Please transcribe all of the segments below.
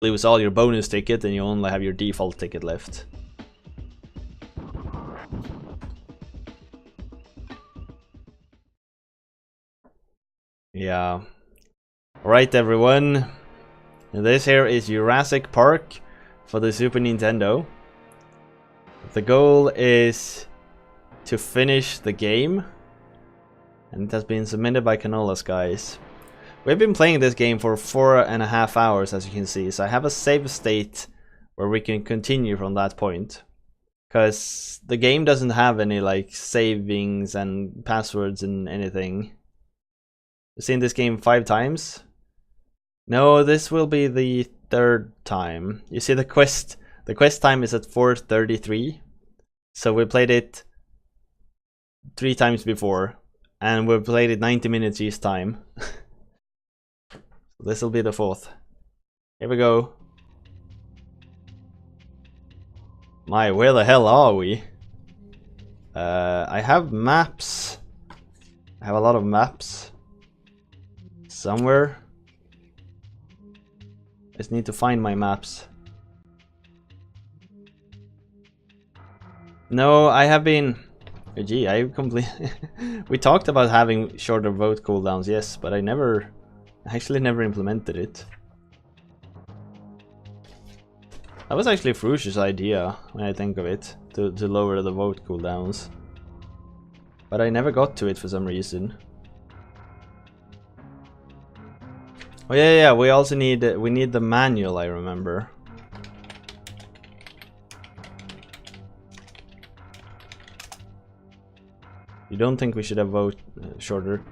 lose all your bonus ticket and you only have your default ticket left. Yeah. Alright everyone, this here is Jurassic Park for the Super Nintendo. The goal is to finish the game, and it has been submitted by Canolas, guys. We've been playing this game for 4.5 hours, as you can see, so I have a save state where we can continue from that point. Because the game doesn't have any like savings and passwords and anything. You've seen this game 5 times? No, this will be the 3rd time. You see the quest time is at 4:33. So we played it 3 times before, and we played it 90 minutes each time. This will be the 4th. Here we go. My, where the hell are we? I have maps. I have a lot of maps. Somewhere. I just need to find my maps. No, I have been... Oh, gee, I completely... We talked about having shorter vote cooldowns, yes, but I actually never implemented it. That was actually a Frush's idea, when I think of it, to lower the vote cooldowns. But I never got to it for some reason. Oh yeah, we also need the manual, I remember. You don't think we should have vote shorter?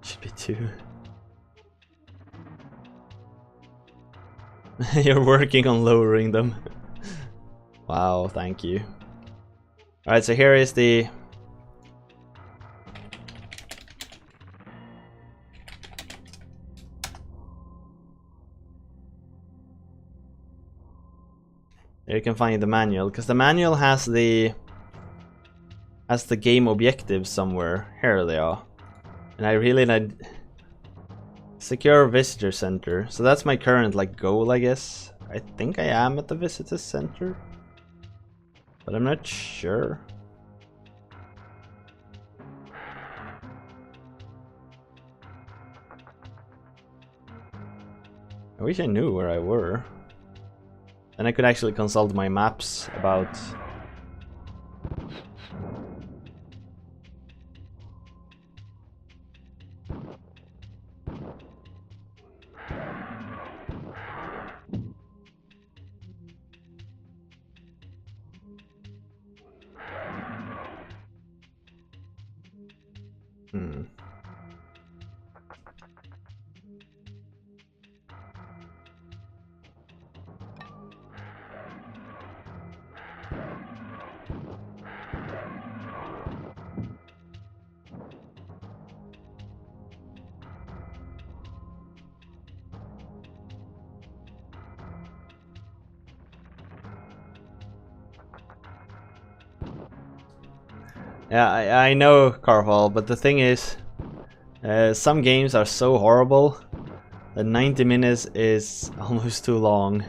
Should be 2. You're working on lowering them. Wow, thank you. Alright, so here is the... There you can find the manual, because the manual has the game objectives somewhere. Here they are. And I really need... Secure Visitor Center. So that's my current like goal, I guess. I think I am at the Visitor Center, but I'm not sure. I wish I knew where I were. Then I could actually consult my maps about... Yeah, I know, Carval, but the thing is, some games are so horrible that 90 minutes is almost too long.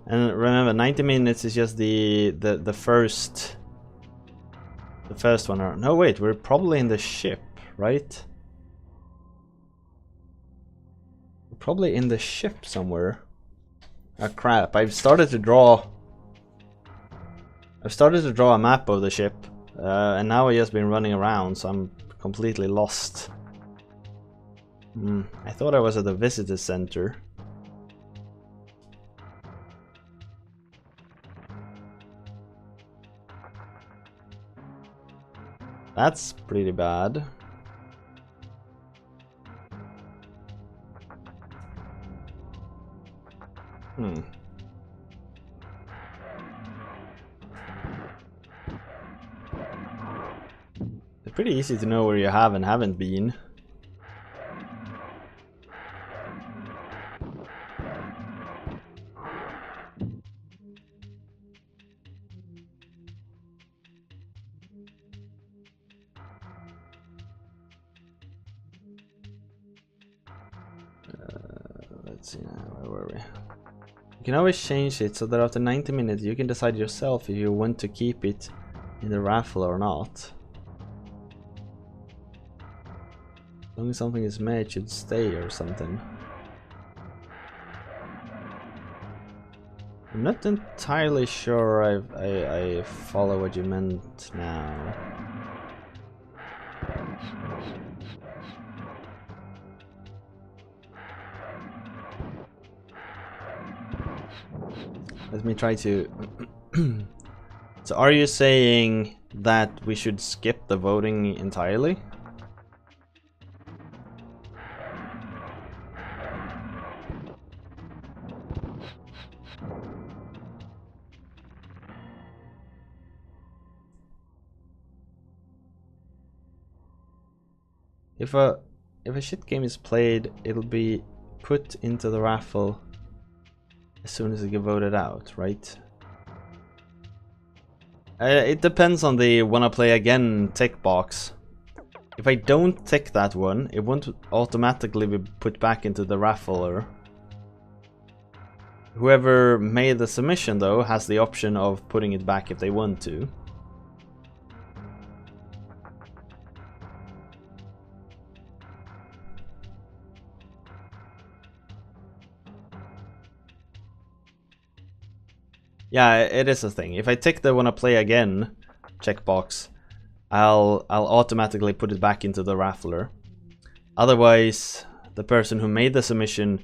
And remember, 90 minutes is just the first one. Or no, wait, we're probably in the ship, right? We're probably in the ship somewhere. Ah, crap! I've started to draw a map of the ship, and now I've just been running around, so I'm completely lost. I thought I was at the visitor center. That's pretty bad. It's pretty easy to know where you have and haven't been. let's see now, where were we? You can always change it so that after 90 minutes you can decide yourself if you want to keep it in the raffle or not. As long as something is made, it should stay or something. I'm not entirely sure I follow what you meant now. Let me try to... So are you saying that we should skip the voting entirely? If a shit game is played, it'll be put into the raffle as soon as it gets voted out, right? It depends on the wanna play again tick box. If I don't tick that one, it won't automatically be put back into the raffle. Or whoever made the submission though has the option of putting it back if they want to. Yeah, it is a thing. If I tick the wanna play again checkbox, I'll automatically put it back into the raffler. Otherwise, the person who made the submission,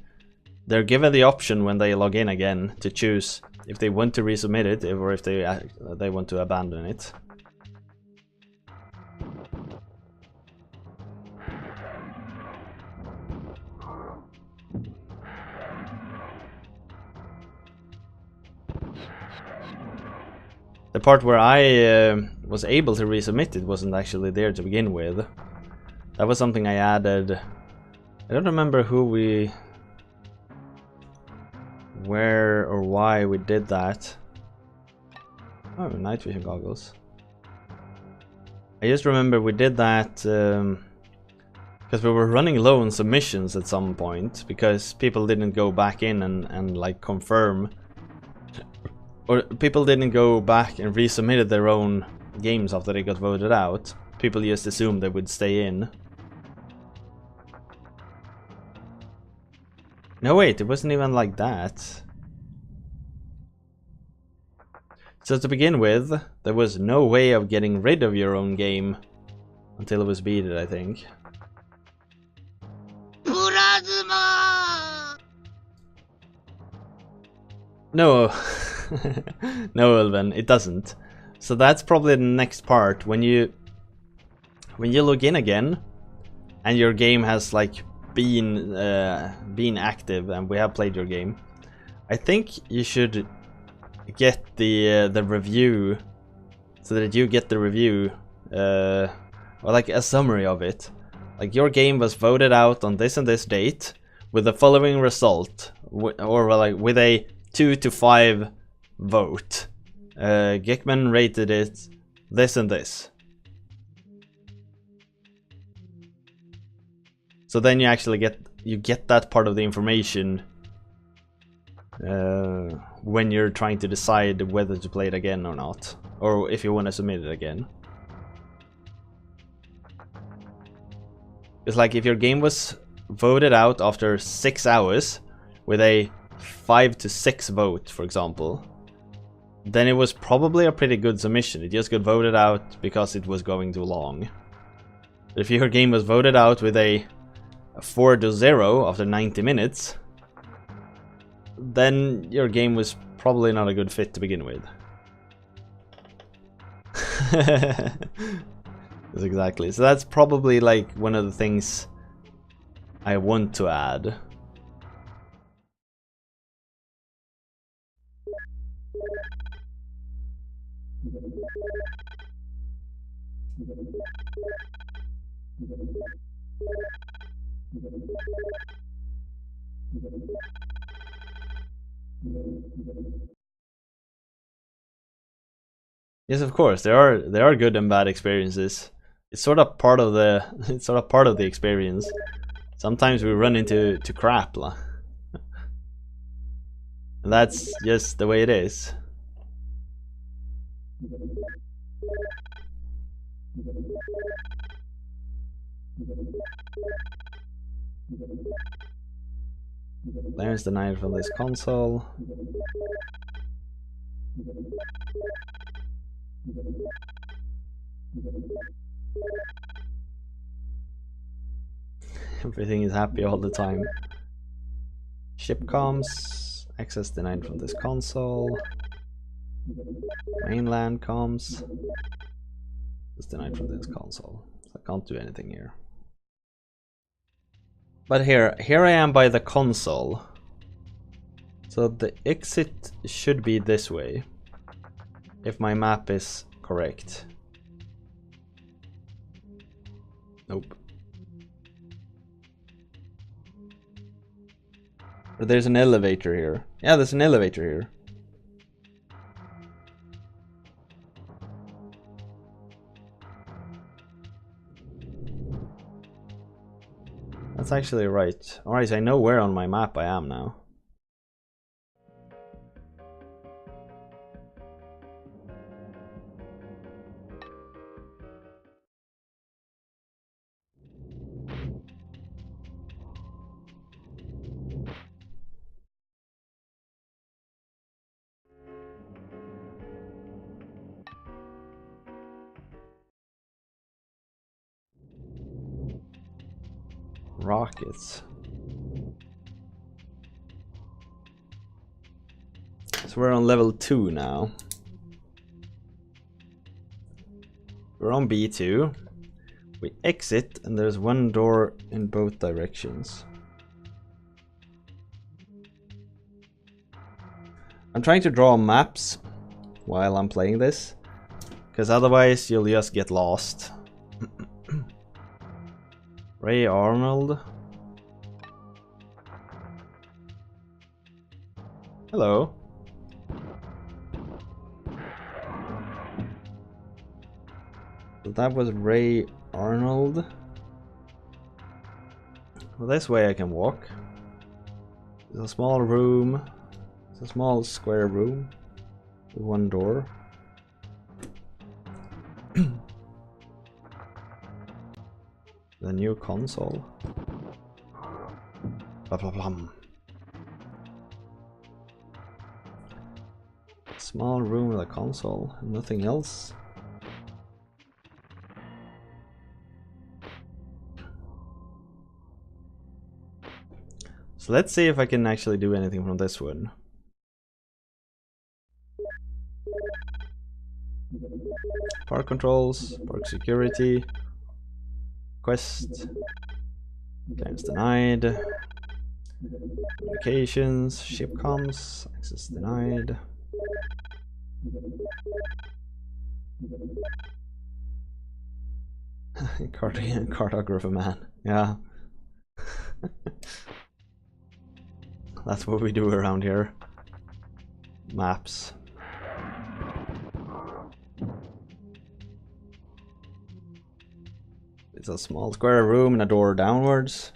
they're given the option when they log in again to choose if they want to resubmit it or if they want to abandon it. The part where I was able to resubmit it wasn't actually there to begin with. That was something I added. I don't remember where or why we did that. Oh, night vision goggles. I just remember we did that because we were running low on submissions at some point because people didn't go back in and like confirm. Or people didn't go back and resubmitted their own games after they got voted out. People just assumed they would stay in. No wait, it wasn't even like that. So to begin with, there was no way of getting rid of your own game until it was beaten, I think. No. No, Elven, it doesn't. So that's probably the next part. When you log in again and your game has like been active and we have played your game, I think you should get the review so that you get the review or like a summary of it. Like your game was voted out on this and this date with the following result, or like with a 2 to 5 vote. Geekman rated it this and this. So then you actually get that part of the information when you're trying to decide whether to play it again or not, or if you want to submit it again. It's like if your game was voted out after 6 hours with a 5 to 6 vote, for example, then it was probably a pretty good submission. It just got voted out because it was going too long. But if your game was voted out with a 4 to 0 after 90 minutes, then your game was probably not a good fit to begin with. Exactly. So that's probably like one of the things I want to add. Yes, of course, there are good and bad experiences. It's sort of part of the experience. Sometimes we run into crap. And that's just the way it is. There's the knife from this console. Everything is happy all the time. Ship comms. Access denied from this console. Mainland comms. It's denied from this console. So I can't do anything here. But here I am by the console. So the exit should be this way, if my map is correct. Nope. But there's an elevator here. Yeah, there's an elevator here. That's actually right. Alright, so I know where on my map I am now. Rockets. So we're on level 2 now. We're on B2. We exit and there's one door in both directions. I'm trying to draw maps while I'm playing this, because otherwise you'll just get lost. Ray Arnold. Hello. So that was Ray Arnold. Well, this way I can walk. There's a small room. It's a small square room with one door. The new console. Blah blah blah. Small room with a console, nothing else. So let's see if I can actually do anything from this one. Park controls, park security, quest, claims denied, communications, ship comms, access denied. Cartographer man, yeah. That's what we do around here. Maps. It's a small square room and a door downwards.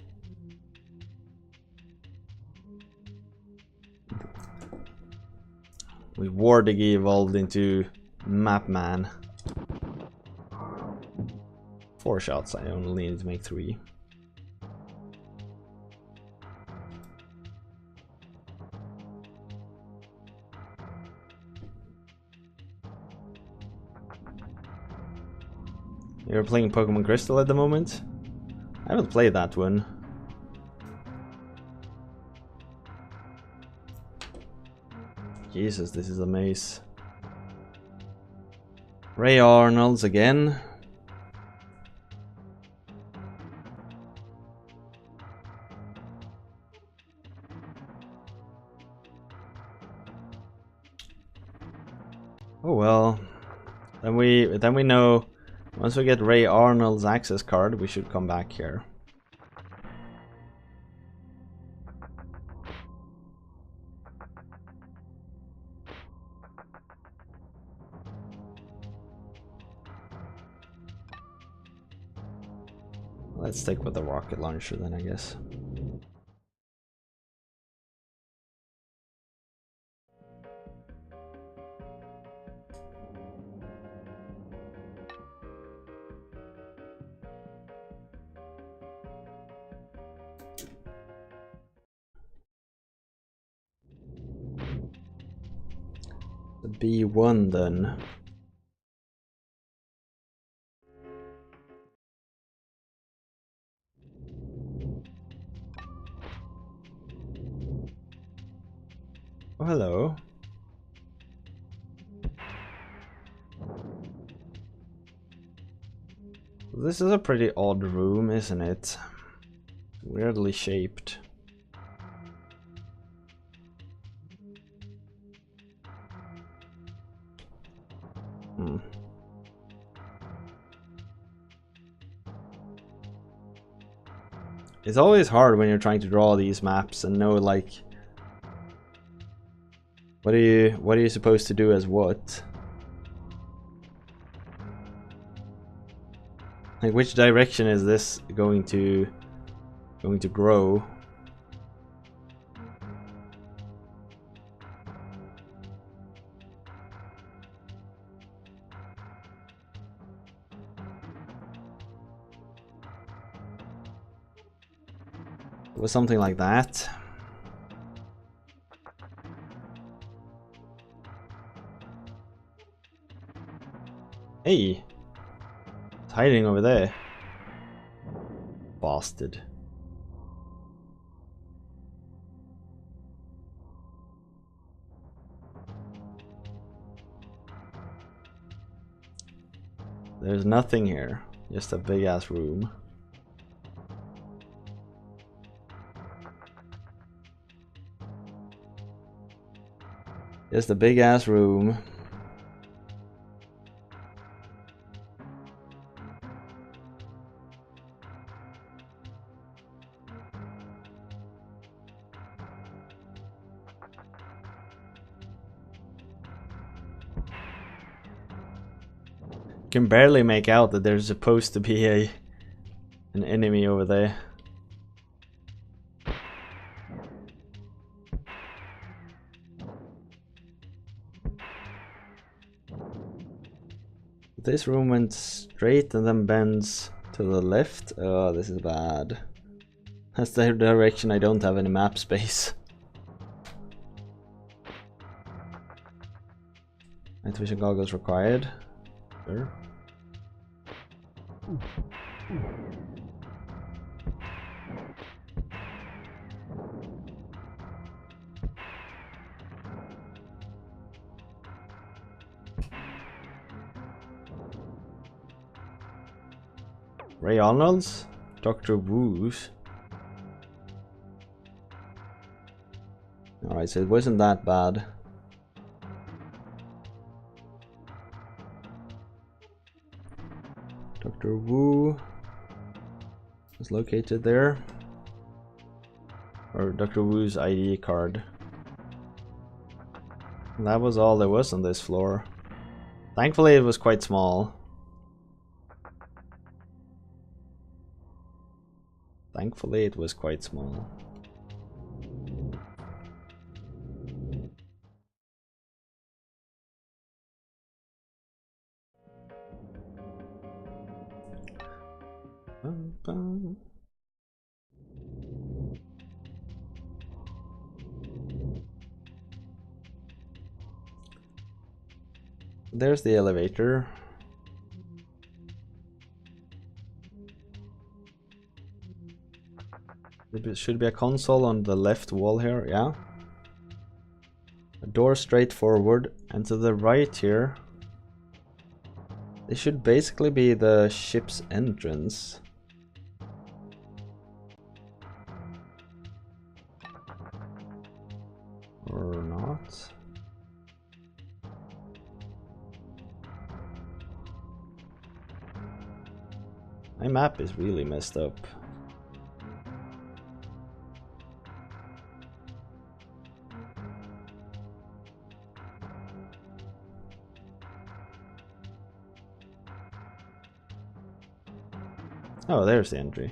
We Wardiggy evolved into Map Man. 4 shots, I only need to make 3. You're playing Pokemon Crystal at the moment? I haven't played that one. Jesus, this is a maze. Ray Arnold's again. Oh well. Then we know. Once we get Ray Arnold's access card, we should come back here. Let's stick with the rocket launcher then, I guess. The B1 then. Oh, hello. This is a pretty odd room, isn't it? Weirdly shaped. It's always hard when you're trying to draw these maps and know like what are you supposed to do as what? Like which direction is this going to grow? It was something like that. Hey! It's hiding over there. Bastard. There's nothing here. Just a big ass room. Just a big ass room. Can barely make out that there's supposed to be an enemy over there. This room went straight and then bends to the left. Oh, this is bad. That's the direction I don't have any map space. Night vision goggles required. Sure. Ray Arnold's? Dr. Wu's? Alright, so it wasn't that bad. Dr. Wu is located there. Or Dr. Wu's ID card. And that was all there was on this floor. Thankfully it was quite small. Thankfully it was quite small. There's the elevator. There should be a console on the left wall here, yeah. A door straight forward, and to the right here. This should basically be the ship's entrance. Or not. My map is really messed up. Oh, there's the entry.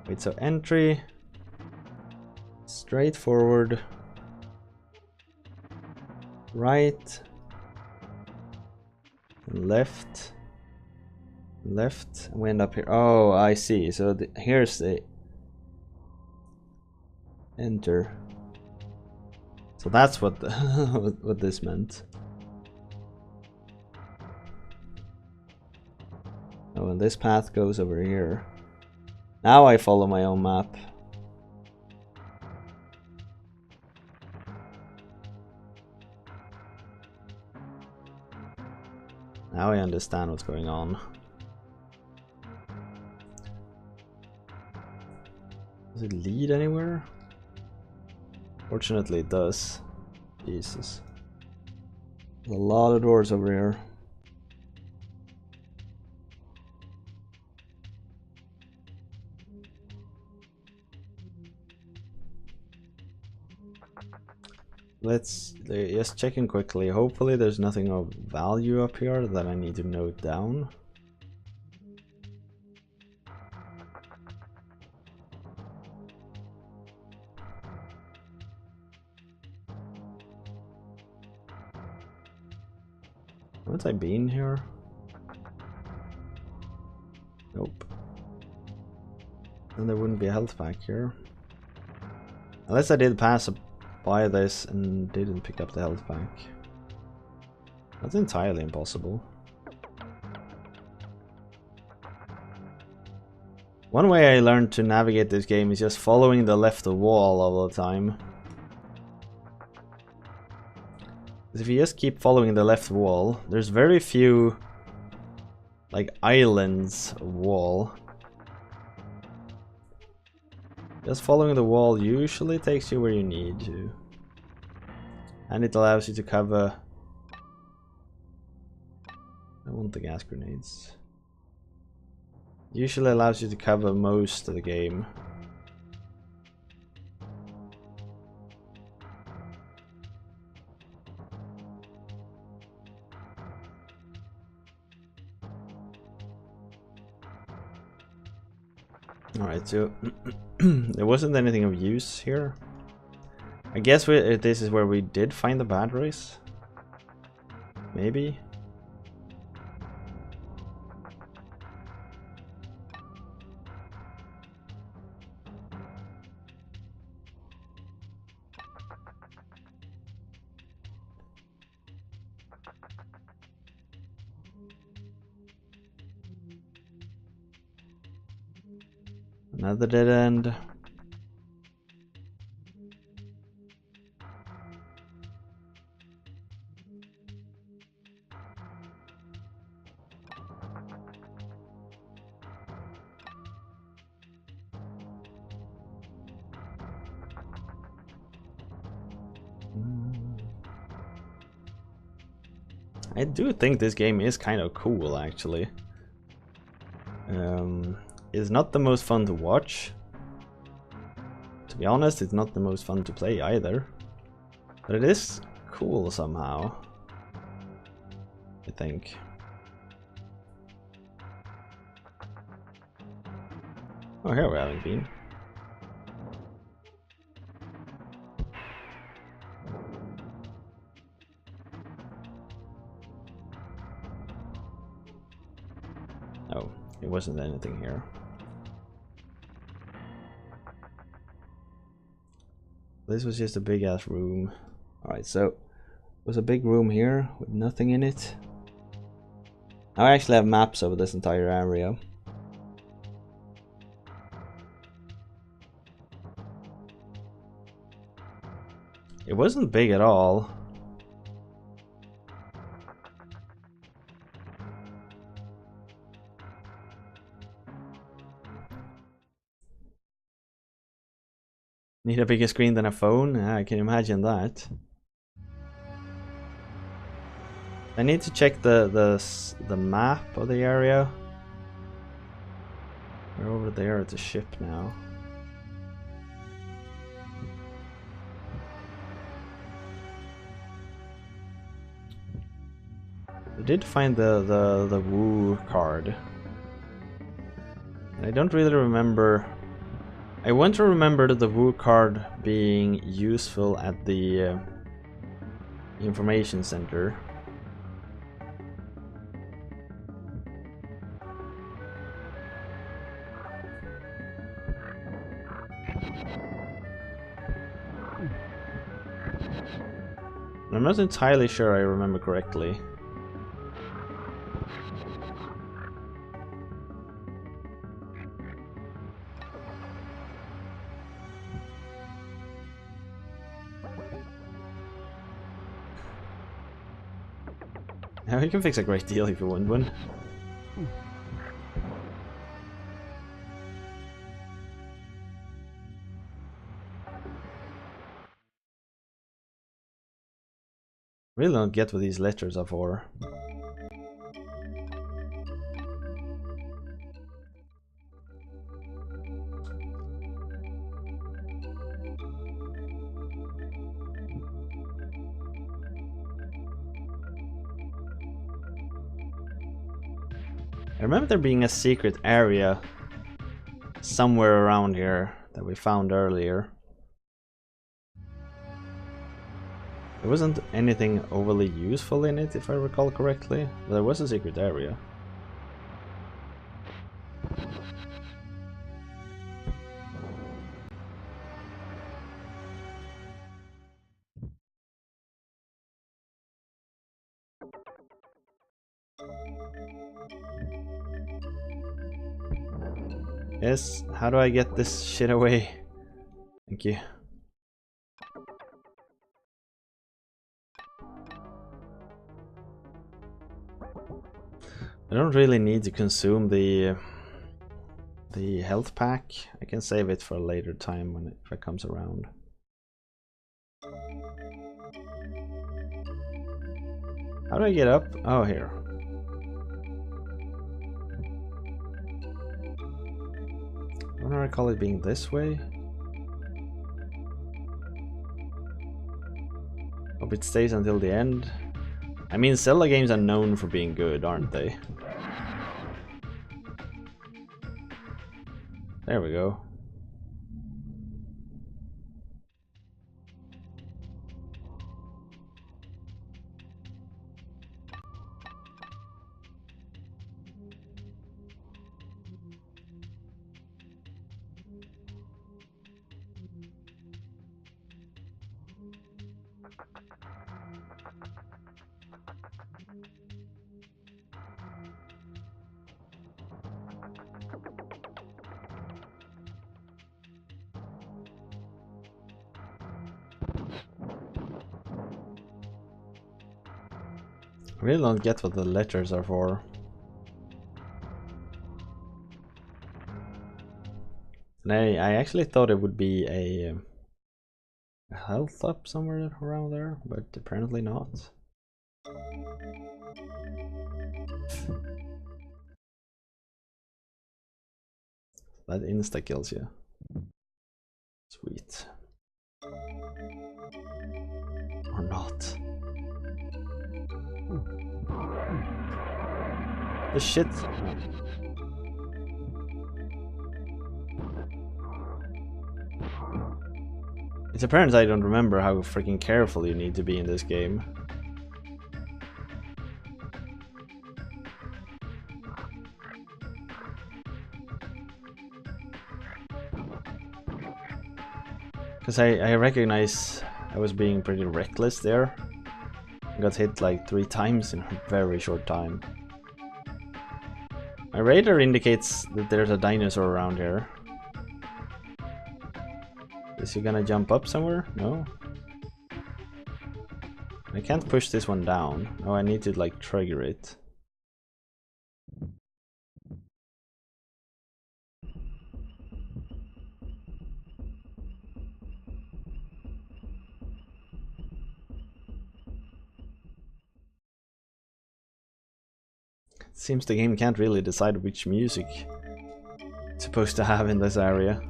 Wait, so entry, straight forward, right, left, left, and we end up here. Oh, I see. So here's the... Enter. So that's what what this meant. Oh, and this path goes over here. Now I follow my own map. Now I understand what's going on. Does it lead anywhere? Fortunately it does. Jesus. There's a lot of doors over here. Let's just check in quickly. Hopefully there's nothing of value up here that I need to note down. Haven't I been here? Nope. Then there wouldn't be a health pack here. Unless I did pass by this and didn't pick up the health pack. That's entirely impossible. One way I learned to navigate this game is just following the left wall all the time. If you just keep following the left wall, there's very few like islands of wall. Just following the wall usually takes you where you need to. And it allows you to cover... I want the gas grenades. Usually allows you to cover most of the game. Alright, so there wasn't anything of use here. I guess this is where we did find the batteries. Maybe. Another dead end. I do think this game is kind of cool, actually. It's not the most fun to watch. To be honest, it's not the most fun to play either. But it is cool somehow, I think. Oh, here we haven't been. Oh, it wasn't anything here. This was just a big ass room. Alright, so there's a big room here with nothing in it. I actually have maps over this entire area. It wasn't big at all. Need a bigger screen than a phone? Yeah, I can imagine that. I need to check the map of the area. We're over there at the ship now. We did find the Woo card. And I don't really remember. I want to remember the Woo card being useful at the information center. I'm not entirely sure I remember correctly. Now you can fix a great deal if you want one. Really don't get what these letters are for. I remember there being a secret area somewhere around here that we found earlier. There wasn't anything overly useful in it, if I recall correctly, but there was a secret area. Yes, how do I get this shit away? Thank you. I don't really need to consume the health pack. I can save it for a later time when if it comes around. How do I get up? Oh, here. I don't recall it being this way. Hope it stays until the end. I mean, Zelda games are known for being good, aren't they? There we go. I really don't get what the letters are for. And I actually thought it would be a health up somewhere around there, but apparently not. That insta kills you. Sweet. Or not. The shit. Oh. It's apparent I don't remember how freaking careful you need to be in this game. Because I recognize I was being pretty reckless there. I got hit like 3 times in a very short time. My radar indicates that there's a dinosaur around here. Is he gonna jump up somewhere? No. I can't push this one down. Oh, I need to like trigger it. Seems the game can't really decide which music it's supposed to have in this area.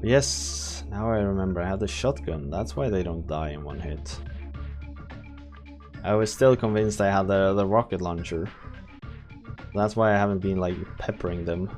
But yes, now I remember I had the shotgun, that's why they don't die in one hit. I was still convinced I had the rocket launcher. That's why I haven't been like peppering them.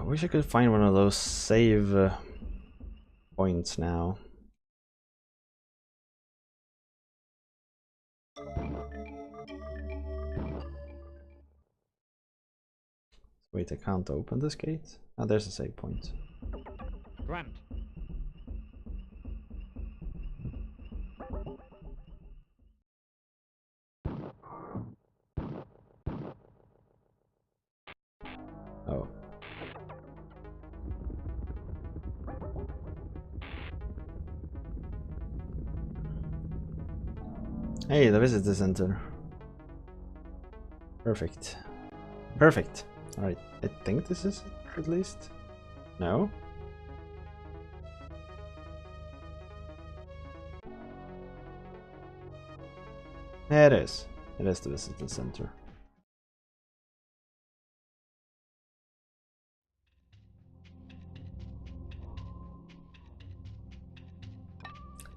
I wish I could find one of those save points now. Wait, I can't open this gate? Oh, there's a save point. Grant. Oh. Hey, the visitor center. Perfect. Perfect. Alright, I think this is it, at least. No? Yeah, it is. It is the visitor center.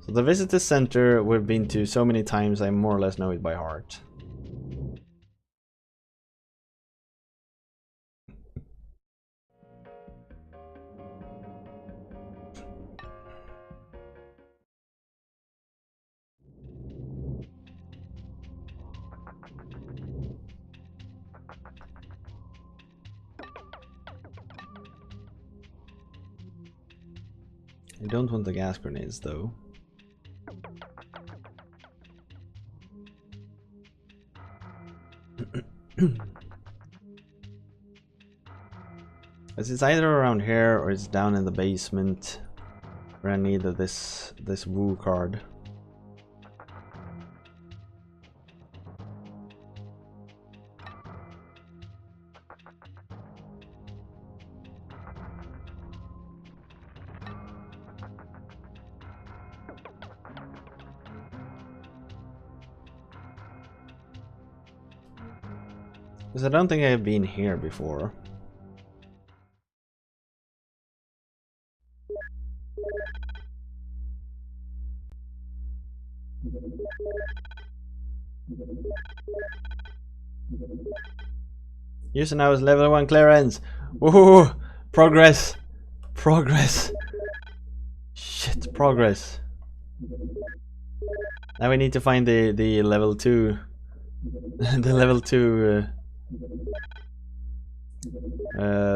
So the visitor center we've been to so many times I more or less know it by heart. I don't want the gas grenades though. It's either around here or it's down in the basement where I need this woo card. Because I don't think I've been here before. Using now is level 1 clearance. Woohoo! Progress! Progress! Shit, progress. Now we need to find the level 2 the level 2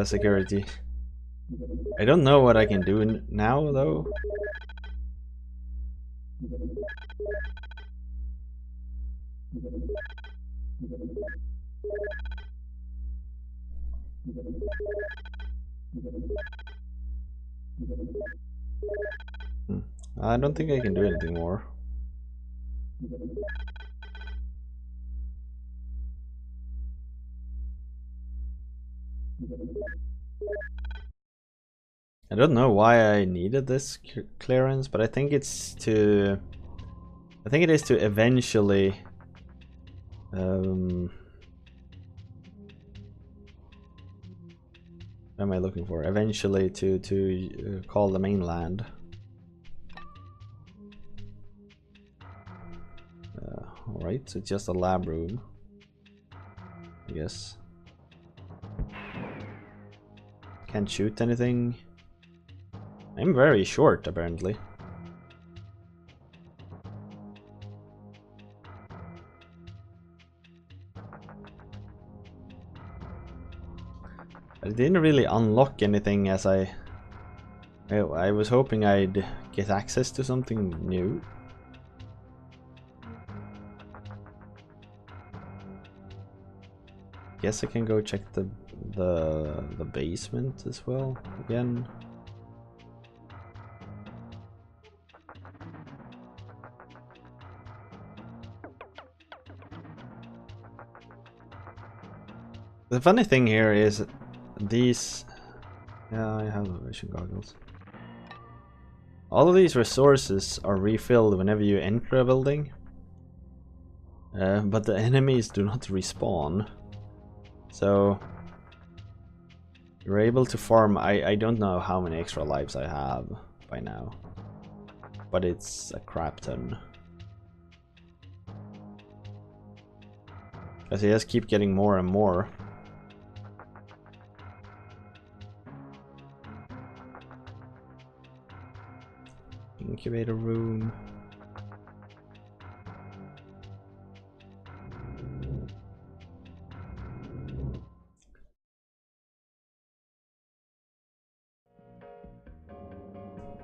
security. I don't know what I can do now though. I don't think I can do anything more. I don't know why I needed this clearance, but I think it's to... I think it is to eventually... what am I looking for? Eventually to call the mainland. Alright, so it's just a lab room, I guess. Can't shoot anything. I'm very short, apparently. I didn't really unlock anything as I was hoping I'd get access to something new. Guess I can go check the basement as well again. The funny thing here is these... Yeah, I have vision goggles. All of these resources are refilled whenever you enter a building. But the enemies do not respawn. So you're able to farm. I don't know how many extra lives I have by now, but it's a crap ton. Because I just keep getting more and more. Incubator room.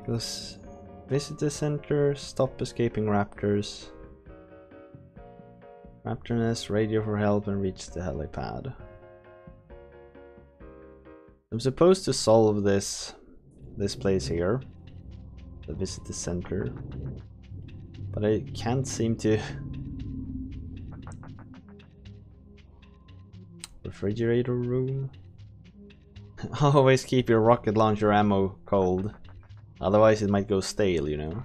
Goes visitor center, stop escaping raptors. Raptor nest, radio for help, and reach the helipad. I'm supposed to solve this place here, the visitor center, but I can't seem to. Refrigerator room. Always keep your rocket launcher ammo cold, otherwise it might go stale, you know.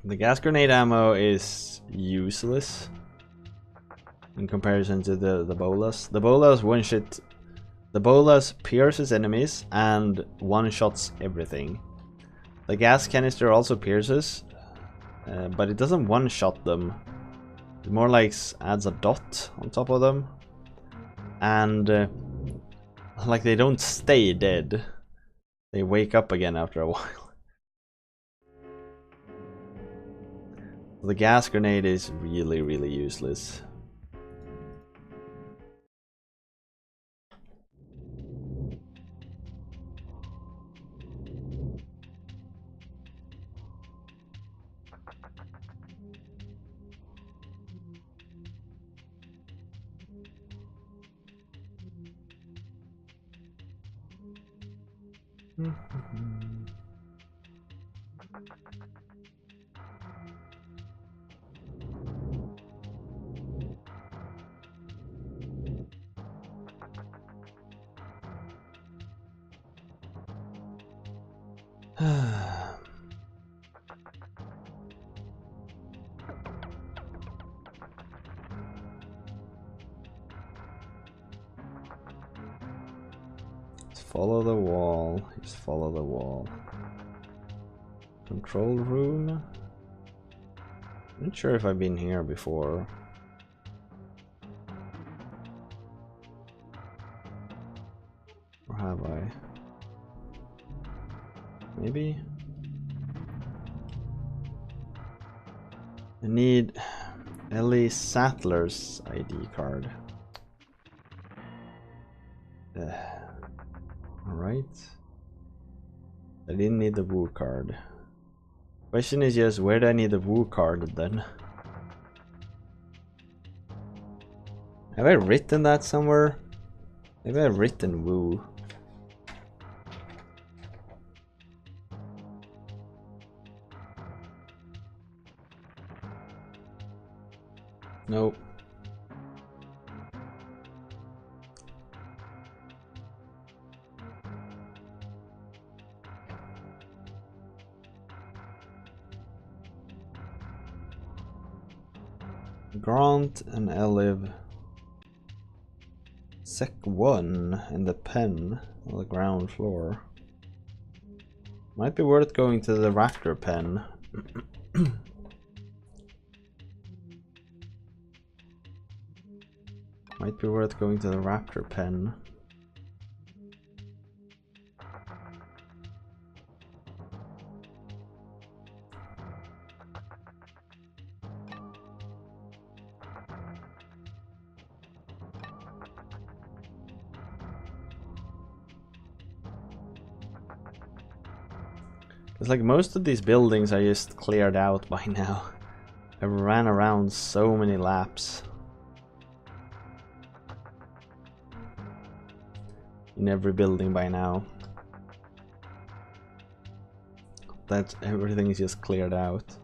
The gas grenade ammo is useless in comparison to the bolas. The bolas one-shot. The bolas pierces enemies and one-shots everything. The gas canister also pierces, but it doesn't one-shot them. It more like adds a dot on top of them, and like they don't stay dead. They wake up again after a while. The gas grenade is really, really useless. Just follow the wall. Just follow the wall. Control room. Not sure if I've been here before. Or have I? Maybe? I need Ellie Sattler's ID card. Alright. I didn't need the Woo card. Question is just, where do I need the Woo card then? Have I written that somewhere? Maybe I've written Woo. Nope. Grant and Eliv. Sec 1 in the pen on the ground floor. Might be worth going to the Raptor pen. Might be worth going to the Raptor pen. It's like most of these buildings are just cleared out by now. I ran around so many laps. In every building by now. That everything is just cleared out.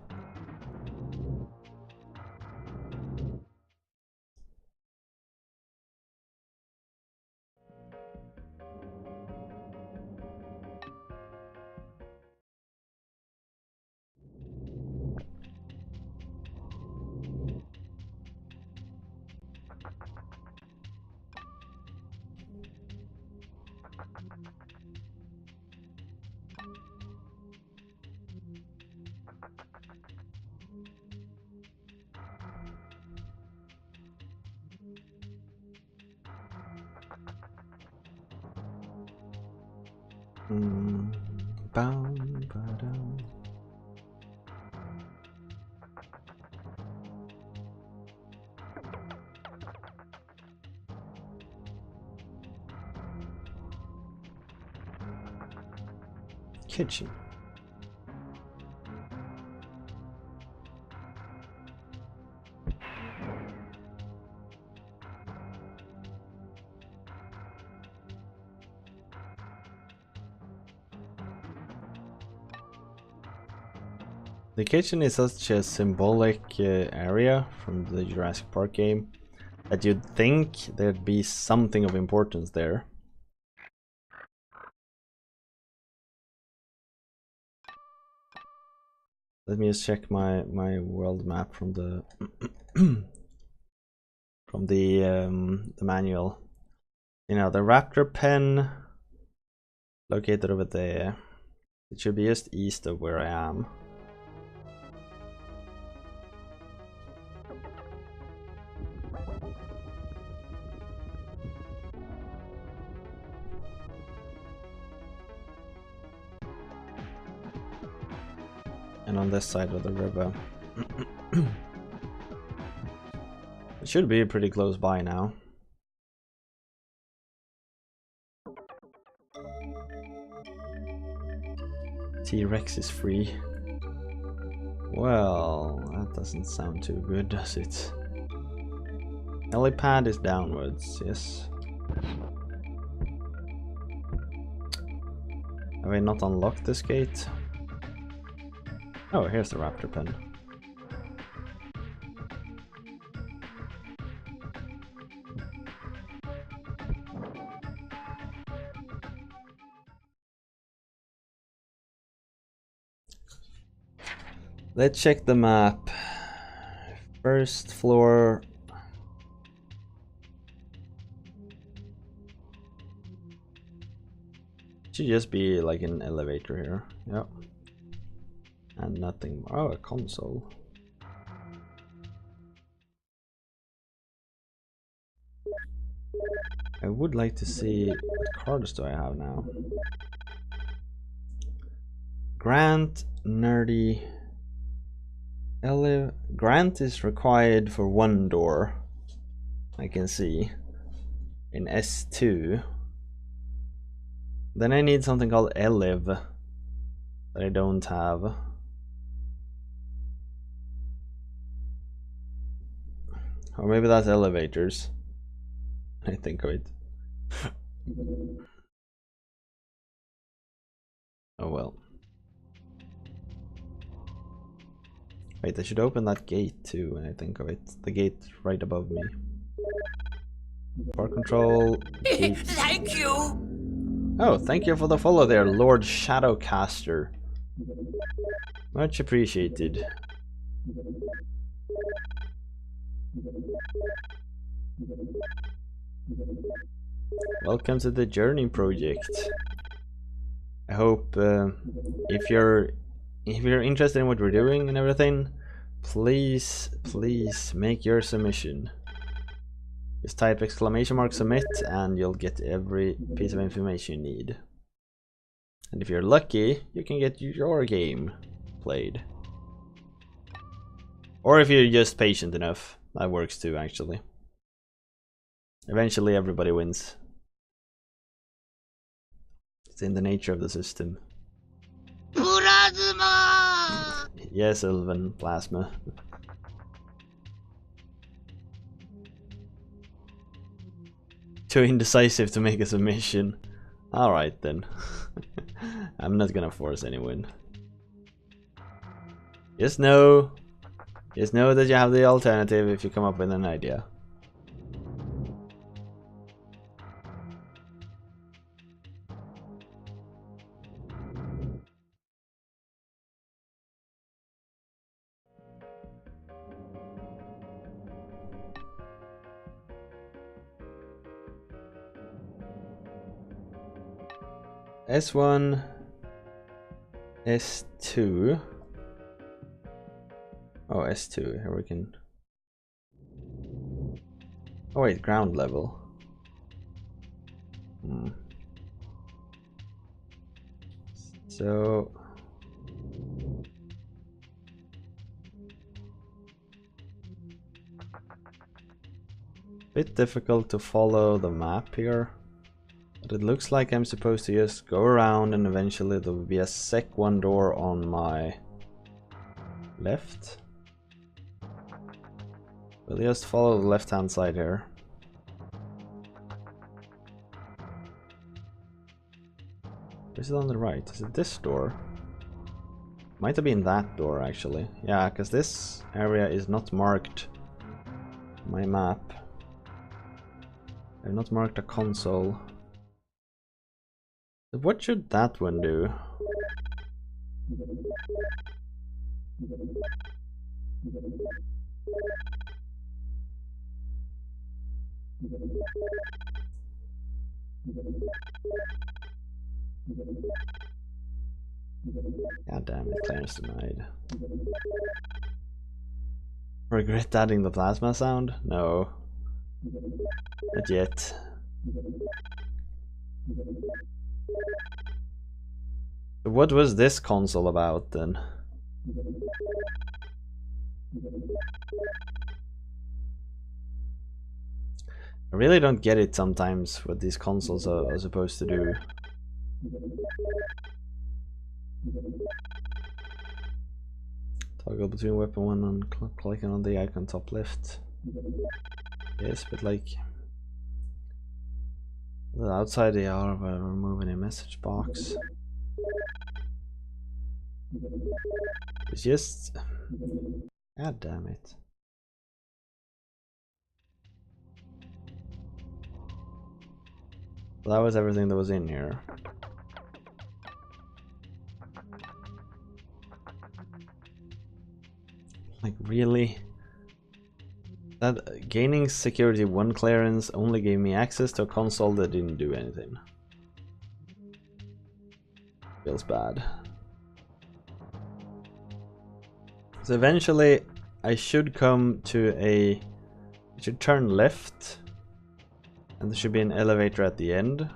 Bum, ba-dum. Kitchen. The kitchen is such a symbolic area from the Jurassic Park game that you'd think there'd be something of importance there. Let me just check my world map from the from the manual. You know, the raptor pen located over there. It should be just east of where I am. And on this side of the river. It should be pretty close by now. T-Rex is free. Well, that doesn't sound too good, does it? Helipad is downwards, yes. Have I not unlocked this gate? Oh, here's the raptor pen. Let's check the map. First floor. Should just be like an elevator here. Yep. And nothing more. Oh, a console. I would like to see what cards do I have now. Grant, nerdy. Grant is required for one door. I can see. In S2. Then I need something called Eliv that I don't have. Or maybe that's elevators. I think of it. Oh well. Wait, I should open that gate too when I think of it. The gate right above me. Park control. Gate. Thank you. Oh, thank you for the follow there, Lord Shadowcaster. Much appreciated. Welcome to the Journey project. I hope if you're interested in what we're doing and everything, please make your submission. Just type !submit and you'll get every piece of information you need. And if you're lucky, you can get your game played. Or if you're just patient enough, that works too actually. Eventually everybody wins. It's in the nature of the system. Plasma! Yes, Elven Plasma. Too indecisive to make a submission. Alright then. I'm not gonna force anyone. Just know that you have the alternative if you come up with an idea. S1, S2. Oh, S2. Here we can. Oh wait, ground level. So bit difficult to follow the map here, but it looks like I'm supposed to just go around and eventually there will be a one door on my left. We'll just follow the left hand side here. Is it on the right? Is it this door? Might have been that door actually. Yeah, because this area is not marked on my map. I've not marked a console. What should that one do? God damn it, clearance denied. Regret adding the plasma sound? No. Not yet. What was this console about then? I really don't get it sometimes what these consoles are supposed to do. Toggle between weapon 1 and clicking on the icon top left. Yes, but like outside the R by removing a message box. It's just... God damn it. Well, that was everything that was in here. Like, really? That gaining security 1 clearance only gave me access to a console that didn't do anything. Feels bad. So eventually I should come to I should turn left and there should be an elevator at the end.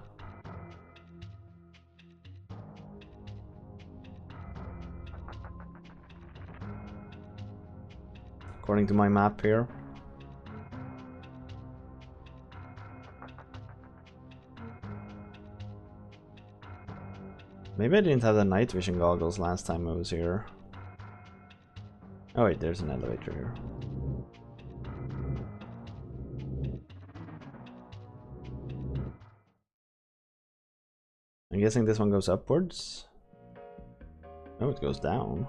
According to my map here. Maybe I didn't have the night vision goggles last time I was here. Oh wait, there's an elevator here. I'm guessing this one goes upwards. Oh, it goes down.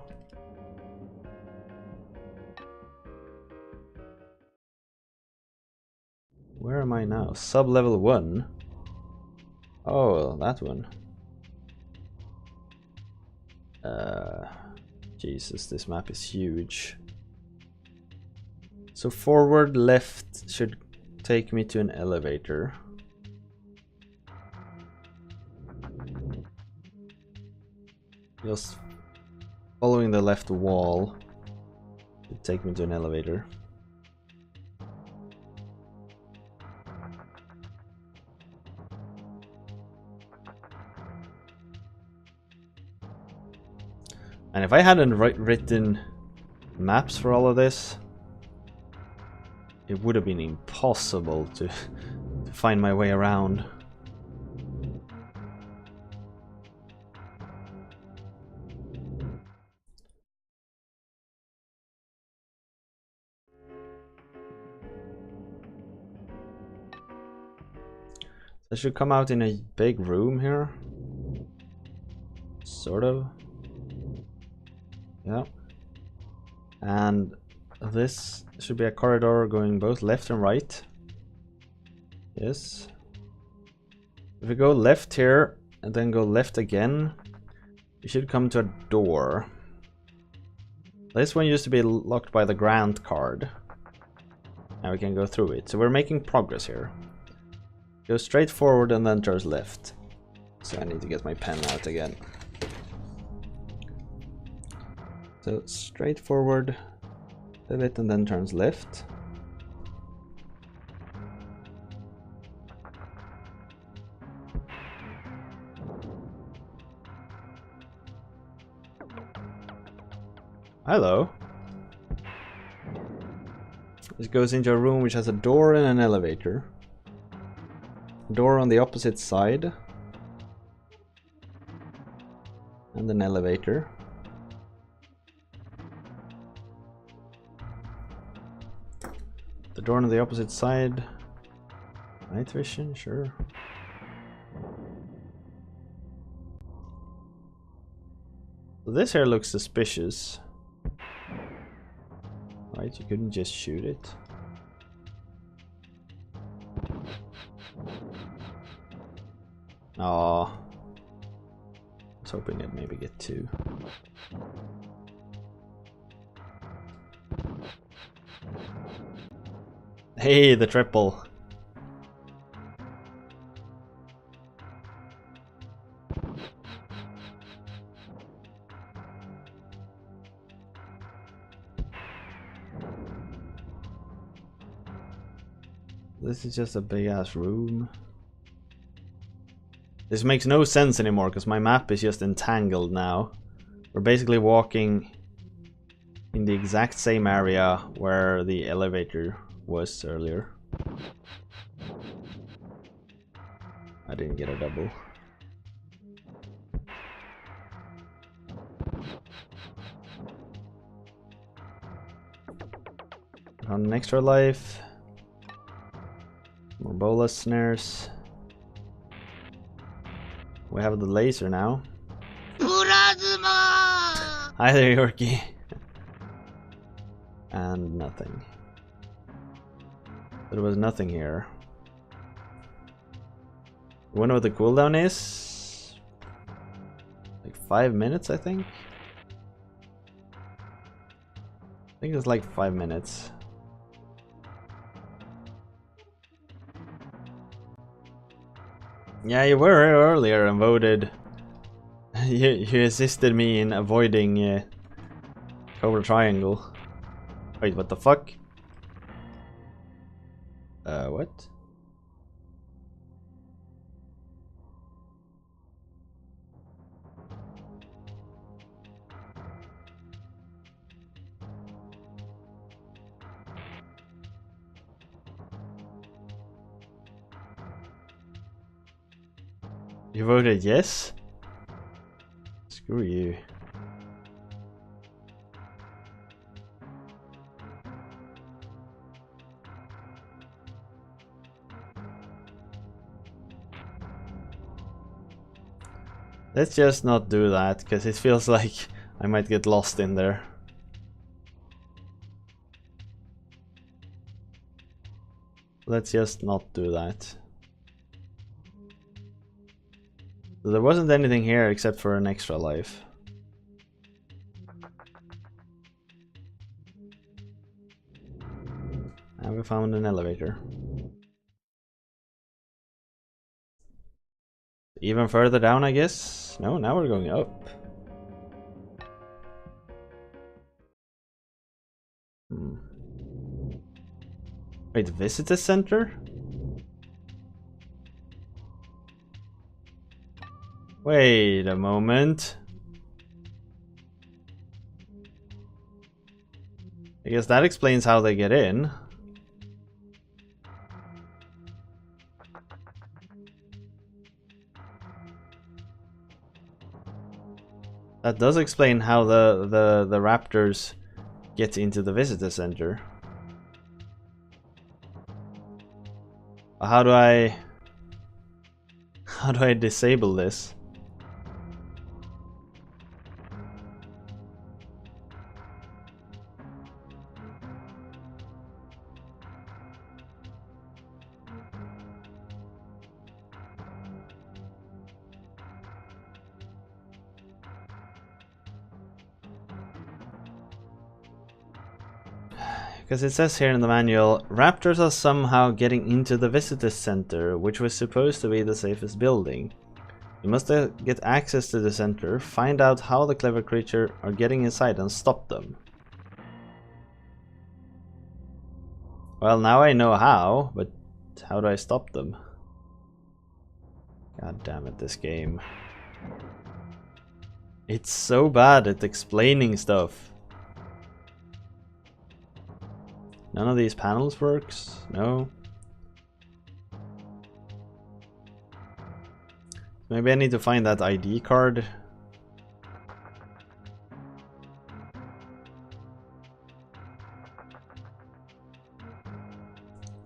Where am I now? Sub-level 1? Oh, that one. Jesus, this map is huge. So forward left should take me to an elevator. Just following the left wall should take me to an elevator. And if I hadn't written maps for all of this, it would have been impossible to find my way around. I should come out in a big room here. Sort of. Yeah. And this should be a corridor going both left and right. Yes. If we go left here and then go left again, we should come to a door. This one used to be locked by the grant card. Now we can go through it. So we're making progress here. Go straight forward and then turns left. So I need to get my pen out again. So straight forward a bit and then turns left. Hello. This goes into a room which has a door and an elevator. Door on the opposite side. And an elevator. The door on the opposite side. Night vision, sure. So this here looks suspicious. Right, you couldn't just shoot it. Aww. I was hoping I'd maybe get two. Hey, the triple. This is just a big ass room. This makes no sense anymore because my map is just entangled now. We're basically walking in the exact same area where the elevator was earlier. I didn't get a double. Found an extra life. More bolas snares. We have the laser now. Hi there, Yorkie. And nothing. There was nothing here. You wonder what the cooldown is? Like 5 minutes, I think? I think it's like 5 minutes. Yeah, you were here earlier and voted. You assisted me in avoiding Cobra Triangle. Wait, what the fuck? What? You voted yes? Screw you. Let's just not do that, because it feels like I might get lost in there. Let's just not do that. So there wasn't anything here except for an extra life. And we found an elevator. Even further down, I guess? No, now we're going up. Wait, visitor center? Wait a moment. I guess that explains how they get in. That does explain how the raptors get into the visitor center. How do I disable this? Because it says here in the manual, raptors are somehow getting into the visitor center, which was supposed to be the safest building. You must get access to the center, find out how the clever creature are getting inside and stop them. Well, now I know how, but how do I stop them? God damn it, this game. It's so bad at explaining stuff. None of these panels works? No. Maybe I need to find that ID card.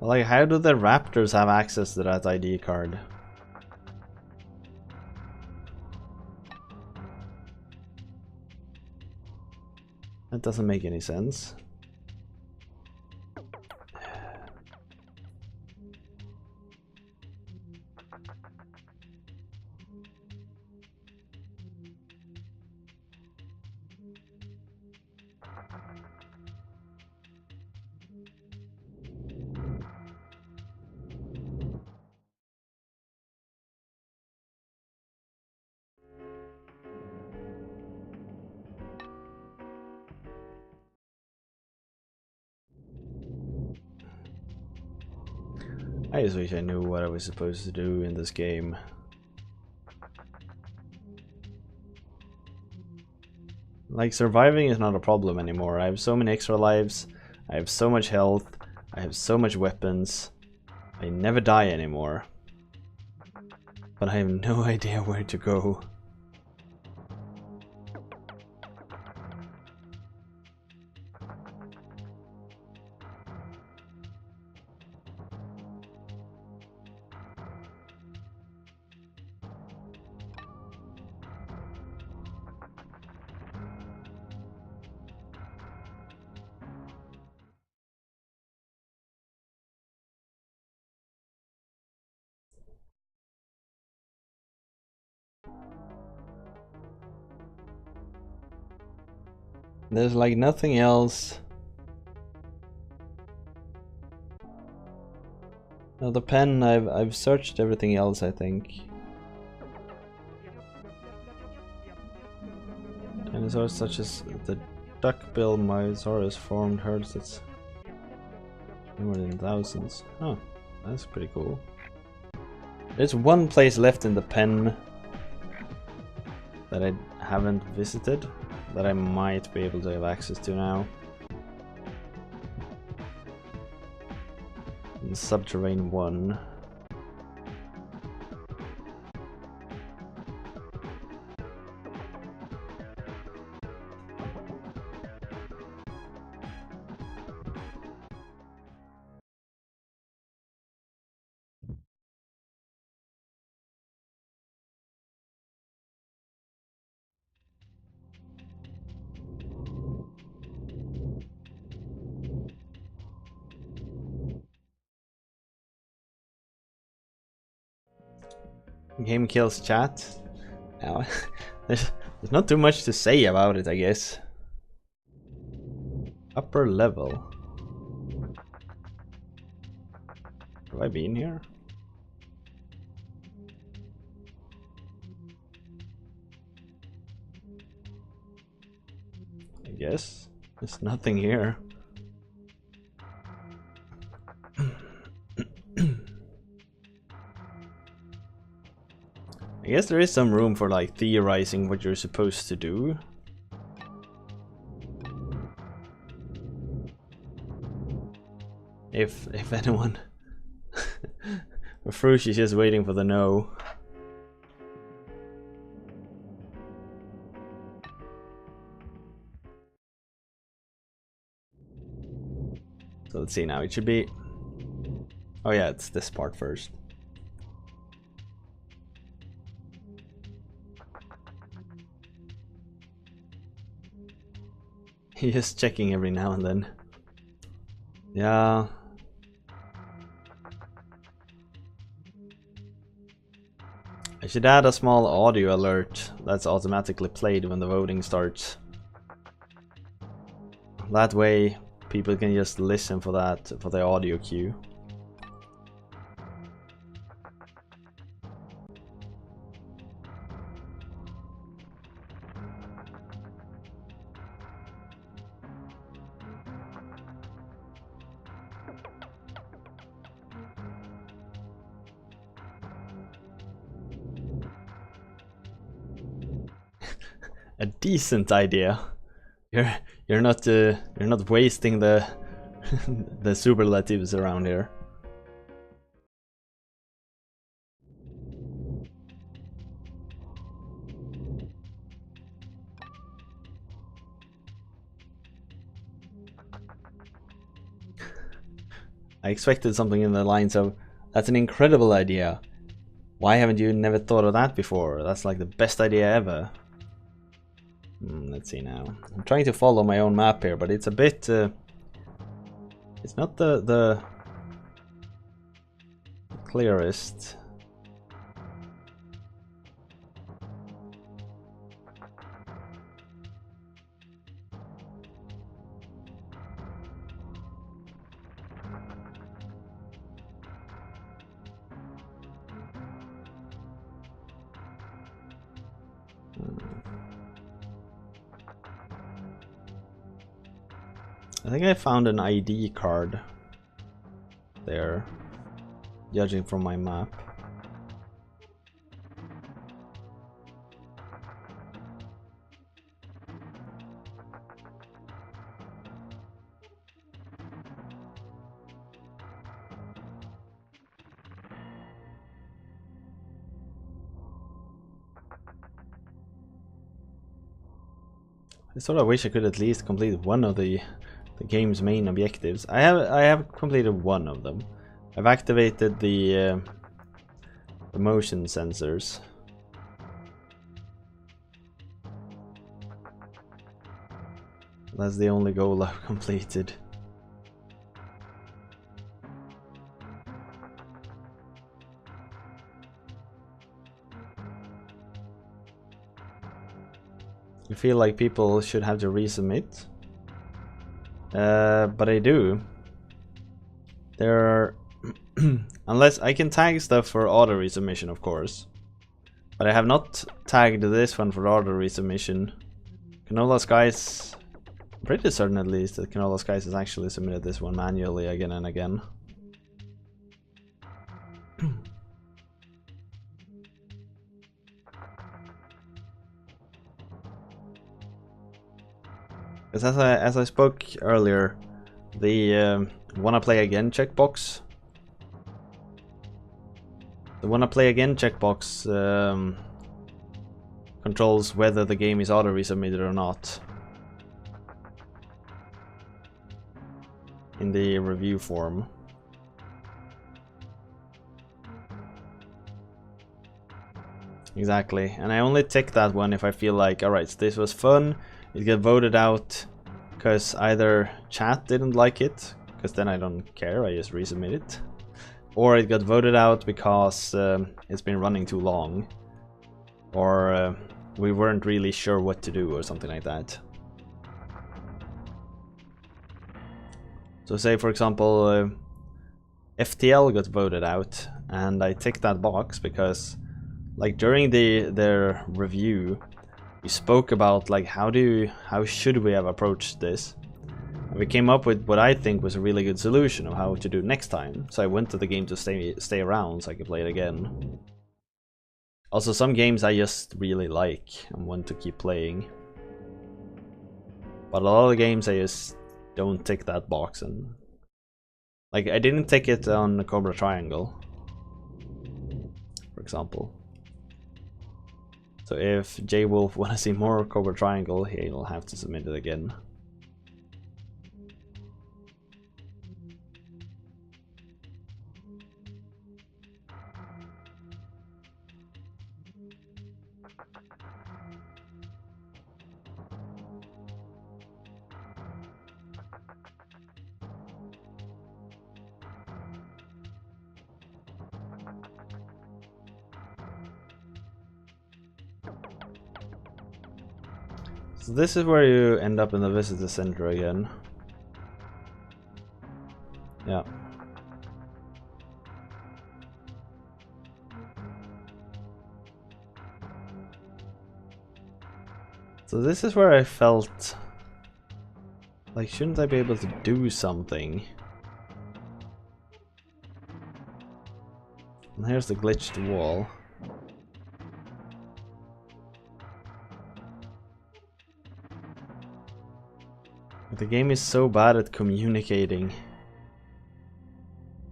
Like, how do the raptors have access to that ID card? That doesn't make any sense. I just wish I knew what I was supposed to do in this game. Like, surviving is not a problem anymore. I have so many extra lives, I have so much health, I have so much weapons. I never die anymore. But I have no idea where to go. There's like nothing else. No, the pen, I've searched everything else, I think. Dinosaurs such as the duck-billed Myosaurus formed herds that's more than thousands. Oh, that's pretty cool. There's one place left in the pen that I haven't visited that I might be able to have access to now. In Subterrane 1. Game kills chat. Now, there's not too much to say about it, I guess. Upper level. Have I been here? I guess. There's nothing here. I guess there is some room for like theorizing what you're supposed to do. If anyone Frush is just waiting for the no. So let's see now, it should be, oh yeah, it's this part first. He's just checking every now and then. Yeah. I should add a small audio alert that's automatically played when the voting starts. That way people can just listen for that, for the audio cue. A decent idea. You're not wasting the the superlatives around here. I expected something in the lines of, "That's an incredible idea. Why haven't you never thought of that before? That's like the best idea ever." Let's see now. I'm trying to follow my own map here, but it's a bit... it's not the clearest. I think I found an ID card there, judging from my map. I sort of wish I could at least complete one of the game's main objectives. I have completed one of them. I've activated the motion sensors. That's the only goal I've completed. I feel like people should have to resubmit. But I do. There are unless I can tag stuff for auto resubmission, of course. But I have not tagged this one for auto resubmission. Canola Skies, I'm pretty certain at least that Canola Skies has actually submitted this one manually again and again. Because as I spoke earlier, the wanna play again checkbox. The wanna play again checkbox controls whether the game is auto resubmitted or not in the review form. Exactly, and I only tick that one if I feel like, alright, so this was fun. It got voted out because either chat didn't like it, because then I don't care, I just resubmit it. Or it got voted out because it's been running too long. Or we weren't really sure what to do or something like that. So say for example, FTL got voted out and I ticked that box because like during their review, we spoke about like how should we have approached this. And we came up with what I think was a really good solution of how to do next time. So I went to the game to stay around so I could play it again. Also, some games I just really like and want to keep playing. But a lot of the games I just don't tick that box, and like I didn't tick it on Cobra Triangle, for example. So if J-Wolf wanna see more Cobra Triangle, he'll have to submit it again. So this is where you end up in the visitor center again. Yeah. So this is where I felt like, shouldn't I be able to do something? And here's the glitched wall. The game is so bad at communicating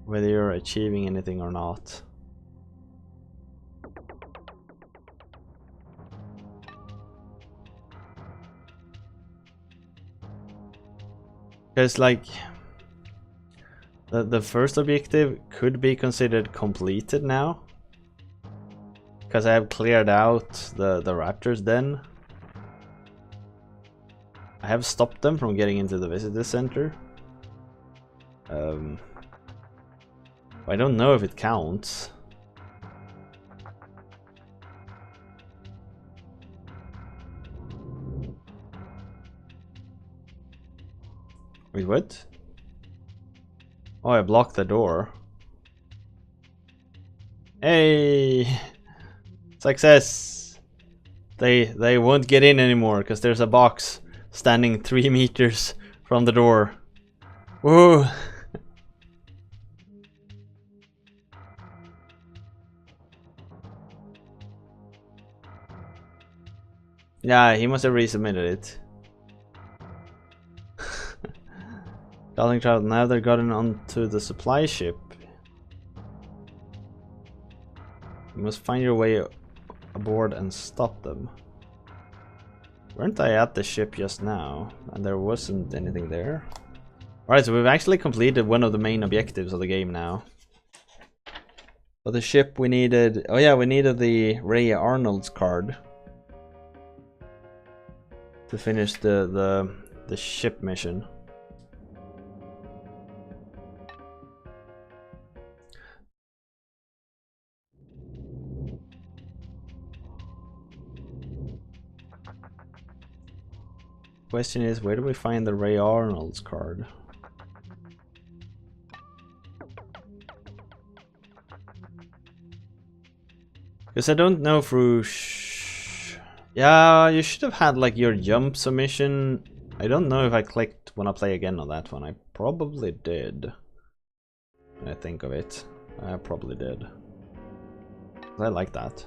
whether you're achieving anything or not. Because like the first objective could be considered completed now, because I have cleared out the raptors den. I have stopped them from getting into the visitor center. I don't know if it counts. Wait, what? Oh, I blocked the door. Hey! Success! They won't get in anymore because there's a box standing 3 meters from the door. Woo! Yeah, he must have resubmitted it. Darling child, now they've gotten onto the supply ship. You must find your way aboard and stop them. Weren't I at the ship just now? And there wasn't anything there? Alright, so we've actually completed one of the main objectives of the game now. For the ship we needed... Oh yeah, we needed the Ray Arnold's card to finish the ship mission. Question is, where do we find the Ray Arnold's card? Because I don't know through... Yeah, you should have had like your jump submission. I don't know if I clicked when I play again on that one. I probably did. When I think of it. I probably did. I like that.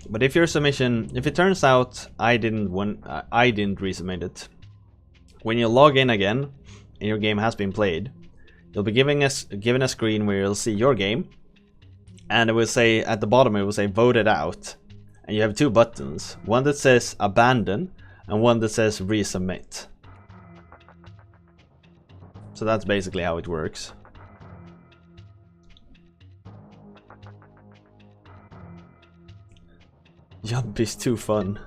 But if your submission, if it turns out I didn't resubmit it, when you log in again and your game has been played, you'll be given a screen where you'll see your game, and it will say at the bottom, it will say voted out, and you have 2 buttons, one that says abandon and one that says resubmit. So that's basically how it works. Jump is too fun.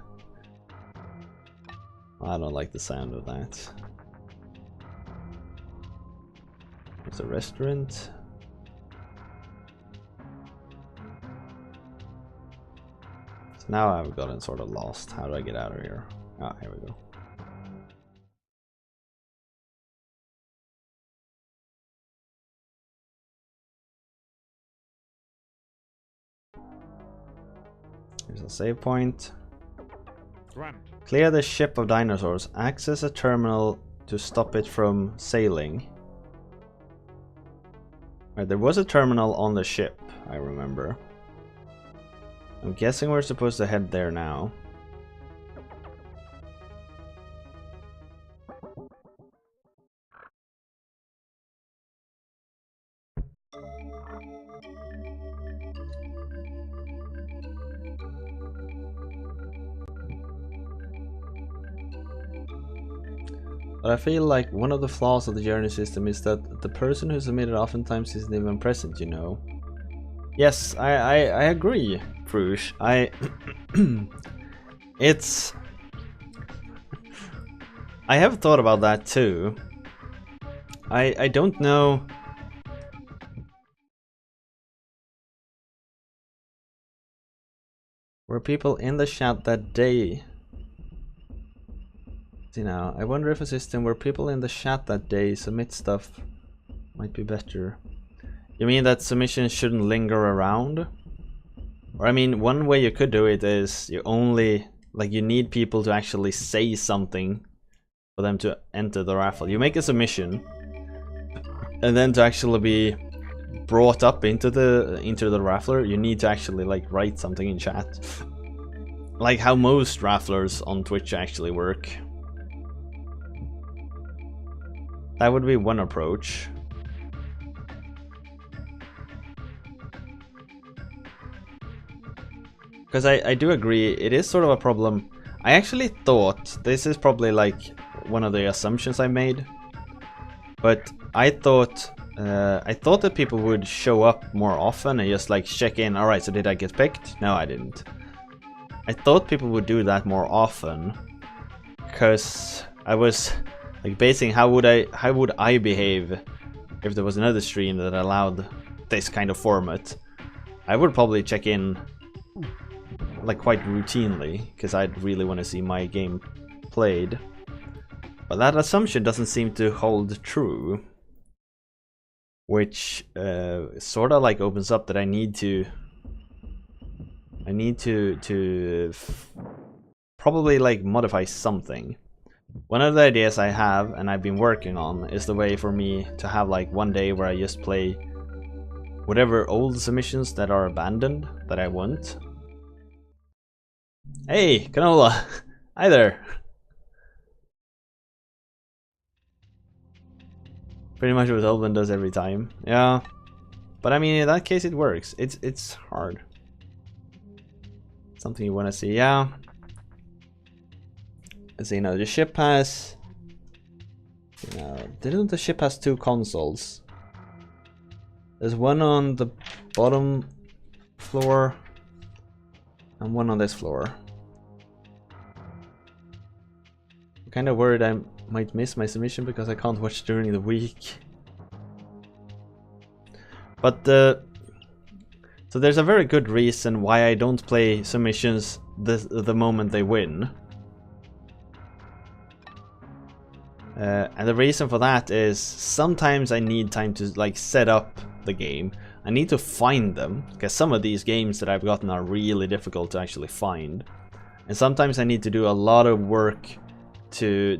I don't like the sound of that. There's a restaurant. So now I've gotten sort of lost. How do I get out of here? Ah, here we go. Here's a save point. Run. Clear the ship of dinosaurs. Access a terminal to stop it from sailing. Right, there was a terminal on the ship, I remember. I'm guessing we're supposed to head there now. But I feel like one of the flaws of the journey system is that the person who submitted oftentimes isn't even present, you know. Yes, I agree, Frush. It's... I have thought about that too. I don't know... Were people in the chat that day? You know, I wonder if a system where people in the chat that day submit stuff might be better. You mean that submissions shouldn't linger around? Or I mean, one way you could do it is you only, like, you need people to actually say something for them to enter the raffle. You make a submission, and then to actually be brought up into the raffler, you need to actually like write something in chat. like how most rafflers on Twitch actually work. That would be one approach. Because I do agree, it is sort of a problem. I actually thought, this is probably like one of the assumptions I made, but I thought that people would show up more often and just like check in, alright, so did I get picked? No, I didn't. I thought people would do that more often, because I was like basing how would I behave if there was another stream that allowed this kind of format. I would probably check in like quite routinely, because I'd really want to see my game played. But that assumption doesn't seem to hold true, which sort of like opens up that I need to probably like modify something. One of the ideas I have and I've been working on is the way for me to have like one day where I just play whatever old submissions that are abandoned that I want. Hey, Canola! Hi there! Pretty much what Elvin does every time. Yeah. But I mean, in that case it works. It's hard. Something you want to see, yeah. Let's see, you know, the ship has... You know, didn't the ship has 2 consoles? There's one on the bottom floor and one on this floor. I'm kind of worried I might miss my submission because I can't watch during the week. But so there's a very good reason why I don't play submissions the moment they win. And the reason for that is sometimes I need time to like set up the game. I need to find them, because some of these games that I've gotten are really difficult to actually find. And sometimes I need to do a lot of work to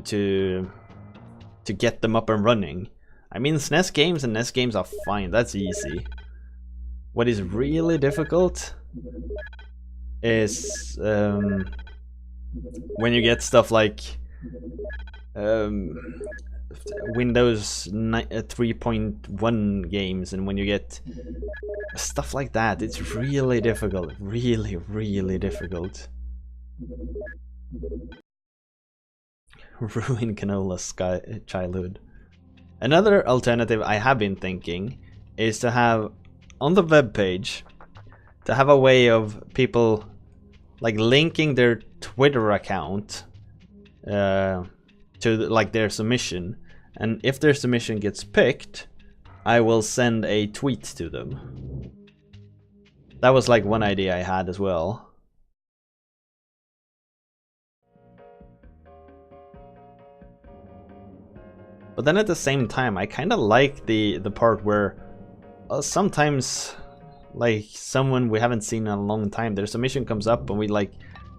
get them up and running. I mean, SNES games and NES games are fine, that's easy. What is really difficult is when you get stuff like Windows 3.1 games, and when you get stuff like that, it's really difficult. Really, really difficult. Ruin Canola's childhood. Another alternative I have been thinking is to have on the web page to have a way of people like linking their Twitter account to like their submission, and if their submission gets picked, I will send a tweet to them. That was like one idea I had as well. But then at the same time, I kind of like the part where sometimes like someone we haven't seen in a long time, their submission comes up and we like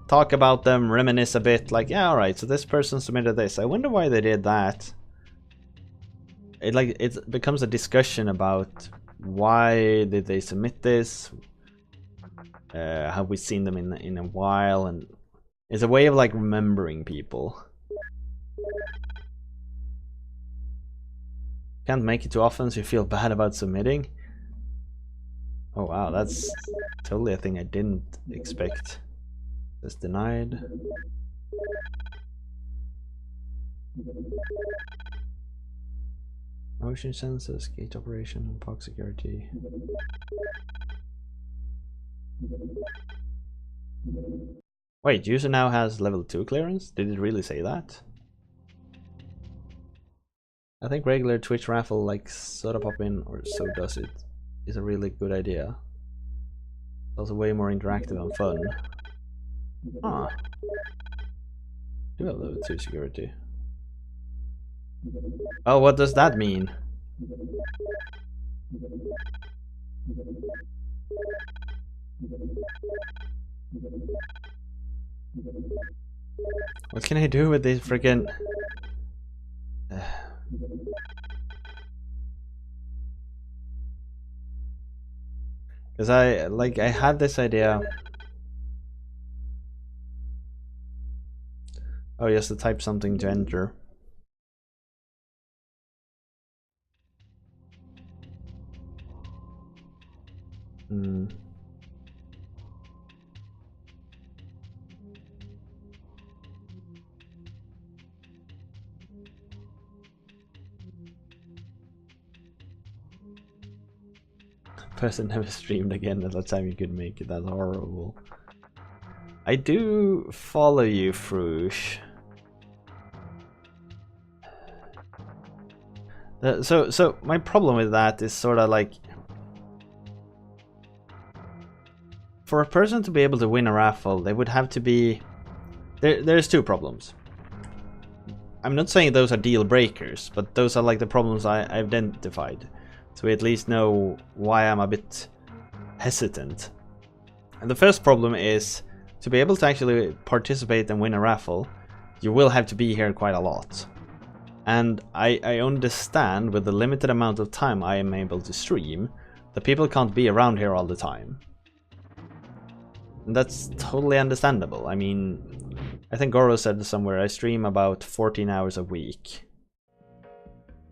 talk about them, reminisce a bit, like, yeah, alright, so this person submitted this, I wonder why they did that. It becomes a discussion about why did they submit this, have we seen them in a while, and it's a way of like remembering people. Can't make it too often, so you feel bad about submitting. Oh wow, that's totally a thing I didn't expect. That's denied. Motion sensors, gate operation, park security. Wait, user now has level 2 clearance? Did it really say that? I think regular Twitch raffle like soda pop in, or so does it, is a really good idea. It's also way more interactive and fun. Ah. Do have level 2 security. Oh, what does that mean? What can I do with these freaking... Because I had this idea. Oh, you have to type something to enter. Hmm. Person never streamed again at the time you could make it. That's horrible. I do follow you, Frush. So my problem with that is sort of like, for a person to be able to win a raffle, they would have to be... There's two problems. I'm not saying those are deal breakers, but those are like the problems I identified. So we at least know why I'm a bit hesitant. And the first problem is, to be able to actually participate and win a raffle, you will have to be here quite a lot. And I understand, with the limited amount of time I am able to stream, that people can't be around here all the time. And that's totally understandable. I mean, I think Goro said somewhere I stream about 14 hours a week.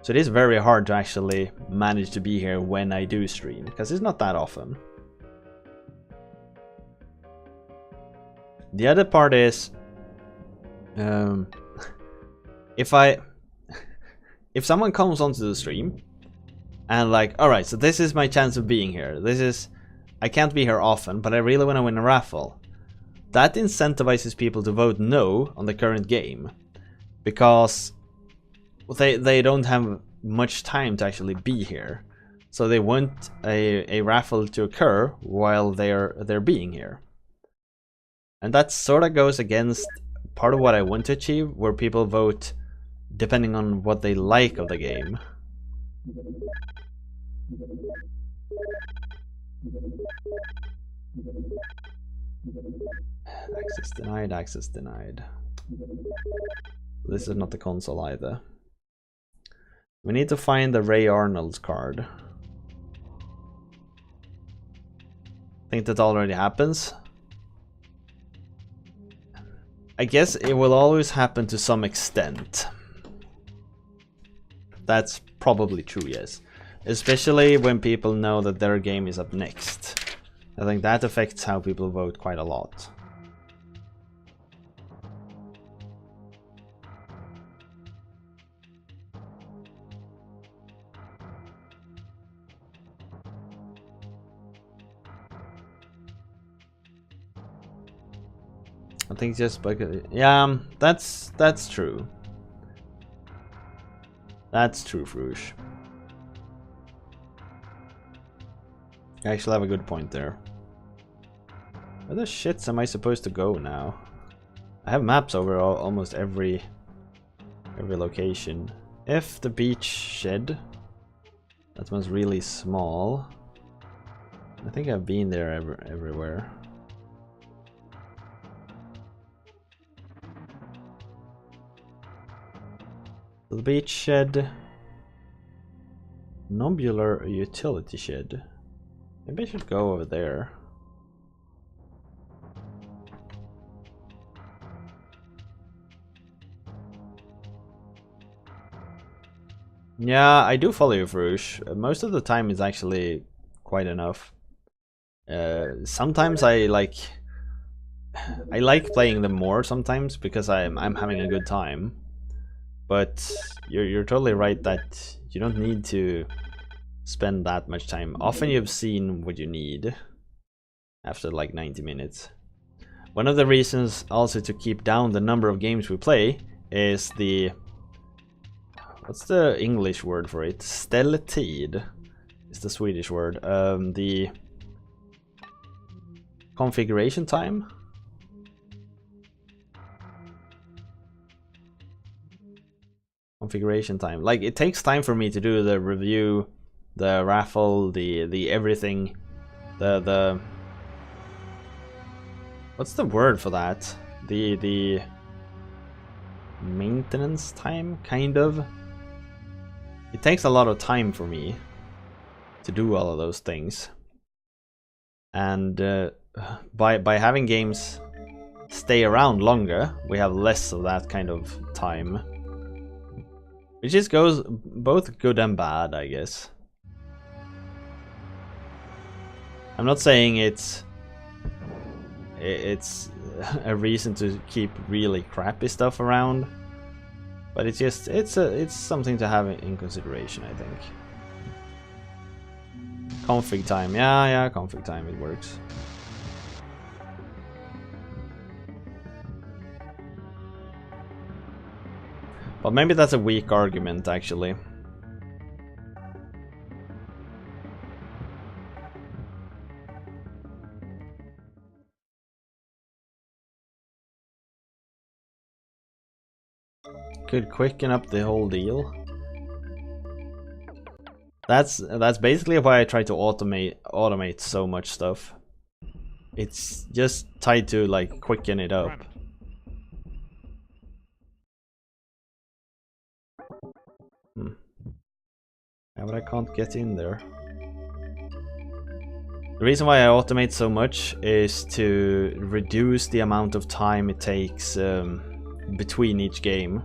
So it is very hard to actually manage to be here when I do stream, because it's not that often. The other part is, if someone comes onto the stream and like, alright, so this is my chance of being here. I can't be here often, but I really want to win a raffle. That incentivizes people to vote no on the current game, because they don't have much time to actually be here. So they want a raffle to occur while they're being here. And that sort of goes against part of what I want to achieve, where people vote depending on what they like of the game. Access denied, access denied. This is not the console either. We need to find the Ray Arnold's card. Think that already happens? I guess it will always happen to some extent. That's probably true, yes. Especially when people know that their game is up next. I think that affects how people vote quite a lot. I think just yeah, that's true. That's true, Frush. I actually have a good point there. Where the shits am I supposed to go now? I have maps over almost every location. If the beach shed, that one's really small. I think I've been there everywhere. The beach shed, Nobular utility shed. Maybe I should go over there. Yeah, I do follow you, Frush. Most of the time it's actually quite enough. Sometimes I like playing them more sometimes because I'm having a good time. But you're totally right that you don't need to spend that much time. Often you've seen what you need after like 90 minutes. One of the reasons also to keep down the number of games we play is the... What's the English word for it? Stelletid is the Swedish word. The configuration time? Configuration time. Like, it takes time for me to do the review, the raffle, the everything, the what's the word for that? The maintenance time, kind of. It takes a lot of time for me to do all of those things. And by having games stay around longer, we have less of that kind of time. It just goes both good and bad, I guess. I'm not saying it's a reason to keep really crappy stuff around, but it's just it's something to have in consideration, I think. Config time, yeah, config time, it works. But maybe that's a weak argument, actually. Could quicken up the whole deal. That's basically why I try to automate so much stuff. It's just tied to like quicken it up. Yeah, but I can't get in there. The reason why I automate so much is to reduce the amount of time it takes between each game.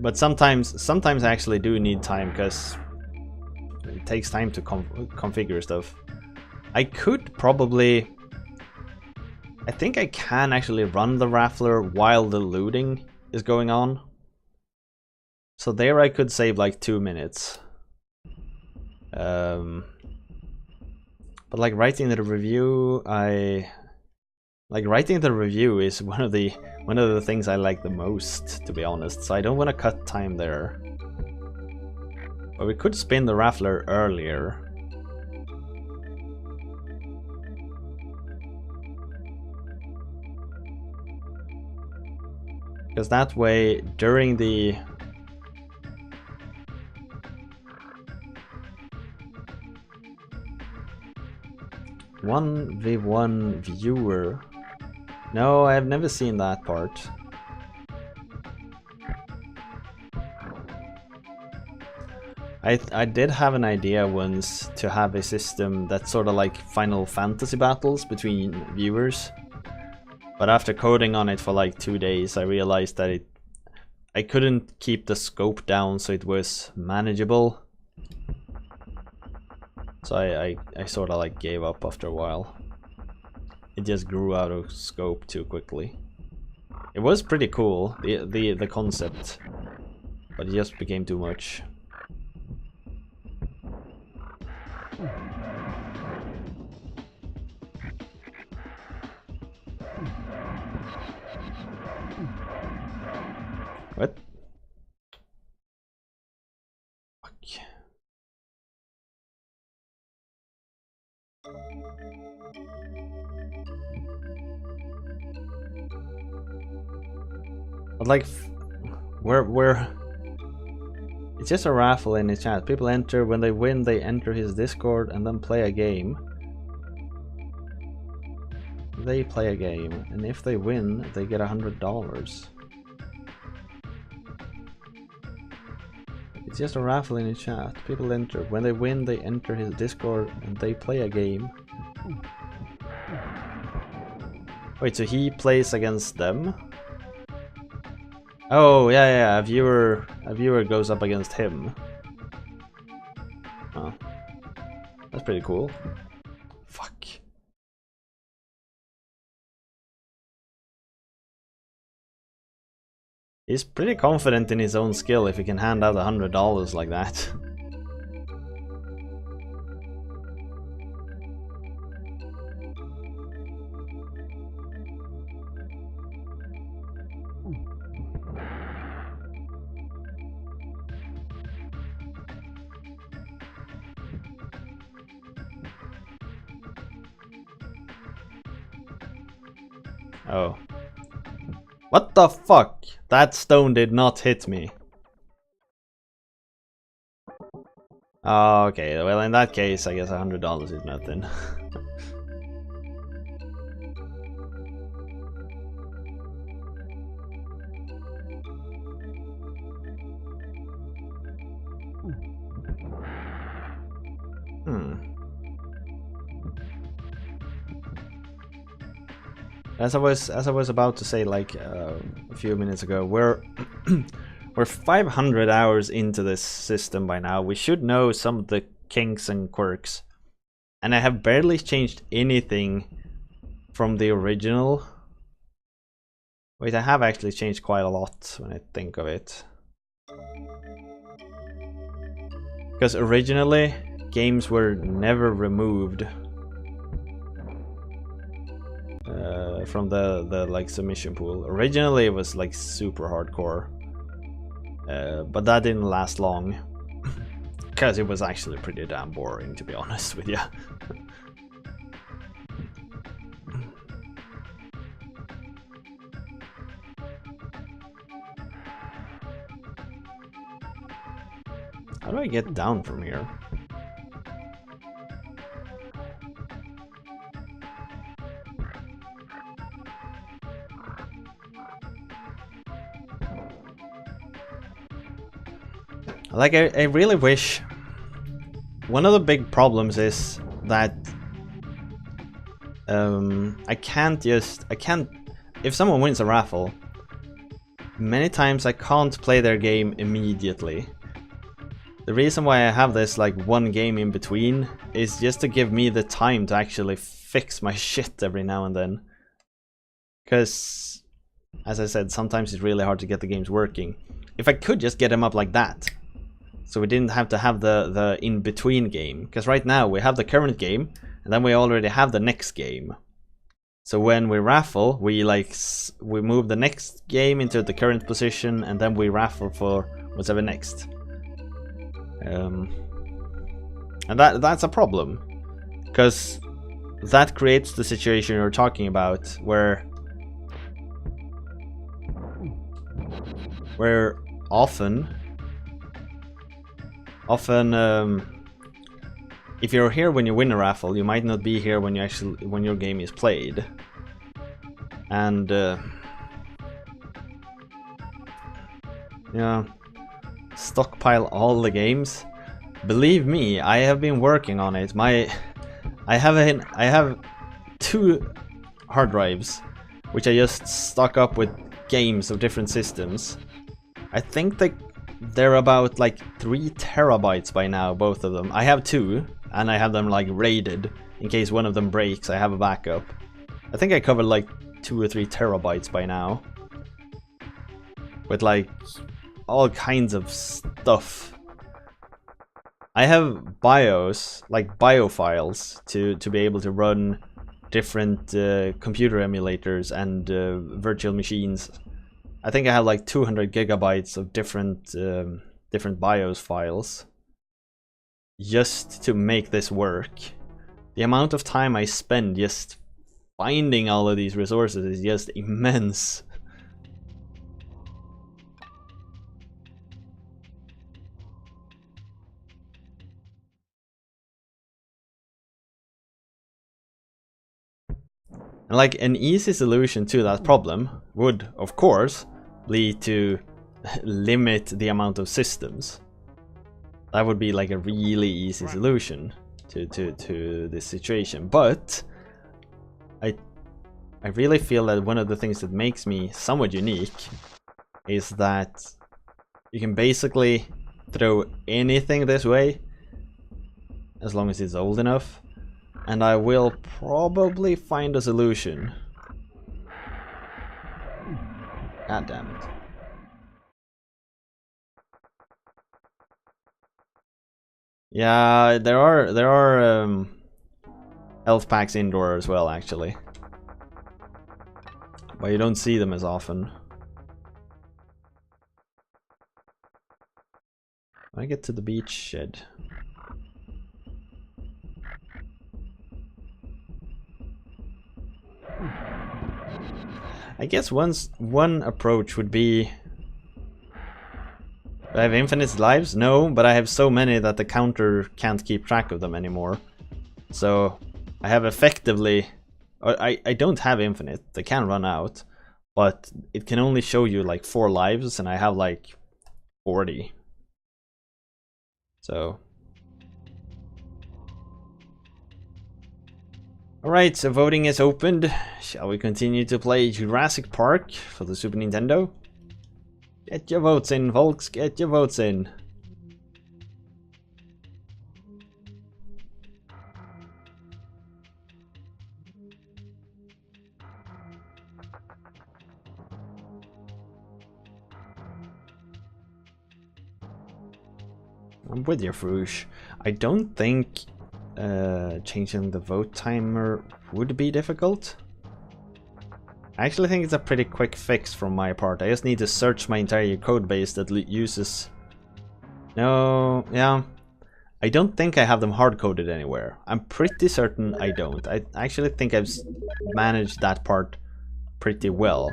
But sometimes I actually do need time because it takes time to configure stuff. I could probably... I think I can actually run the Raffler while the looting is going on. So there I could save like 2 minutes. But like writing the review, writing the review is one of the things I like the most, to be honest. So I don't want to cut time there. But we could spin the Raffler earlier. Because that way, during the... One v one viewer. No, I have never seen that part. I did have an idea once to have a system that's sort of like Final Fantasy battles between viewers. But after coding on it for like 2 days, I realized that I couldn't keep the scope down so it was manageable. So I sort of like gave up after a while. It just grew out of scope too quickly. It was pretty cool, the concept, but it just became too much. What? Fuck. But like, we're it's just a raffle in his chat. People enter, when they win they enter his Discord and then play a game. They play a game, and if they win they get $100. It's just a raffle in his chat. People enter, when they win they enter his Discord and they play a game. Wait, so he plays against them? Oh, yeah, a viewer goes up against him. Oh. That's pretty cool. Fuck. He's pretty confident in his own skill if he can hand out $100 like that. Oh. What the fuck? That stone did not hit me. Oh, okay, well in that case I guess $100 is nothing. As I was about to say like a few minutes ago, we're 500 hours into this system by now. We should know some of the kinks and quirks, and I have barely changed anything from the original. Wait, I have actually changed quite a lot when I think of it. Because originally, games were never removed from the like submission pool. Originally, it was like super hardcore, but that didn't last long because it was actually pretty damn boring, to be honest with you. How do I get down from here? Like, I really wish... One of the big problems is that I can't... If someone wins a raffle, many times I can't play their game immediately. The reason why I have this like one game in between is just to give me the time to actually fix my shit every now and then. Because, as I said, sometimes it's really hard to get the games working. If I could just get them up like that, so we didn't have to have the in-between game. Because right now we have the current game, and then we already have the next game. So when we raffle, we move the next game into the current position, and then we raffle for whatever next. And that's a problem, because that creates the situation you're talking about, where often if you're here when you win a raffle, you might not be here when your game is played, and yeah. Stockpile all the games. Believe me, I have been working on it. I have 2 hard drives, which I just stock up with games of different systems. I think they're about like 3 terabytes by now, both of them. I have 2, and I have them like rated in case one of them breaks. I have a backup. I think I covered like 2 or 3 terabytes by now, with like all kinds of stuff. I have BIOS, like bio files, to be able to run different computer emulators and virtual machines. I think I have like 200 gigabytes of different BIOS files just to make this work. The amount of time I spend just finding all of these resources is just immense. And like an easy solution to that problem would, of course, lead to limit the amount of systems. That would be like a really easy solution to this situation. But I really feel that one of the things that makes me somewhat unique is that you can basically throw anything this way as long as it's old enough. And I will probably find a solution. God damn it. Yeah, there are health packs indoor as well, actually. But you don't see them as often. When I get to the beach shed. I guess one approach would be... Do I have infinite lives? No, but I have so many that the counter can't keep track of them anymore. So I have effectively... I don't have infinite, they can run out. But it can only show you like 4 lives, and I have like 40. So... Alright, so voting is opened. Shall we continue to play Jurassic Park for the Super Nintendo? Get your votes in, folks, get your votes in. I'm with you, Frush. I don't think changing the vote timer would be difficult. I actually think it's a pretty quick fix from my part. I just need to search my entire code base that uses... No, yeah. I don't think I have them hard-coded anywhere. I'm pretty certain I don't. I actually think I've managed that part pretty well.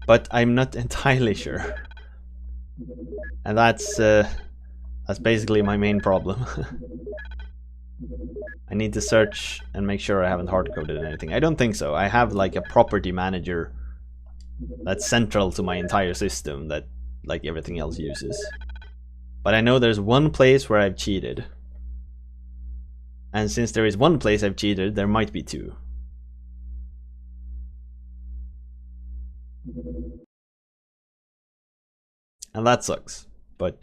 But I'm not entirely sure. And that's basically my main problem. I need to search and make sure I haven't hard-coded anything. I don't think so. I have like a property manager that's central to my entire system that like everything else uses. But I know there's one place where I've cheated. And since there is one place I've cheated, there might be two. And that sucks, but...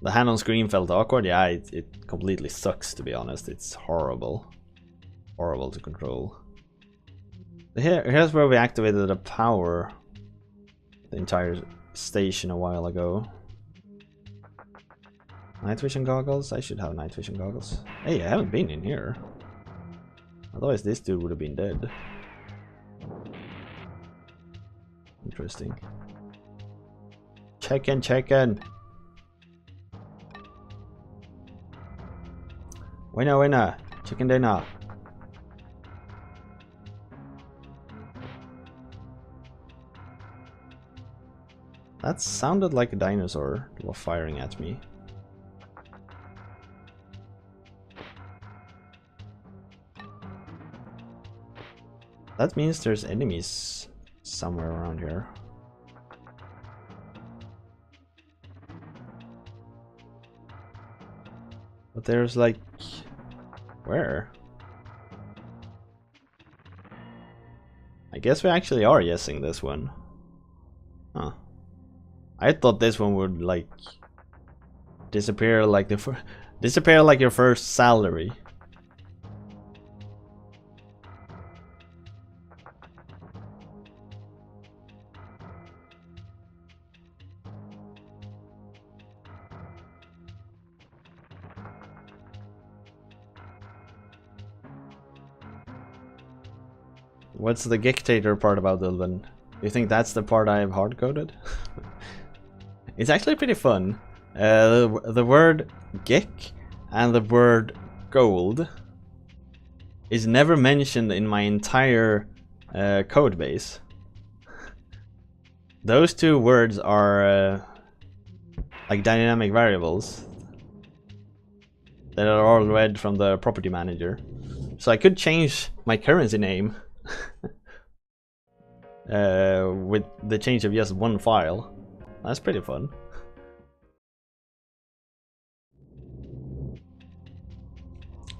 The hand on screen felt awkward. Yeah, it completely sucks, to be honest. It's horrible. Horrible to control. Here's where we activated the power. The entire station a while ago. Night vision goggles? I should have night vision goggles. Hey, I haven't been in here. Otherwise this dude would have been dead. Interesting. Check in. Winner. Chicken dinner. That sounded like a dinosaur that was firing at me. That means there's enemies somewhere around here. But there's like... Where? I guess we actually are guessing this one. Huh. I thought this one would like disappear like disappear like your first salary. What's the dictator part about Ulven? You think that's the part I have hard-coded? It's actually pretty fun. The word gick and the word gold is never mentioned in my entire code base. Those two words are like dynamic variables that are all read from the property manager. So I could change my currency name with the change of just one file. That's pretty fun.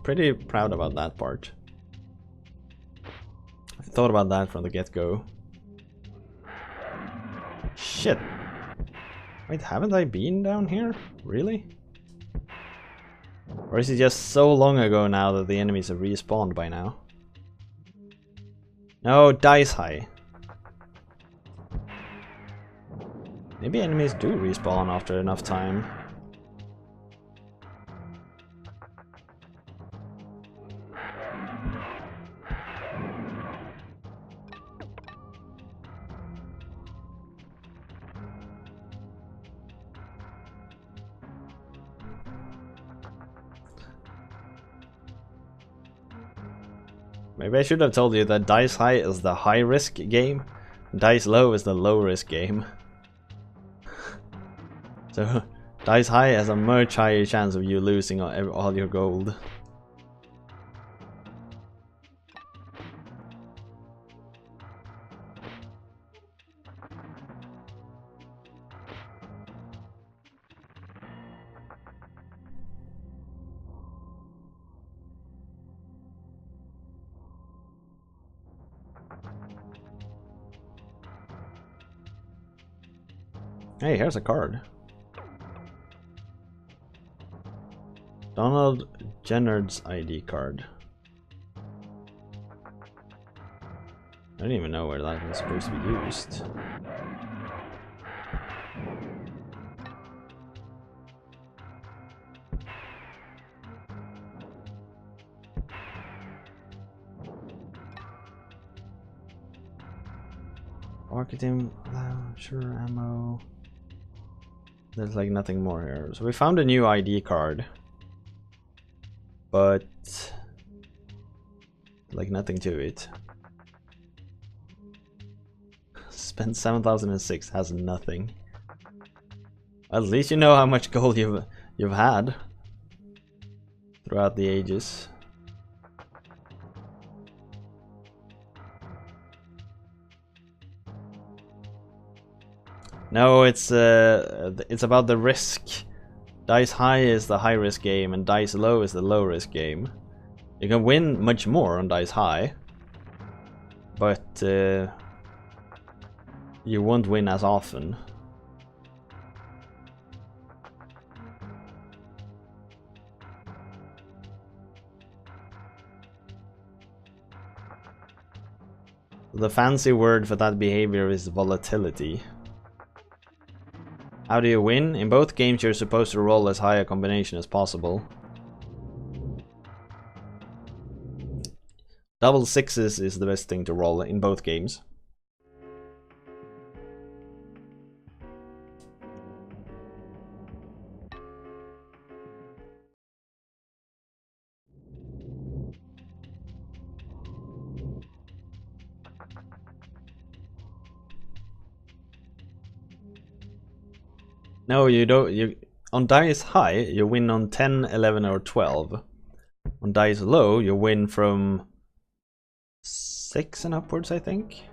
Pretty proud about that part. I thought about that from the get-go. Shit. Wait, haven't I been down here? Really? Or is it just so long ago now that the enemies have respawned by now? No, dice high. Maybe enemies do respawn after enough time. Maybe I should have told you that Dice High is the high risk game, Dice Low is the low risk game. So Dice High has a much higher chance of you losing all your gold. Hey, here's a card. Donald Jennard's ID card. I don't even know where that was supposed to be used. Marketing, sure, ammo. There's like nothing more here. So we found a new ID card. But like nothing to it. Spent 7,006, has nothing. At least you know how much gold you've had throughout the ages. No, it's about the risk. Dice high is the high risk game, and dice low is the low risk game. You can win much more on dice high, but you won't win as often. The fancy word for that behavior is volatility. How do you win? In both games you're supposed to roll as high a combination as possible. Double sixes is the best thing to roll in both games. No, you don't. On dice high, you win on 10, 11 or 12. On dice low, you win from 6 and upwards, I think.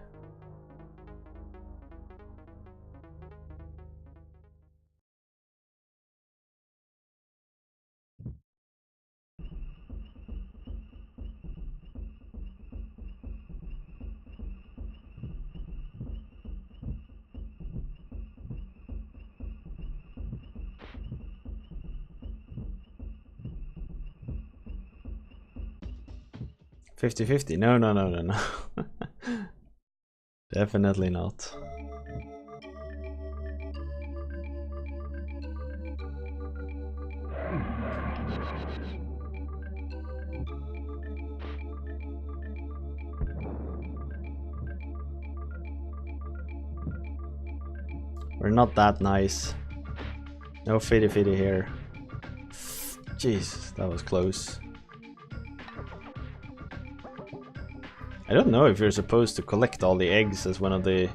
$50-50. No. Definitely not. We're not that nice. No fitty here. Jeez, that was close. I don't know if you're supposed to collect all the eggs as one of the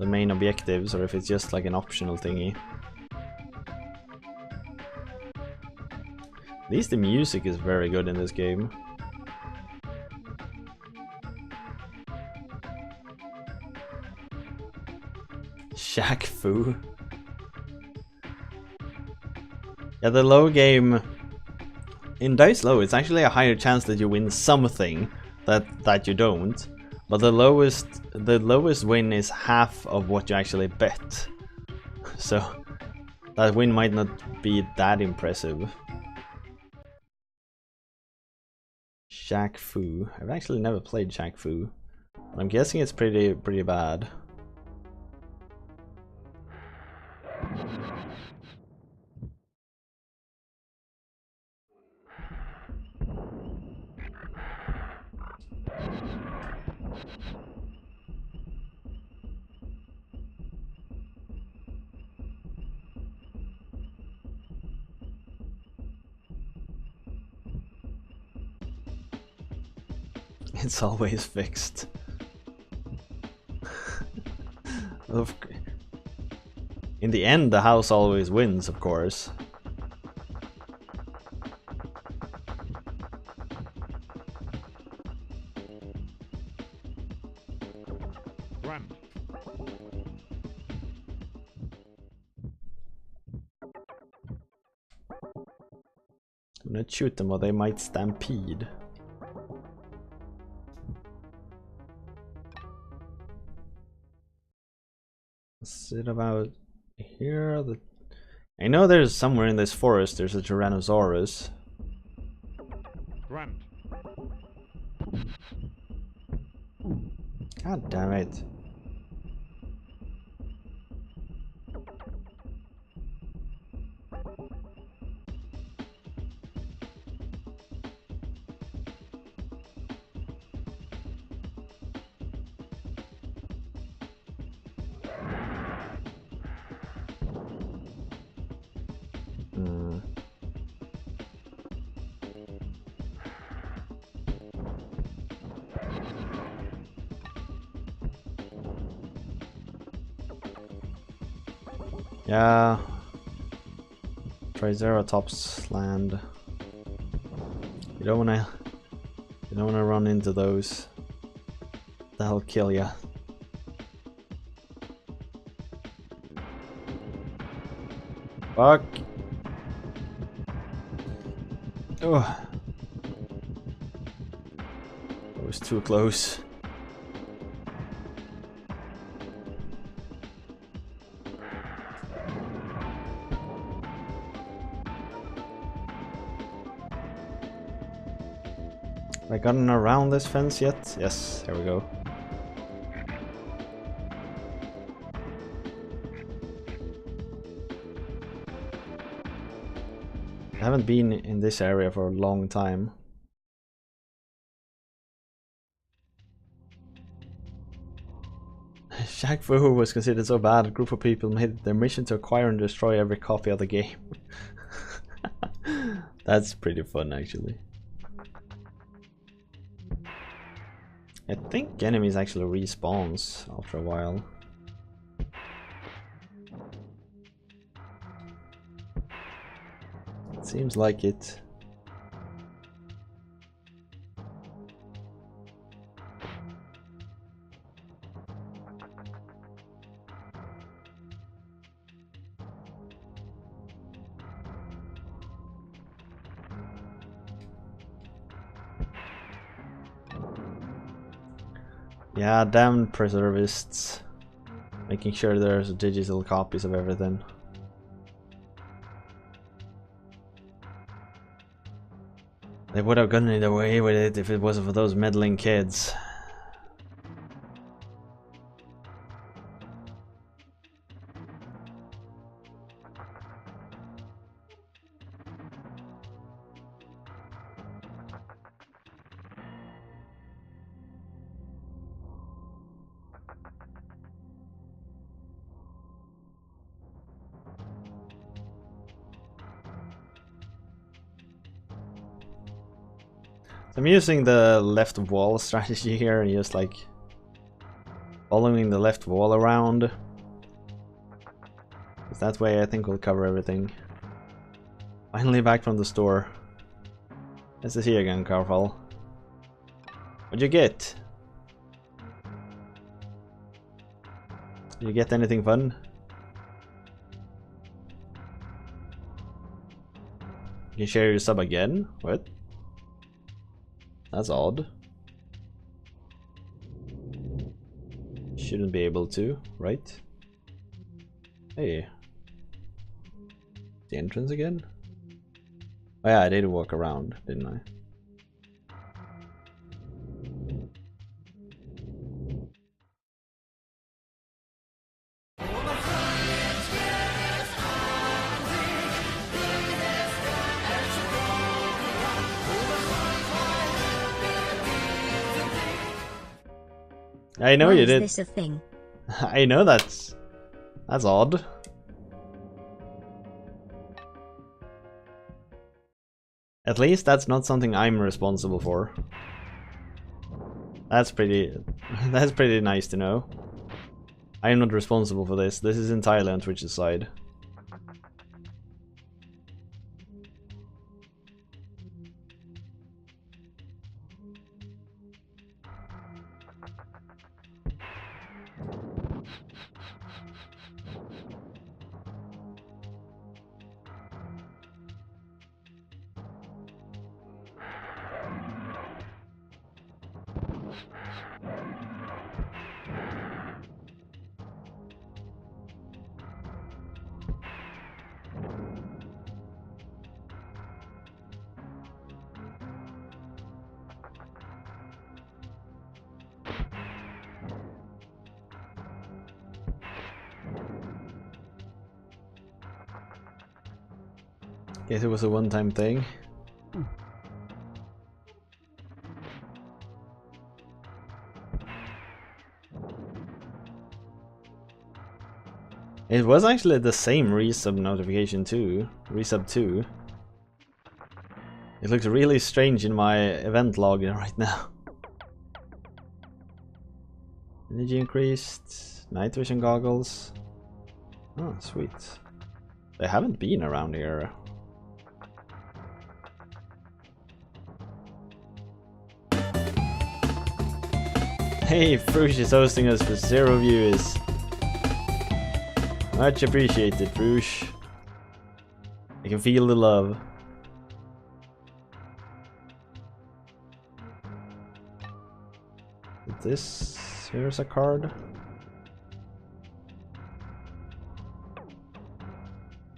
main objectives, or if it's just like an optional thingy. At least the music is very good in this game. Shaq Fu. Yeah, the low game in Dice Low, it's actually a higher chance that you win something that you don't, but the lowest win is half of what you actually bet. So that win might not be that impressive. Shaq Fu. I've actually never played Shaq Fu. I'm guessing it's pretty bad. It's always fixed. In the end, the house always wins, of course. Run. I'm gonna shoot them or they might stampede. Is it about here? I know there's somewhere in this forest there's a Tyrannosaurus. Run. God damn it. Yeah. Triceratops land. You don't wanna run into those. That'll kill ya. Fuck. Oh. That was too close. Have I gotten around this fence yet? Yes, there we go. I haven't been in this area for a long time. Shaq Fu was considered so bad, a group of people made it their mission to acquire and destroy every copy of the game. That's pretty fun, actually. I think enemies actually respawns after a while. It seems like it. Yeah, damn preservists. Making sure there's digital copies of everything. They would have gotten away with it if it wasn't for those meddling kids. I'm using the left wall strategy here and just like following the left wall around. Because that way I think we'll cover everything. Finally back from the store. Nice to see you again, Carfall. What'd you get? Did you get anything fun? You can share your sub again? What? That's odd. Shouldn't be able to, right? Hey. The entrance again? Oh yeah, I did walk around, didn't I? I know you did. Is this a thing? I know that's odd. At least that's not something I'm responsible for. That's pretty nice to know. I am not responsible for this. This is entirely on Twitch's side. Guess it was a one-time thing. It was actually the same resub notification too. Resub 2. It looks really strange in my event log right now. Energy increased. Night vision goggles. Oh, sweet. They haven't been around here. Hey, Frush is hosting us for 0 views. Much appreciated, Frush. I can feel the love. This here's a card.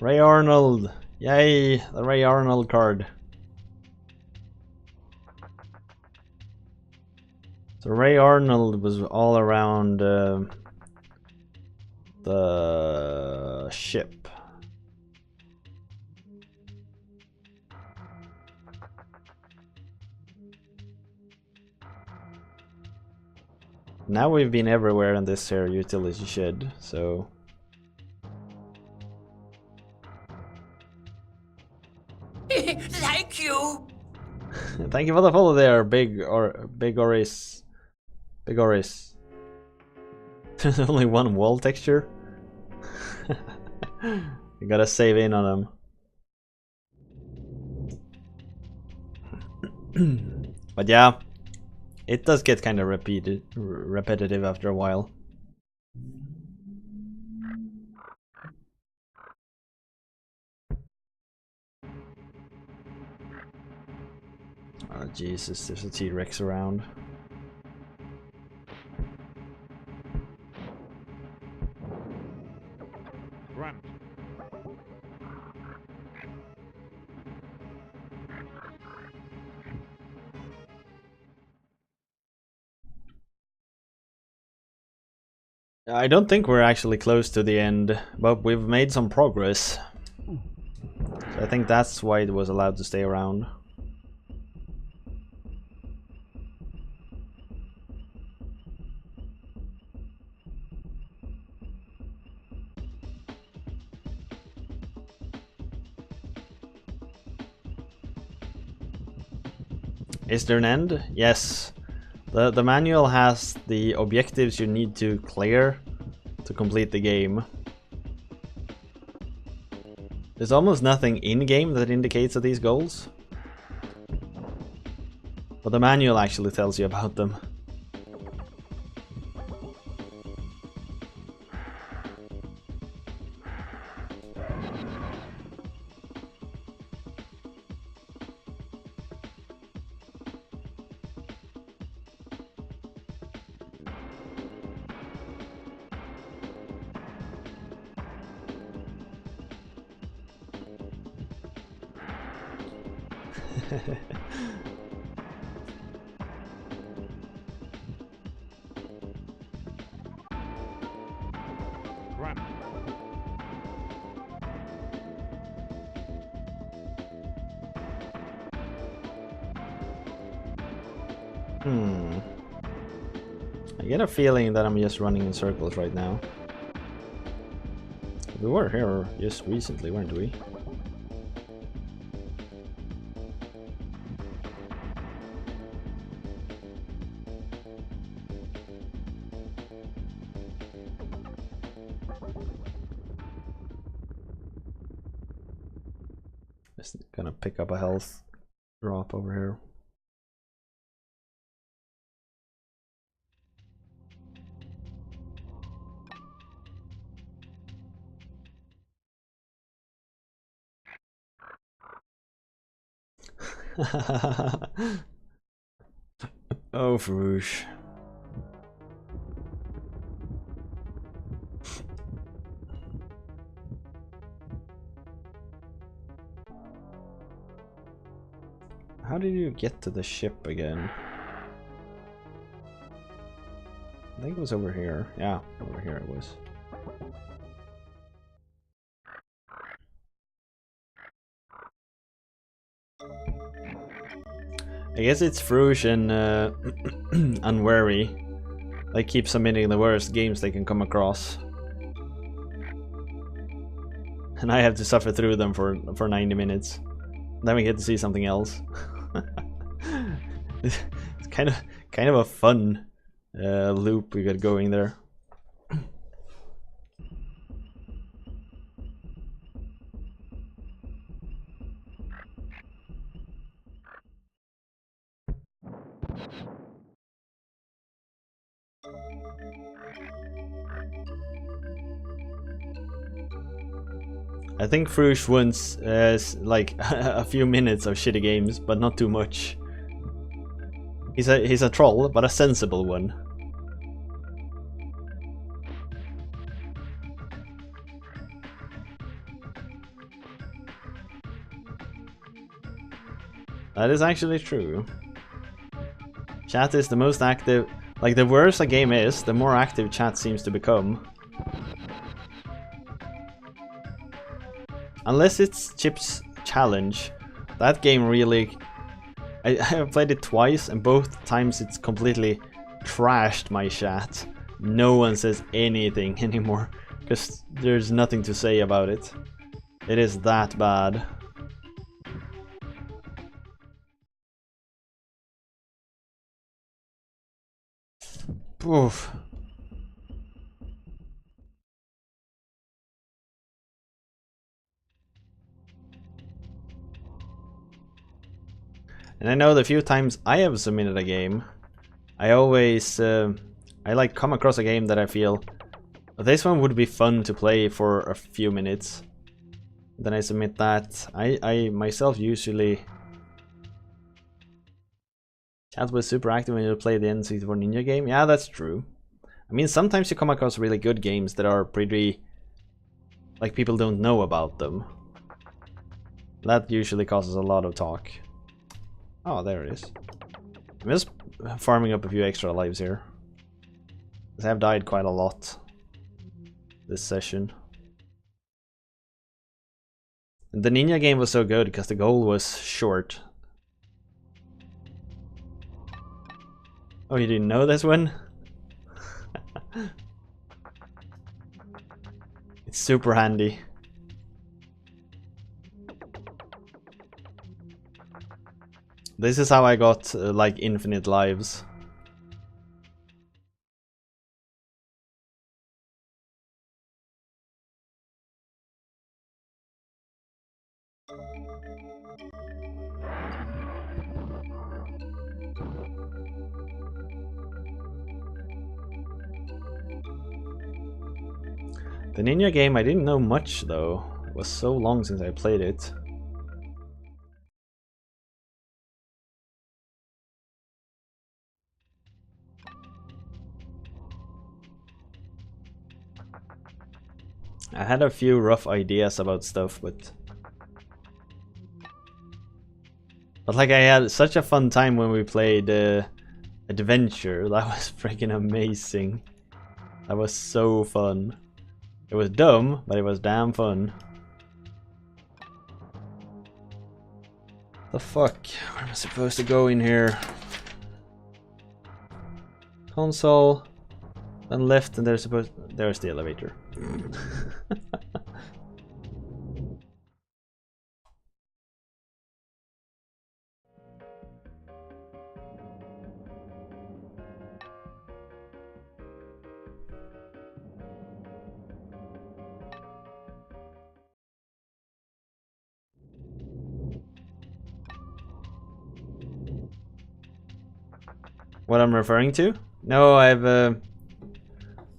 Ray Arnold! Yay! The Ray Arnold card. So Ray Arnold was all around the ship. Now we've been everywhere in this here utility shed, so... Thank you. Thank you for the follow there, Big Oris. Big Oris. There's only one wall texture. You gotta save in on them. But yeah, it does get kind of repetitive after a while. Oh Jesus, there's a T-Rex around. Ramp. I don't think we're actually close to the end, but we've made some progress. So I think that's why it was allowed to stay around. Is there an end? Yes. The manual has the objectives you need to clear to complete the game. There's almost nothing in-game that indicates these goals. But the manual actually tells you about them. Ramp. I get a feeling that I'm just running in circles right now. We were here just recently, weren't we? Just gonna pick up a health drop over here. Oh, Farouche. How did you get to the ship again? I think it was over here. Yeah, over here it was. I guess it's Fruge and Unwary. They keep submitting the worst games they can come across. And I have to suffer through them for 90 minutes. Then we get to see something else. It's kind of a fun loop we got going there. I think Fruge wants like a few minutes of shitty games, but not too much. He's a troll, but a sensible one. That is actually true. Chat is the most active. Like, the worse a game is, the more active chat seems to become. Unless it's Chip's Challenge. That game really... I have played it twice, and both times it's completely trashed my chat. No one says anything anymore, because there's nothing to say about it. It is that bad. Oof. And I know the few times I have submitted a game, I always I like come across a game that I feel this one would be fun to play for a few minutes. Then I submit that. I myself usually chat was super active when you play the N64 Ninja game. Yeah, that's true. I mean, sometimes you come across really good games that are pretty like people don't know about them. That usually causes a lot of talk. Oh, there it is. I'm just farming up a few extra lives here. I have died quite a lot this session. And the Ninja game was so good because the goal was short. Oh, you didn't know this one? It's super handy. This is how I got like infinite lives. The Ninja game, I didn't know much though. It was so long since I played it. I had a few rough ideas about stuff, but like I had such a fun time when we played Adventure. That was freaking amazing. That was so fun. It was dumb, but it was damn fun. The fuck? Where am I supposed to go in here? Console. Then left, and there's the elevator. What I'm referring to? No, I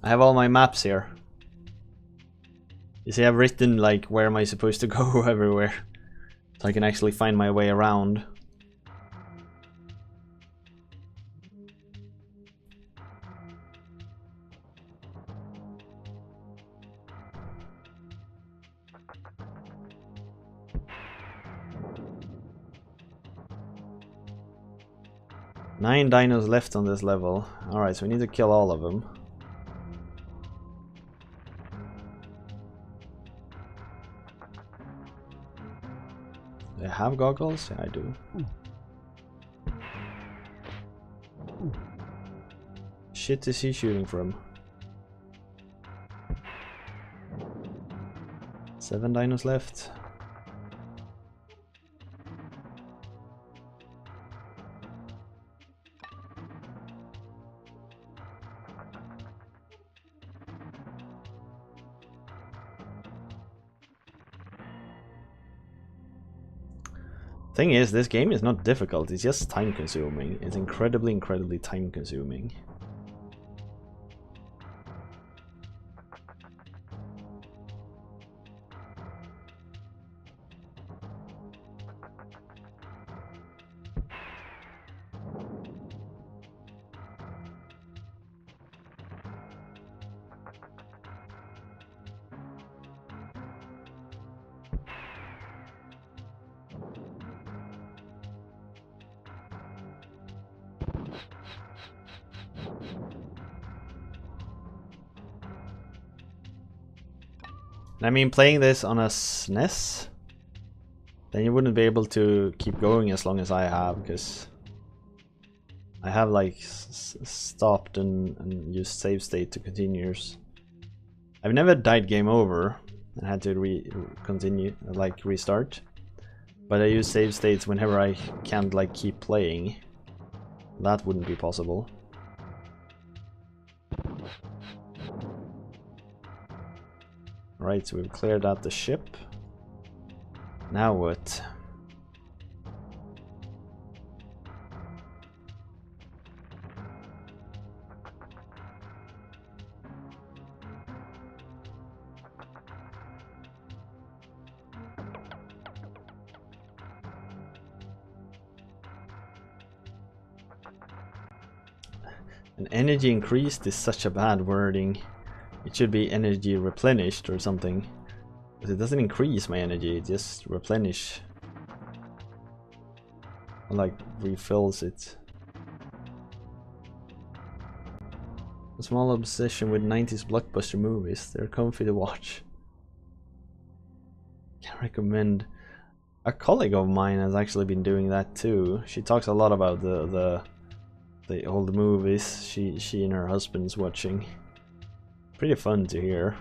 have all my maps here. You see, I've written like where am I supposed to go everywhere, so I can actually find my way around. Nine dinos left on this level. Alright, so we need to kill all of them. Do I have goggles? Yeah, I do. shit is he shooting from? 7 dinos left. Thing is, this game is not difficult, it's just time consuming. It's incredibly time consuming. I mean, playing this on a SNES, then you wouldn't be able to keep going as long as I have, because I have like stopped and used save state to continues. I've never died game over and had to continue, like restart, but I use save states whenever I can't like keep playing. That wouldn't be possible. Right, so we've cleared out the ship. Now what? An energy increased is such a bad wording. It should be energy replenished or something. But it doesn't increase my energy, it just replenish. Or like refills it. A small obsession with 90s blockbuster movies. They're comfy to watch. Can recommend. A colleague of mine has actually been doing that too. She talks a lot about the old movies she and her husband's watching. Pretty fun to hear.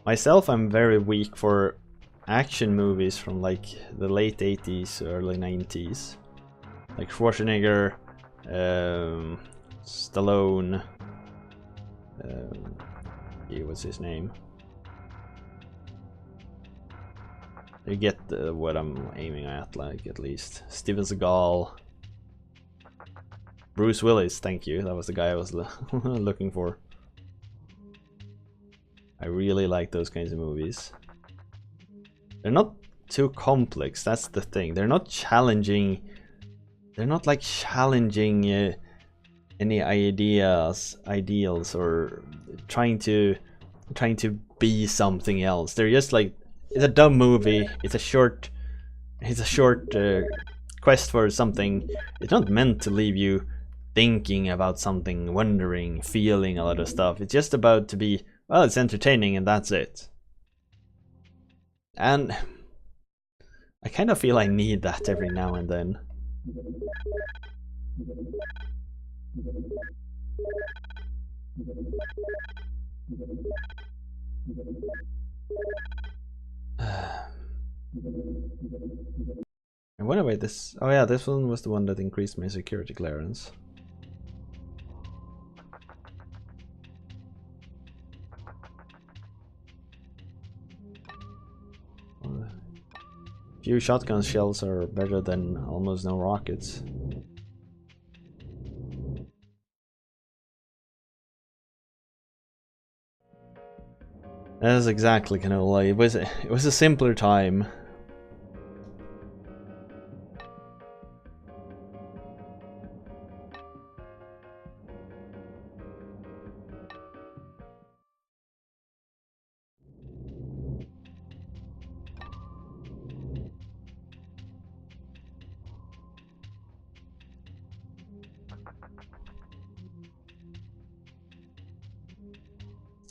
Myself, I'm very weak for action movies from like the late 80s, early 90s. Like Schwarzenegger, Stallone, what's his name? You get what I'm aiming at, like, at least. Steven Seagal. Bruce Willis, thank you. That was the guy I was looking for. I really like those kinds of movies. They're not too complex, that's the thing. They're not challenging. They're not like challenging any ideals or trying to be something else. They're just like, it's a dumb movie. It's a short quest for something. It's not meant to leave you thinking about something, wondering, feeling a lot of stuff. It's just about to be, well, it's entertaining and that's it. And I kind of feel I need that every now and then. And what about this? Oh yeah, this one was the one that increased my security clearance. Few shotgun shells are better than almost no rockets. That's exactly Canola. It was a simpler time.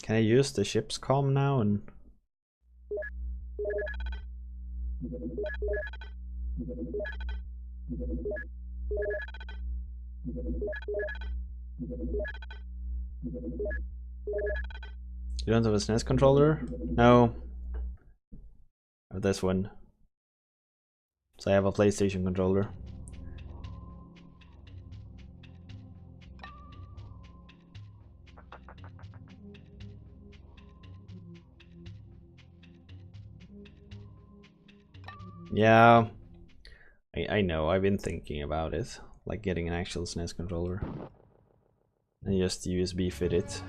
Can I use the ship's comm now and... You don't have a SNES controller? No. I have this one. So I have a PlayStation controller. Yeah, I know, I've been thinking about it. Like getting an actual SNES controller. And just USB fit it.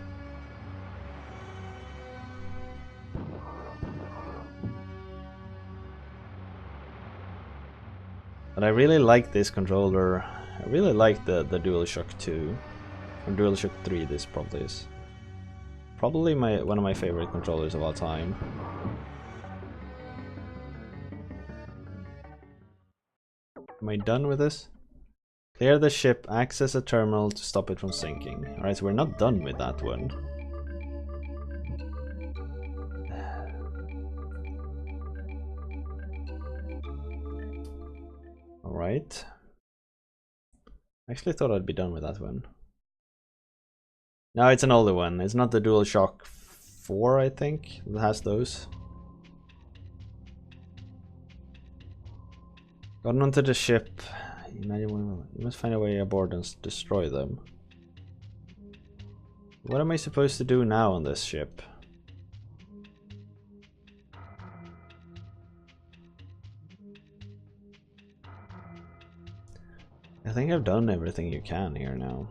But I really like this controller. I really like the DualShock 2. Or DualShock 3 this probably is. Probably one of my favorite controllers of all time. Am I done with this? Clear the ship, access a terminal to stop it from sinking. Alright, so we're not done with that one. Alright. I actually thought I'd be done with that one. No, it's an older one. It's not the DualShock 4, I think, that has those. Gotten onto the ship. You must find a way aboard and destroy them. What am I supposed to do now on this ship? I think I've done everything you can here now.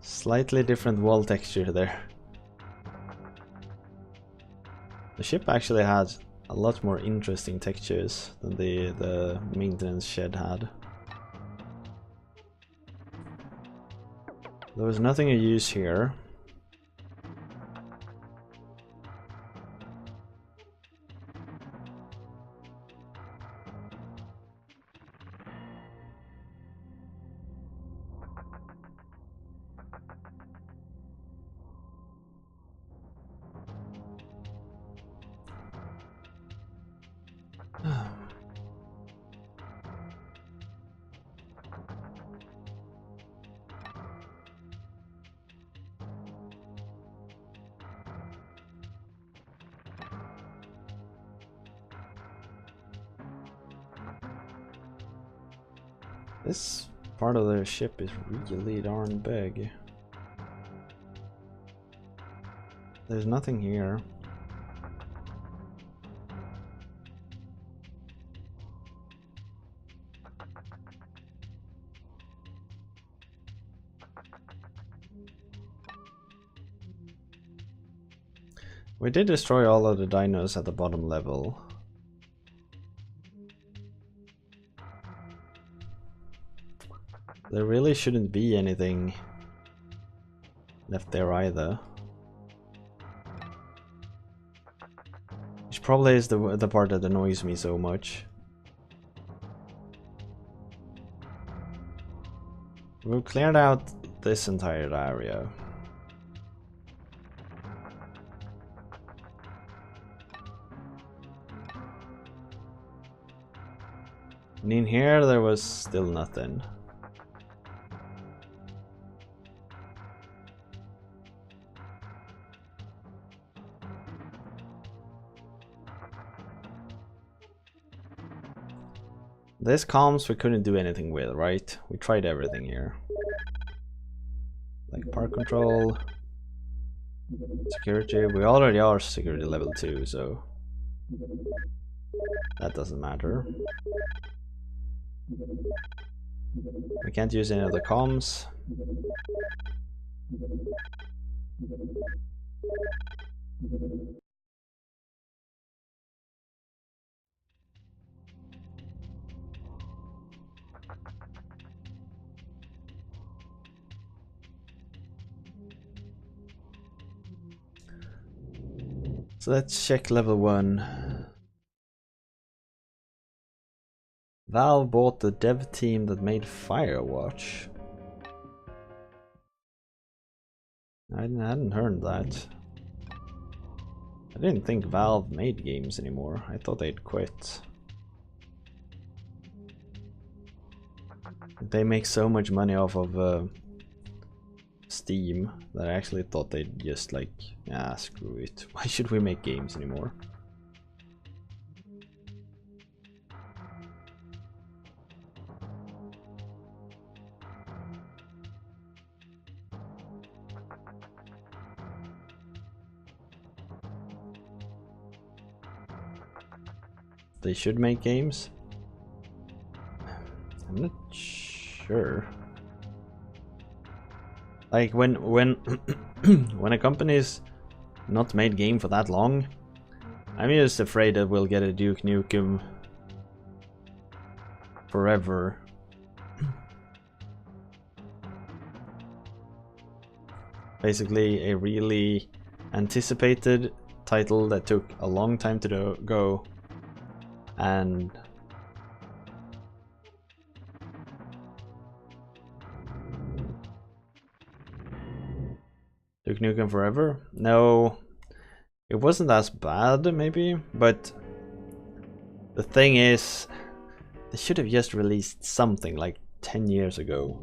Slightly different wall texture there. The ship actually had a lot more interesting textures than the maintenance shed had. There was nothing to use here. This part of the ship is really darn big. There's nothing here. We did destroy all of the dinos at the bottom level. There really shouldn't be anything left there either. Which probably is the part that annoys me so much. We've cleared out this entire area. And in here there was still nothing. This comms we couldn't do anything with, right? We tried everything here. Like park control, security. We already are security level 2, so that doesn't matter. We can't use any of the comms. So let's check level 1. Valve bought the dev team that made Firewatch. I hadn't heard that. I didn't think Valve made games anymore. I thought they'd quit. They make so much money off of Steam that I actually thought they'd just like, ah, screw it. Why should we make games anymore? They should make games? I'm not sure. Like when when a company's not made game for that long, I'm just afraid that we'll get a Duke Nukem Forever. Basically a really anticipated title that took a long time to go, and Duke Nukem Forever? No, it wasn't as bad maybe, but the thing is, they should have just released something like 10 years ago.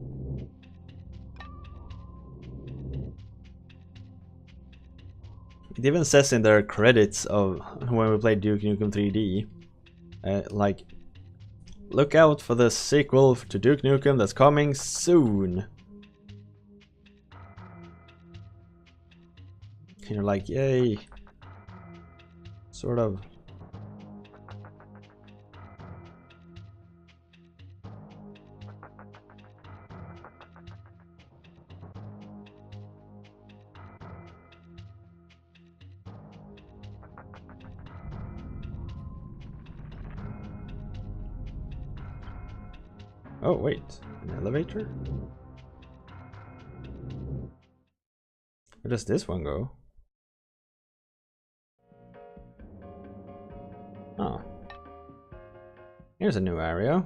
It even says in their credits of when we played Duke Nukem 3D, like, look out for the sequel to Duke Nukem that's coming soon. And you're like, yay. Sort of. Oh wait, an elevator? Where does this one go? Oh. Here's a new area.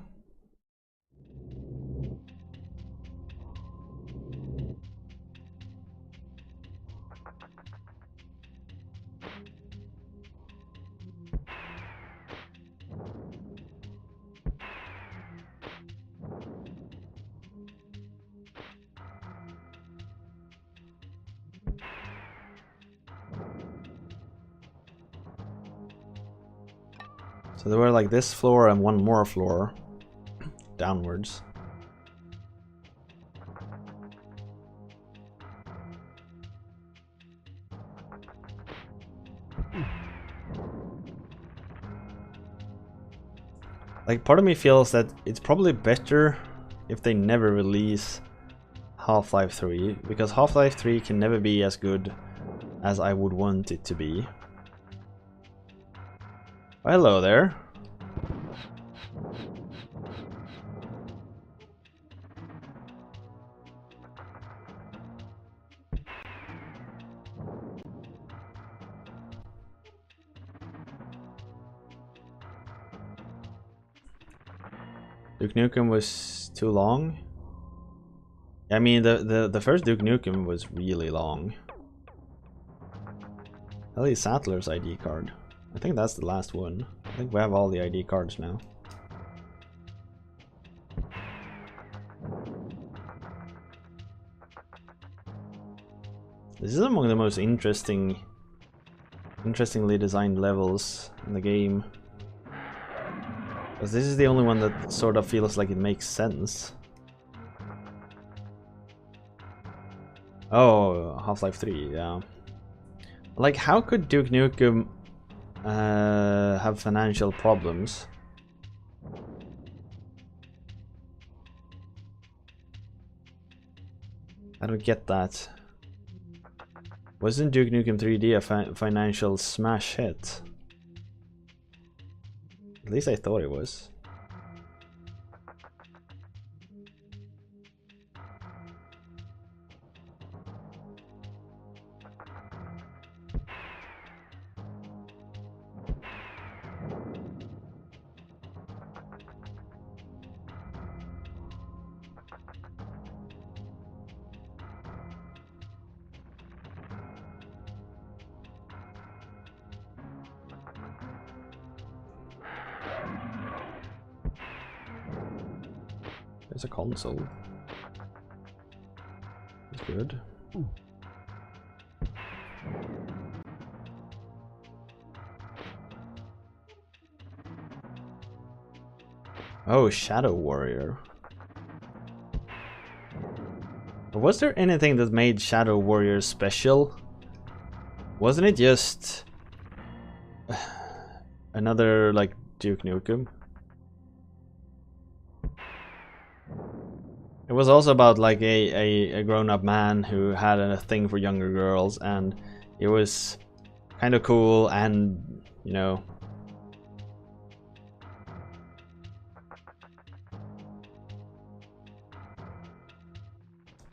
So there were like this floor and one more floor downwards. Like, part of me feels that it's probably better if they never release Half-Life 3, because Half-Life 3 can never be as good as I would want it to be. Oh, hello there. Duke Nukem was too long. I mean, the first Duke Nukem was really long. Ellie Sattler's ID card. I think that's the last one. I think we have all the ID cards now. This is among the most interestingly designed levels in the game. Because this is the only one that sort of feels like it makes sense. Oh, Half-Life 3, yeah. Like, how could Duke Nukem have financial problems? I don't get that. Wasn't Duke Nukem 3D a financial smash hit? At least I thought it was. There's a console. That's good. Oh, Shadow Warrior. Was there anything that made Shadow Warrior special? Wasn't it just another like Duke Nukem? It was also about like a grown-up man who had a thing for younger girls, and it was kind of cool, and you know.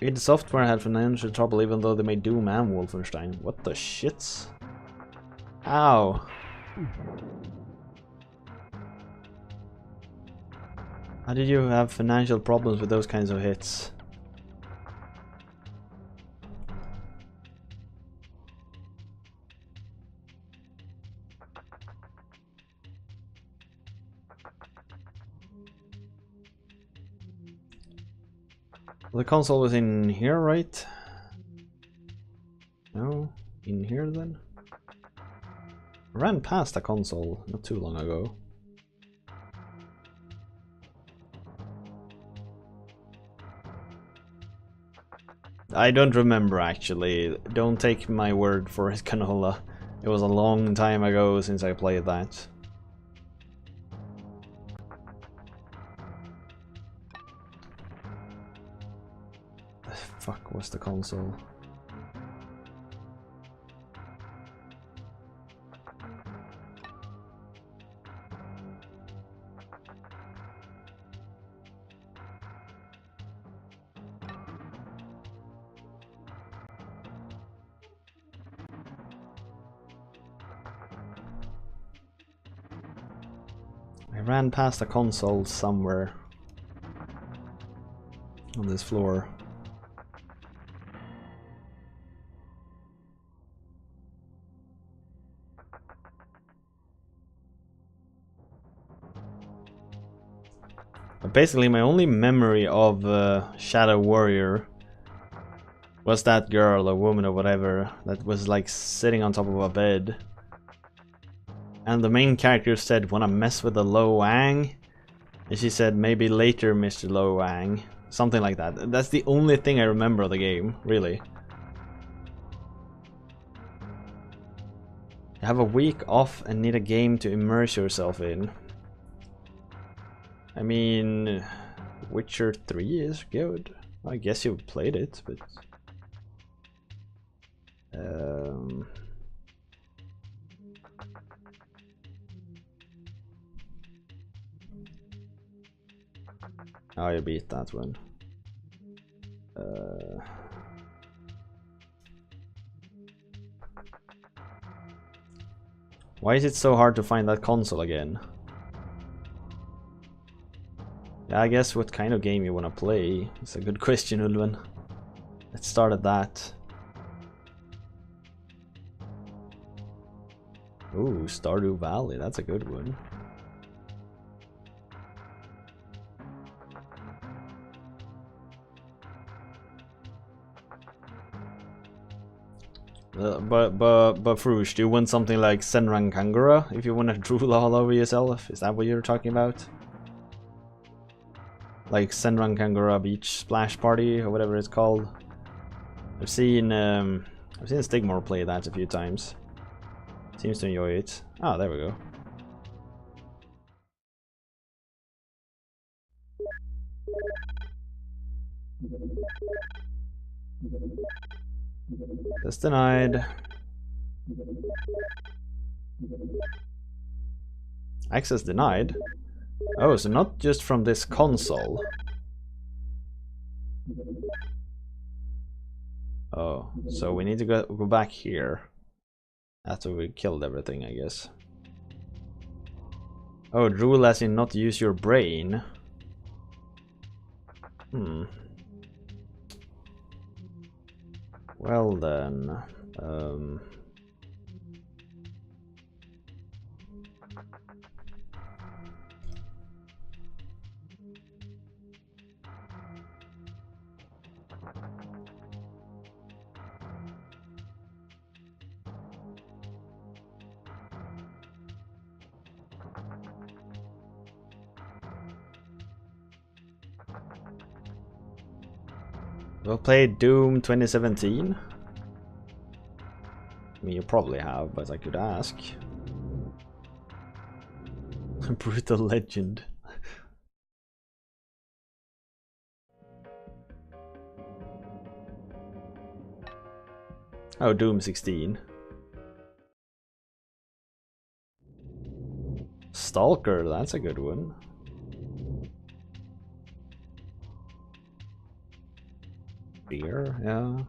id Software had financial trouble even though they made Doom and Wolfenstein. What the shits? Ow. How did you have financial problems with those kinds of hits? The console was in here, right? No? In here then? I ran past a console not too long ago. I don't remember actually. Don't take my word for it, Canola. It was a long time ago since I played that. The fuck was the console? I ran past a console somewhere on this floor. But basically my only memory of Shadow Warrior was that girl or woman or whatever that was like sitting on top of a bed. And the main character said, "Wanna mess with the Lo Wang?" And she said, "Maybe later, Mr. Lo Wang." Something like that. That's the only thing I remember of the game, really. You have a week off and need a game to immerse yourself in. I mean, Witcher 3 is good. I guess you've played it, but... Oh, you beat that one. Why is it so hard to find that console again? Yeah, I guess what kind of game you want to play? It's a good question, Ulven. Let's start at that. Ooh, Stardew Valley, that's a good one. But Frush, do you want something like Senran Kangura if you want to drool all over yourself? Is that what you're talking about? Like Senran Kangura Beach Splash Party or whatever it's called. I've seen Stigmore play that a few times. Seems to enjoy it. Ah, there we go. That's denied. Access denied? Oh, so not just from this console. Oh, so we need to go back here. After we killed everything, I guess. Oh, drool as in not use your brain. Well then, We'll play Doom 2017. I mean, you probably have, but I could ask. Brutal Legend. Oh, Doom 16. Stalker, that's a good one. Beer, yeah.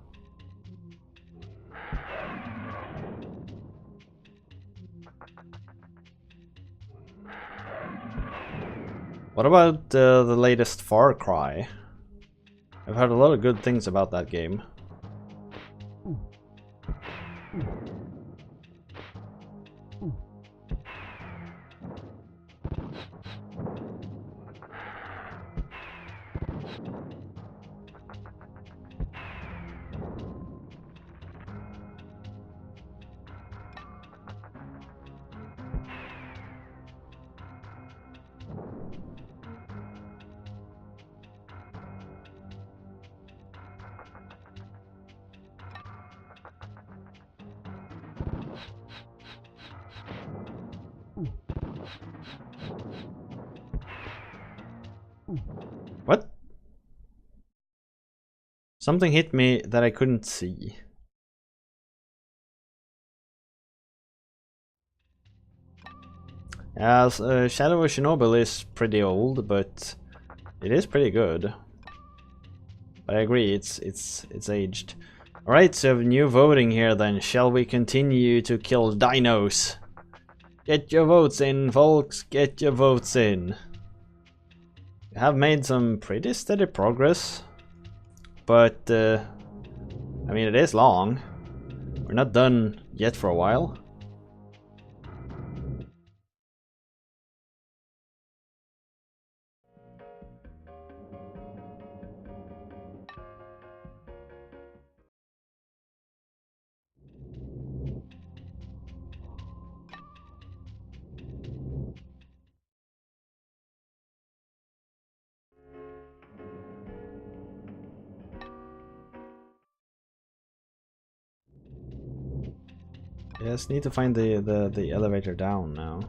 What about the latest Far Cry? I've heard a lot of good things about that game. What? Something hit me that I couldn't see. As Shadow of Chernobyl is pretty old, but it is pretty good. But I agree, it's aged. Alright, so new voting here then. Shall we continue to kill dinos? Get your votes in, folks. Get your votes in. We have made some pretty steady progress. But, I mean, it is long. We're not done yet for a while. Yes, need to find the elevator down now.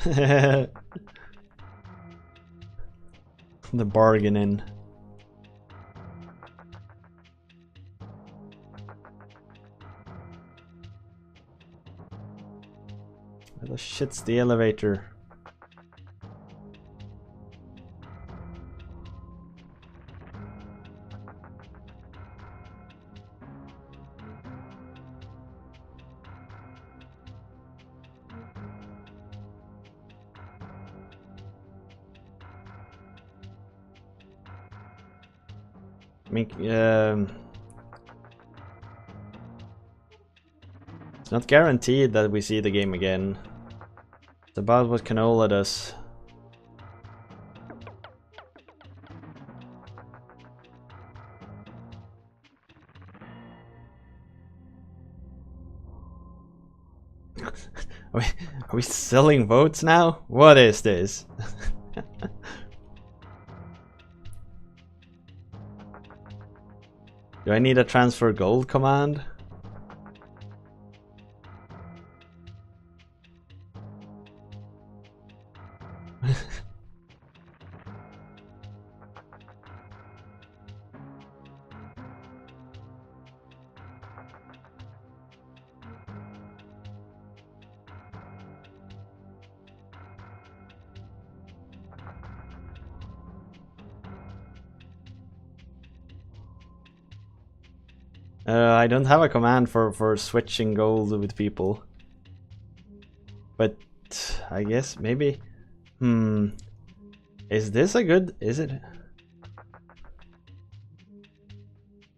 The bargaining. Where the shit's the elevator? I mean, it's not guaranteed that we see the game again. It's about what Canola does. Are we selling votes now? What is this? Do I need a transfer gold command? I don't have a command for switching gold with people. But I guess maybe. Is this a good? Is it?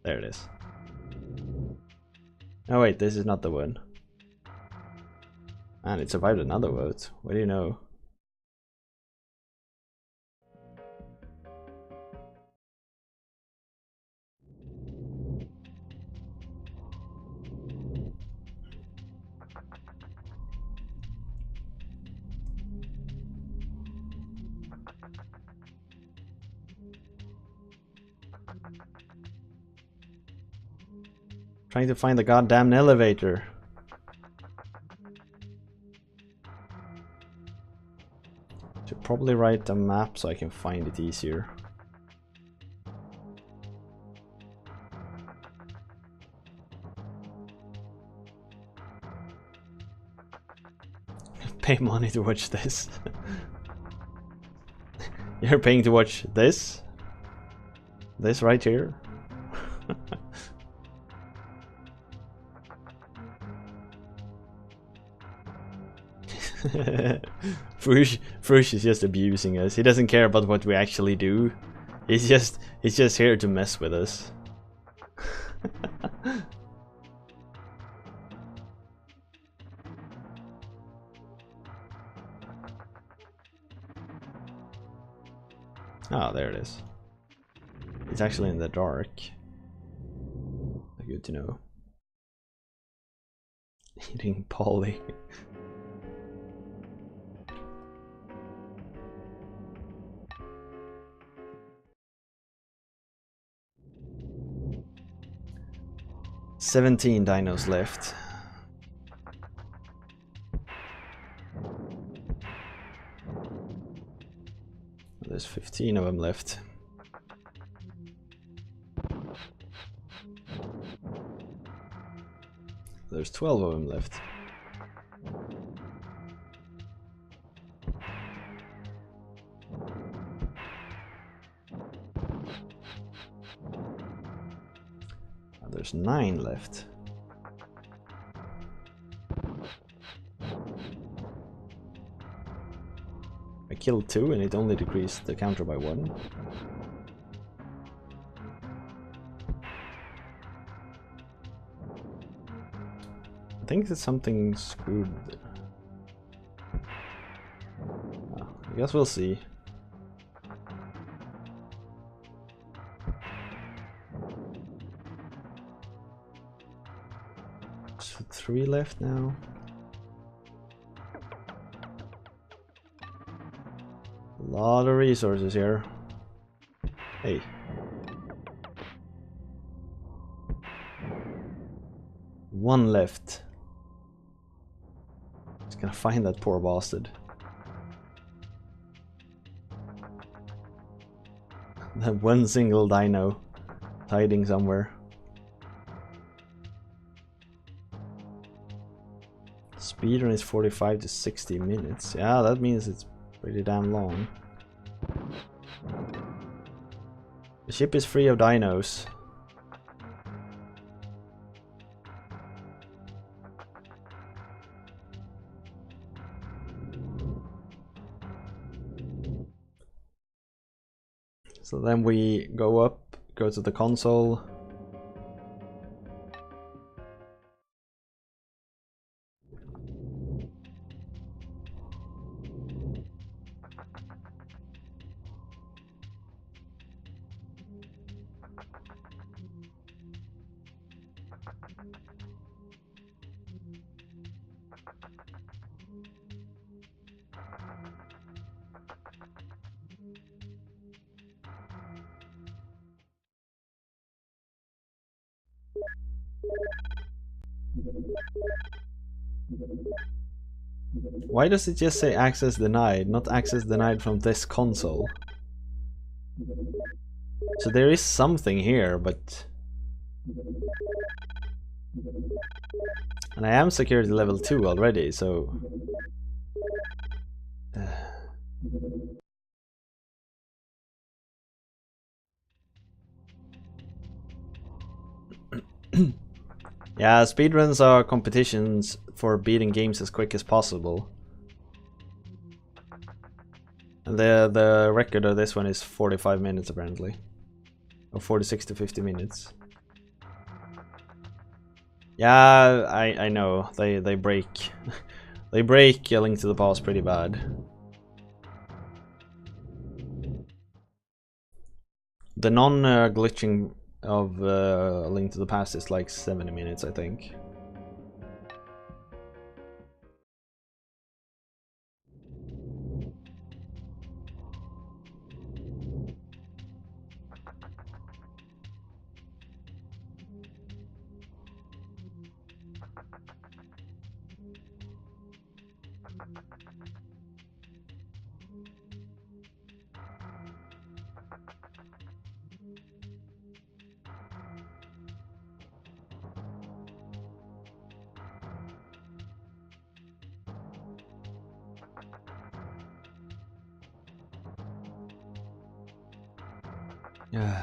There it is. Oh wait, this is not the one. Man, it survived another vote. What do you know? Trying to find the goddamn elevator. Should probably write a map so I can find it easier. Pay money to watch this. You're paying to watch this? This right here? Frush is just abusing us. He doesn't care about what we actually do. He's just here to mess with us. Oh, there it is. It's actually in the dark. Good to know. Eating Polly. $17 dinos left. There's 15 of them left. There's 12 of them left. There's 9 left. I killed 2 and it only decreased the counter by 1. I think there's something screwed. I guess we'll see. There's 3 left now. A lot of resources here. Hey. One left. Just gonna find that poor bastard. That one single dino hiding somewhere. Speedrun is 45 to 60 minutes. Yeah, that means it's pretty damn long. The ship is free of dinos. So then we go up, go to the console. Why does it just say access denied, not access denied from this console? So there is something here, but... And I am security level 2 already, so... Yeah, speedruns are competitions for beating games as quick as possible. And the record of this one is 45 minutes apparently. Or 46 to 50 minutes. Yeah, I know. They break they break A Link to the Past pretty bad. The non-glitching of A Link to the Past is like 70 minutes, I think. Yeah.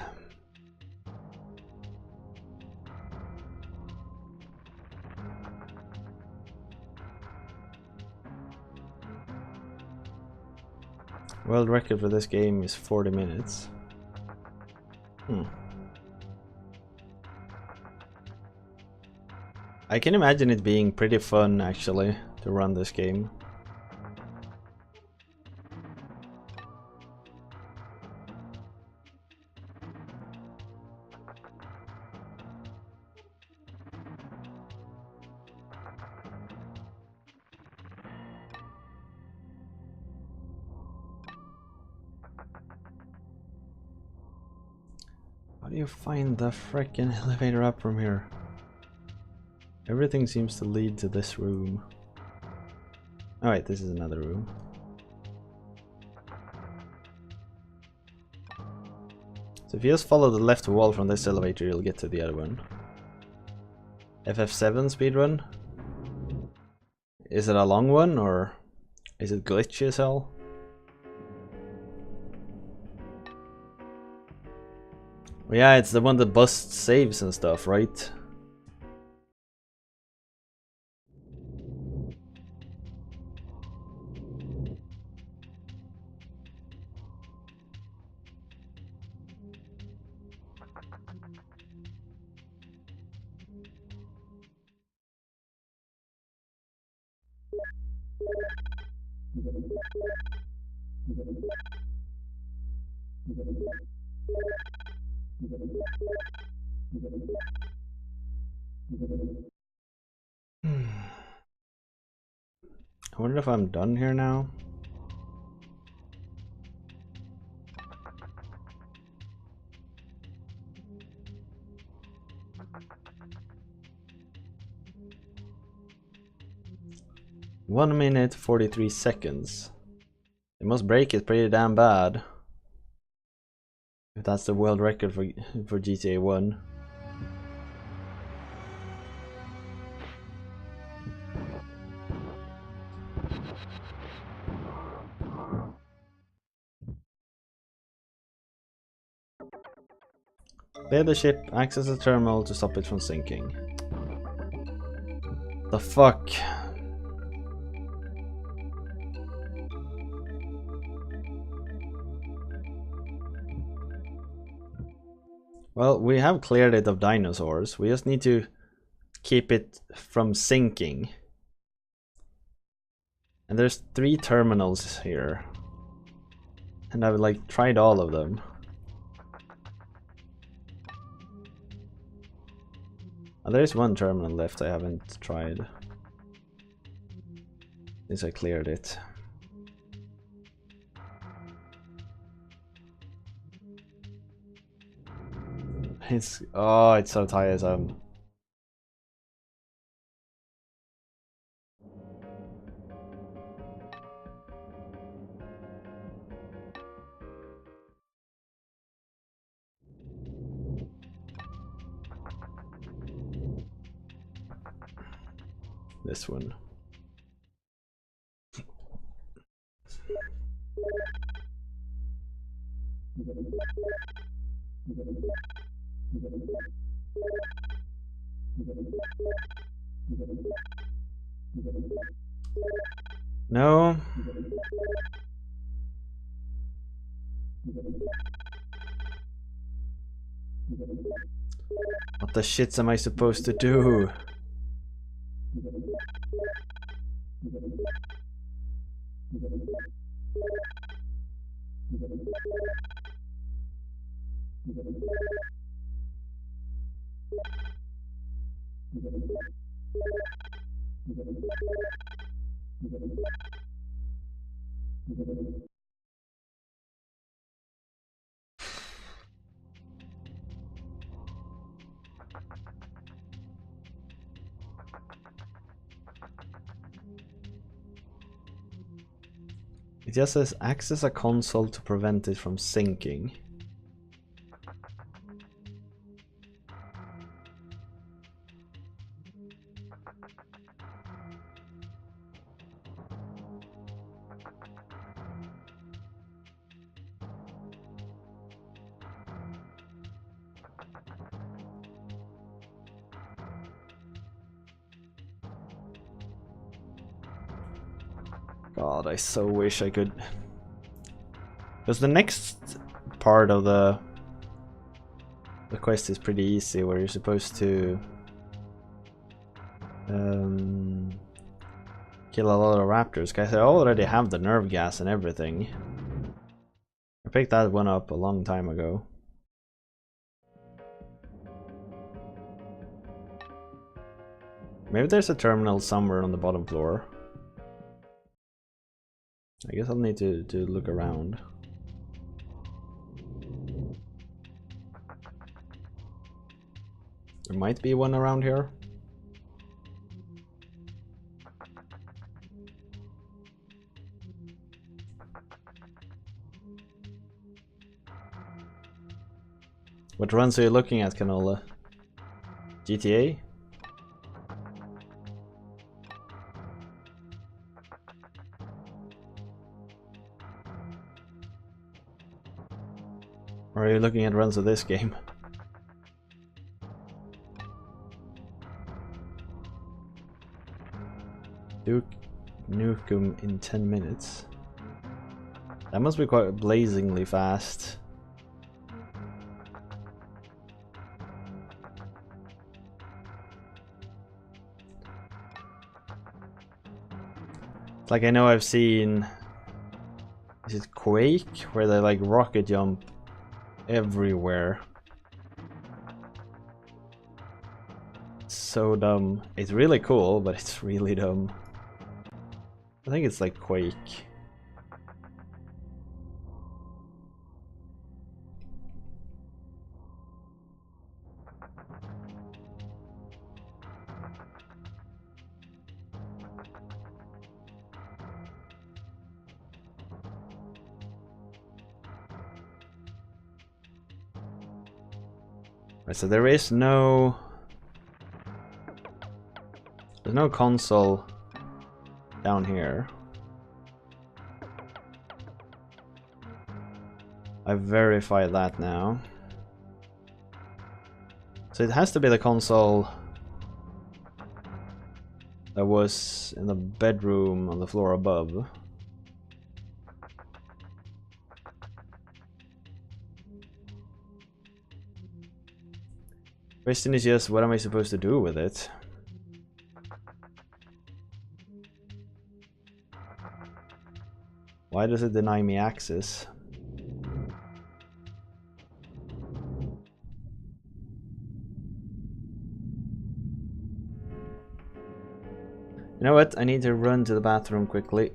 World record for this game is 40 minutes. I can imagine it being pretty fun actually to run this game. How do you find the frickin' elevator up from here? Everything seems to lead to this room. Oh wait, this is another room. So if you just follow the left wall from this elevator, you'll get to the other one. FF7 speedrun? Is it a long one, or is it glitchy as hell? Well, yeah, it's the one that busts saves and stuff, right? I wonder if I'm done here now. One minute 43 seconds. It must break it pretty damn bad. If that's the world record for GTA 1. Clear the ship, access the terminal to stop it from sinking. The fuck? Well, we have cleared it of dinosaurs. We just need to keep it from sinking. And there's 3 terminals here. And I've like tried all of them. There's one terminal left I haven't tried. Since I cleared it. It's so tiresome. This one. No. What the shits am I supposed to do? It just says access a console to prevent it from sinking. God, I so wish I could. Because the next part of the quest is pretty easy, where you're supposed to kill a lot of raptors. Guys, I already have the nerve gas and everything. I picked that one up a long time ago. Maybe there's a terminal somewhere on the bottom floor. I guess I'll need to look around. There might be one around here. What runs are you looking at, Canola? GTA? Or are you looking at runs of this game? Duke Nukem in 10 minutes. That must be quite blazingly fast. It's like I know I've seen... Is it Quake? Where they like rocket jump everywhere. So dumb. It's really cool, but it's really dumb. I think it's like Quake. Right, so there's no console down here. I've verified that now. So it has to be the console that was in the bedroom on the floor above. Question is just, what am I supposed to do with it? Why does it deny me access? You know what? I need to run to the bathroom quickly.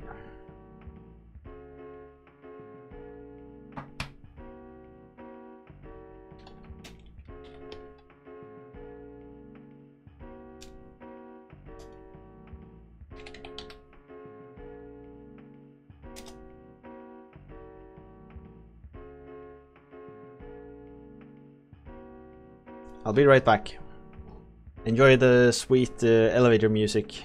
I'll be right back. Enjoy the sweet elevator music.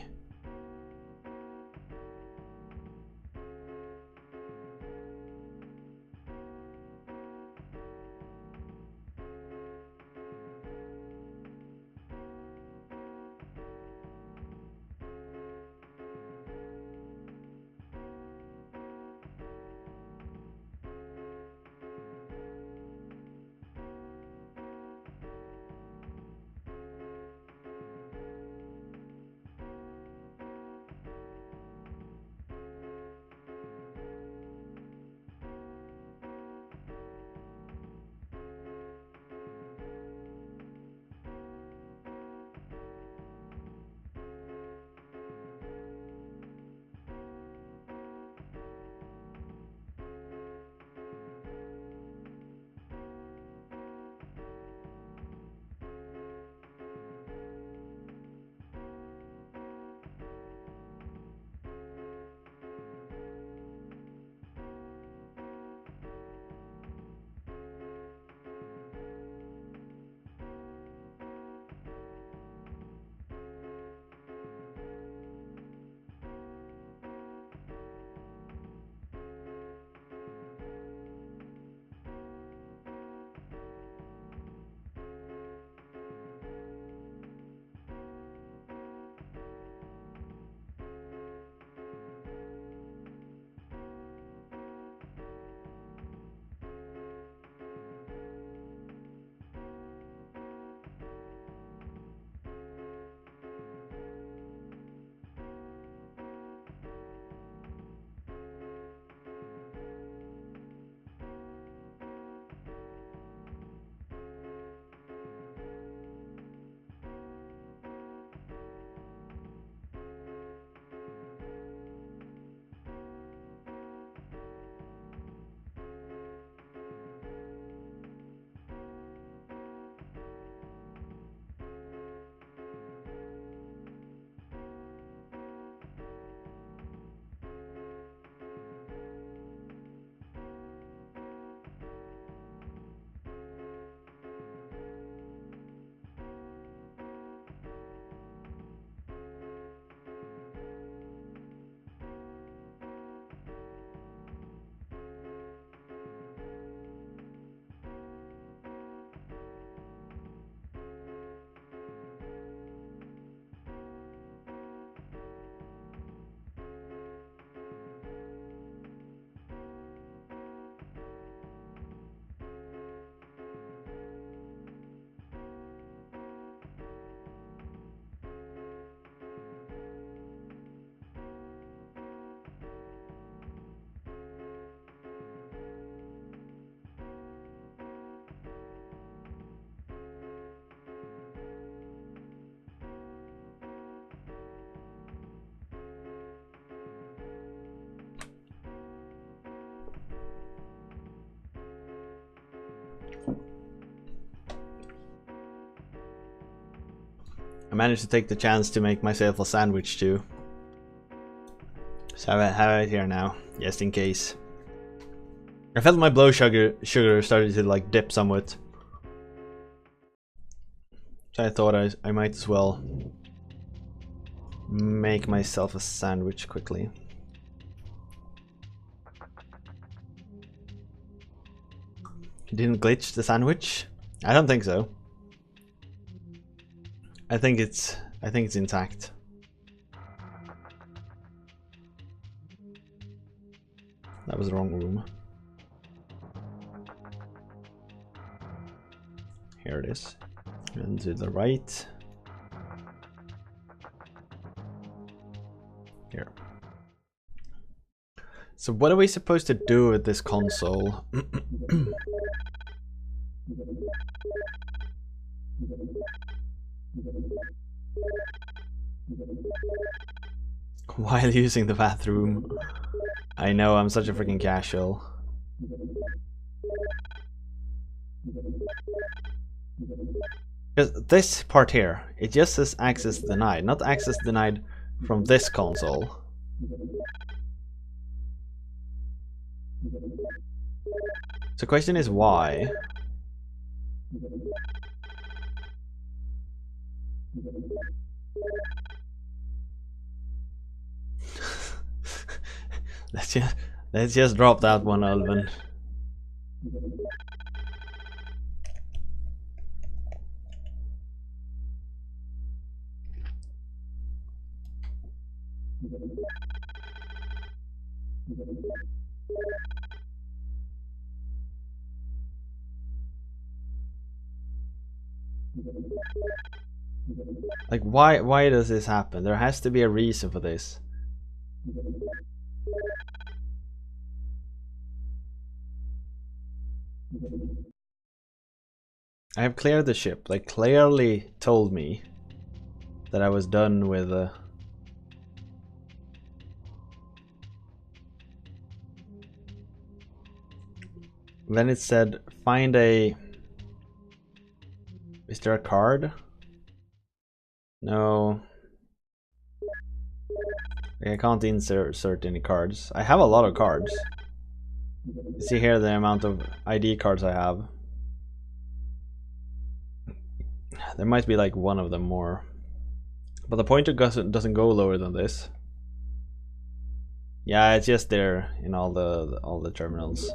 I managed to take the chance to make myself a sandwich too. So I have it here now, just in case. I felt my blood sugar started to like dip somewhat. So I thought I might as well make myself a sandwich quickly. Didn't glitch the sandwich? I don't think so. I think it's intact. That was the wrong room. Here it is. And to the right. Here. So what are we supposed to do with this console? While using the bathroom. I know, I'm such a freaking casual. Because this part here, it just says access denied, not access denied from this console. So the question is why? let's just drop that one, Alvin. Like why does this happen? There has to be a reason for this. I have cleared the ship. They clearly told me that I was done with Then it said find a... Is there a card? No. I can't insert any cards. I have a lot of cards. You see here the amount of ID cards I have. There might be like one of them more. But the pointer doesn't go lower than this. Yeah, it's just there in all the terminals.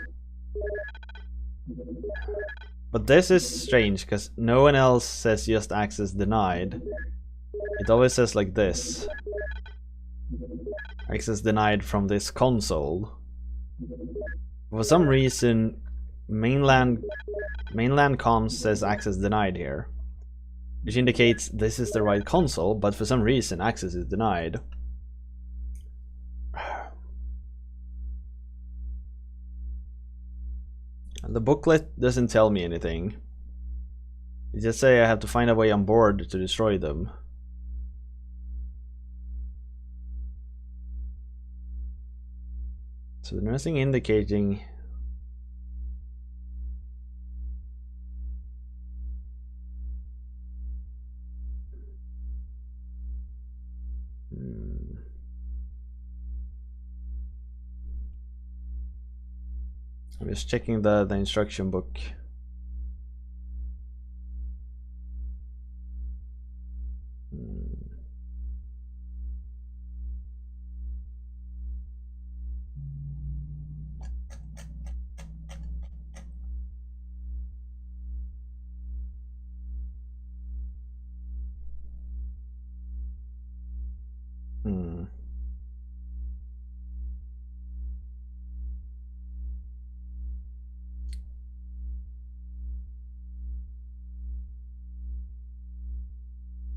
But this is strange because no one else says just access denied. It always says like this. Access denied from this console. For some reason mainland comms says access denied here, which indicates this is the right console, but for some reason access is denied. And the booklet doesn't tell me anything. It just say I have to find a way on board to destroy them. So there's nothing indicating. I'm just checking the instruction book.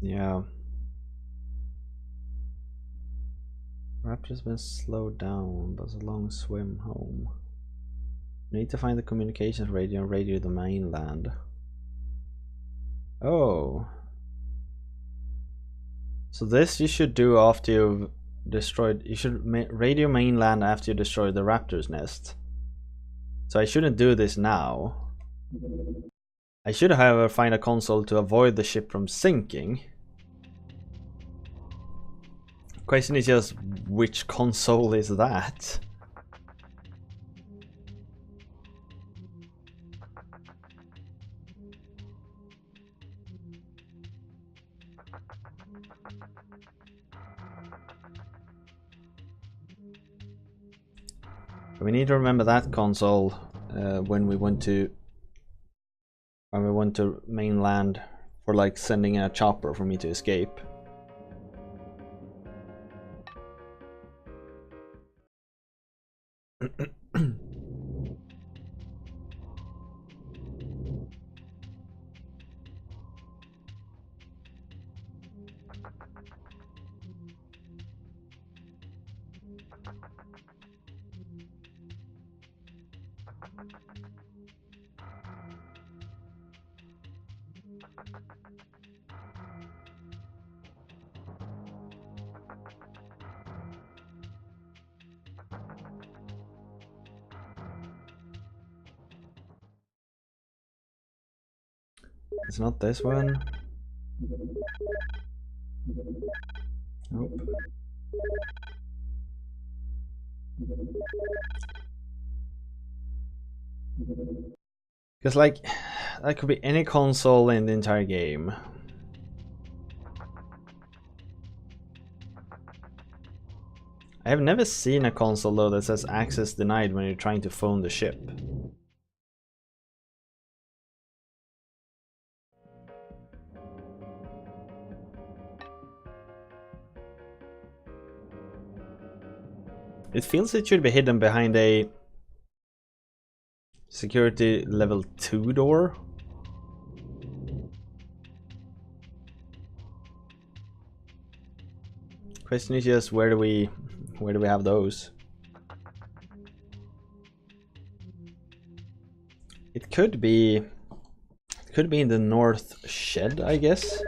Yeah. Raptor's been slowed down, but it's a long swim home. Need to find the communications radio and radio the mainland. Oh. So this you should do after you've destroyed... You should radio mainland after you destroy the raptor's nest. So I shouldn't do this now. I should, however, find a console to avoid the ship from sinking. Question is just which console is that? We need to remember that console when we went to mainland for like sending a chopper for me to escape. It's not this one. Nope. Because like, that could be any console in the entire game. I have never seen a console though that says access denied when you're trying to phone the ship. It feels it should be hidden behind a security level 2 door. Question is just where do we have those? It could be in the north shed, I guess.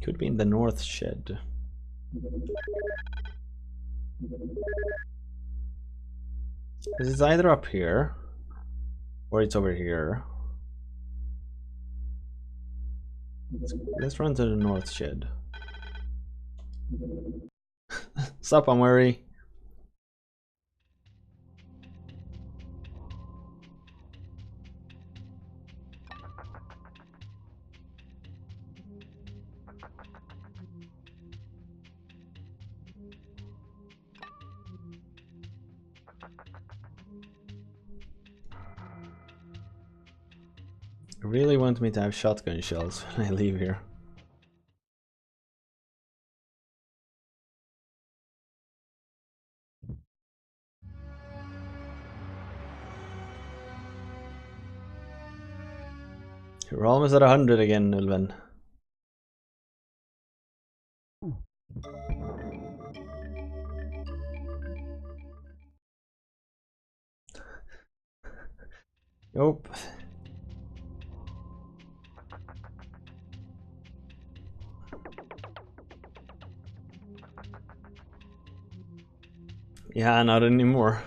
Could be in the north shed. It's either up here or it's over here. Let's run to the north shed. Sup, I'm worried. Really want me to have shotgun shells when I leave here. We're almost at 100 again, Ulven. Nope. Yeah, not anymore.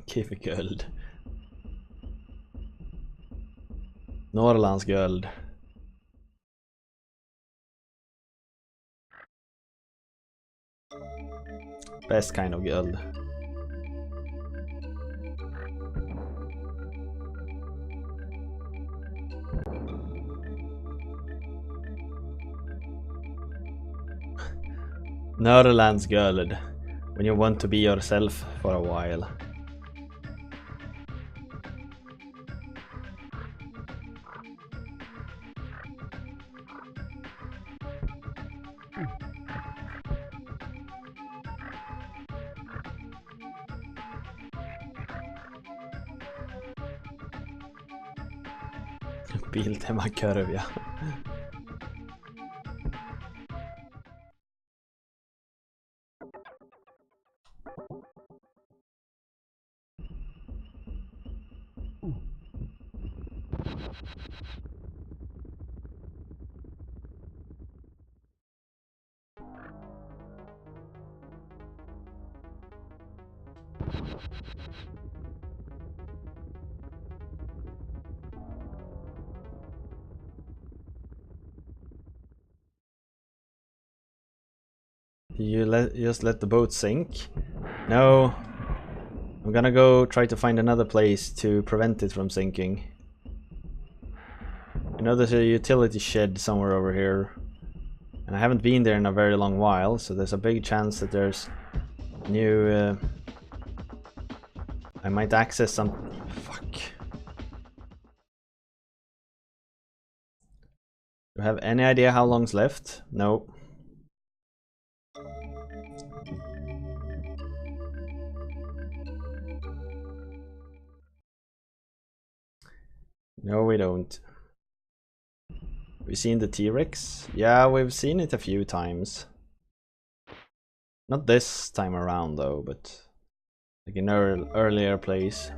Give guld. Norrlands guld. Best kind of guld. Norrlands guld. When you want to be yourself for a while. Biltema kurv, ja. just let the boat sink? No. I'm gonna go try to find another place to prevent it from sinking. I know there's a utility shed somewhere over here. And I haven't been there in a very long while, so there's a big chance that there's new... I might access some... Fuck. Do you have any idea how long's left? No. No, we don't. We've seen the T-Rex? Yeah, we've seen it a few times. Not this time around though, but like in earlier plays.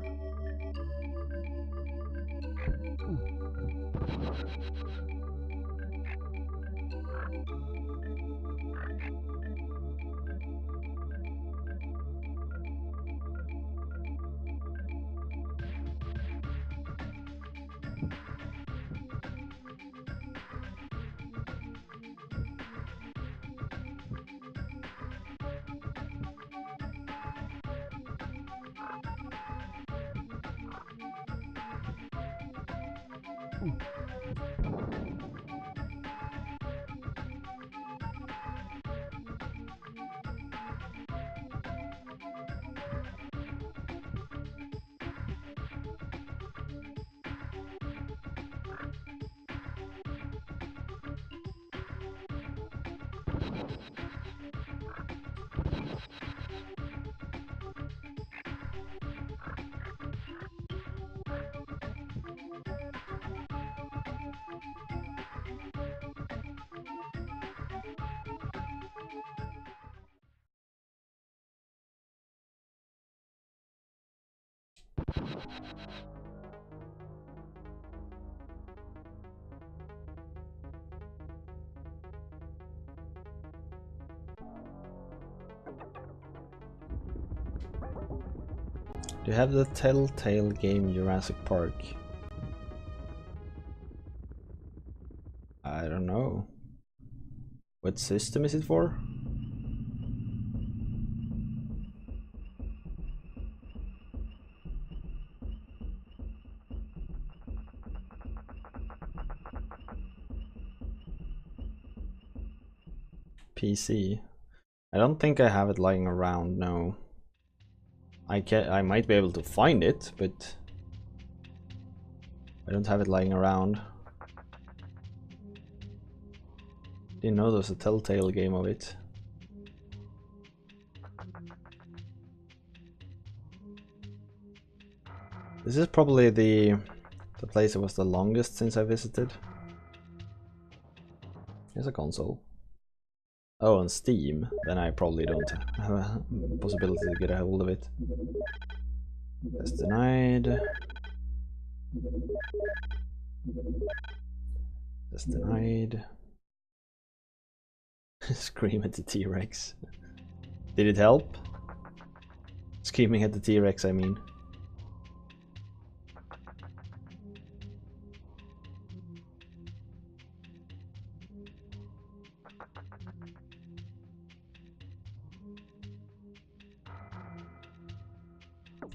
Do you have the Telltale game Jurassic Park? I don't know. What system is it for? PC. I don't think I have it lying around, no. I might be able to find it, but I don't have it lying around. Didn't know there was a Telltale game of it. This is probably the place that was the longest since I visited. Here's a console. Oh, on Steam, then I probably don't have a possibility to get a hold of it. That's denied. That's denied. Scream at the T-Rex. Did it help? Screaming at the T-Rex, I mean.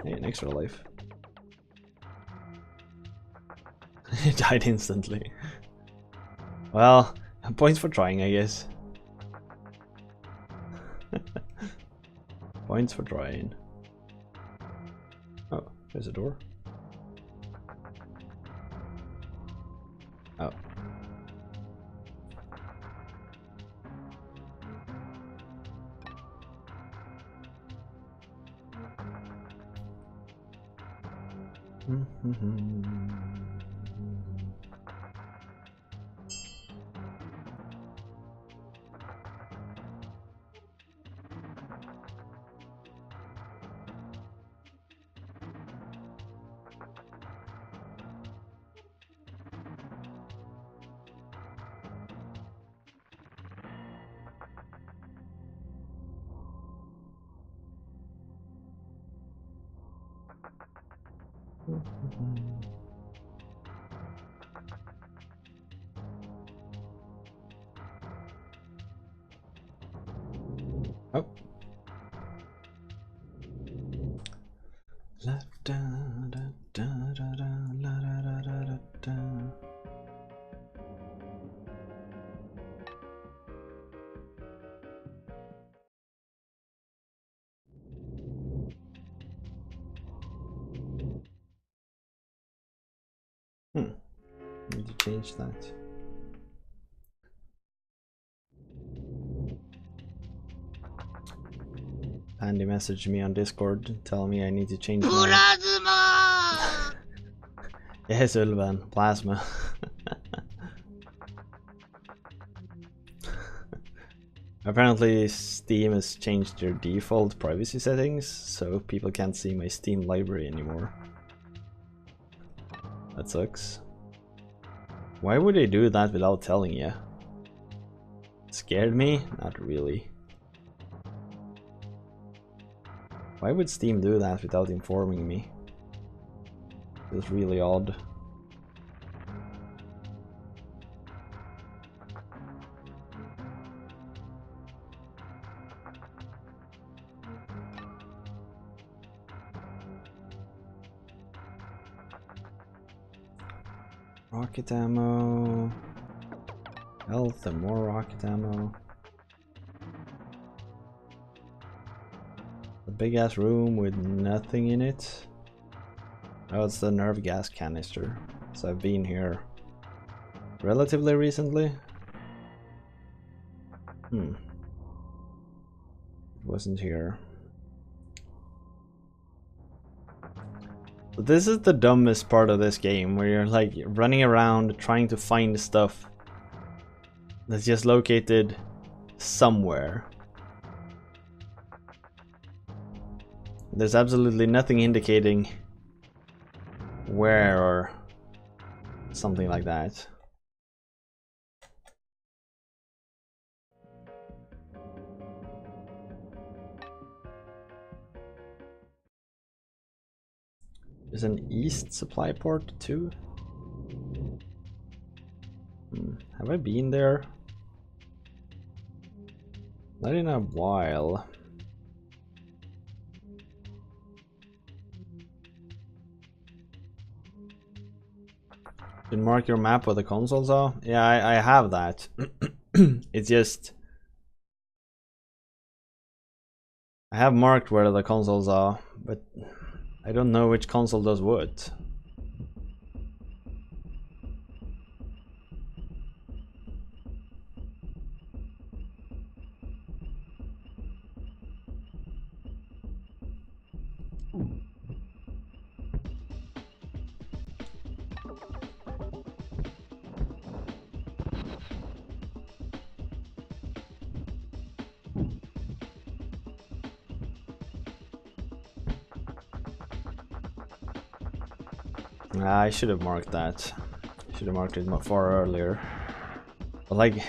Hey, an extra life. It died instantly. Well, points for trying, I guess. Points for trying. Oh, there's a door. Oh. Oh. La da da da da da la da da da da da. Need to change that. Andy messaged me on Discord telling me I need to change my... Plasma! Yes, Ulven. Plasma. Apparently Steam has changed their default privacy settings, so people can't see my Steam library anymore. That sucks. Why would they do that without telling you? Scared me? Not really. Why would Steam do that without informing me? It's really odd. Rocket ammo. Health and more rocket ammo. A big ass room with nothing in it. Oh, it's the nerve gas canister. So I've been here relatively recently. It wasn't here. But this is the dumbest part of this game, where you're like running around trying to find stuff that's just located somewhere. There's absolutely nothing indicating where or something like that. There's an east supply port too. Have I been there? Not in a while. You mark your map where the consoles are? Yeah, I have that. It's just... I have marked where the consoles are, but I don't know which console does what. I should have marked that. Should have marked it far earlier. But like,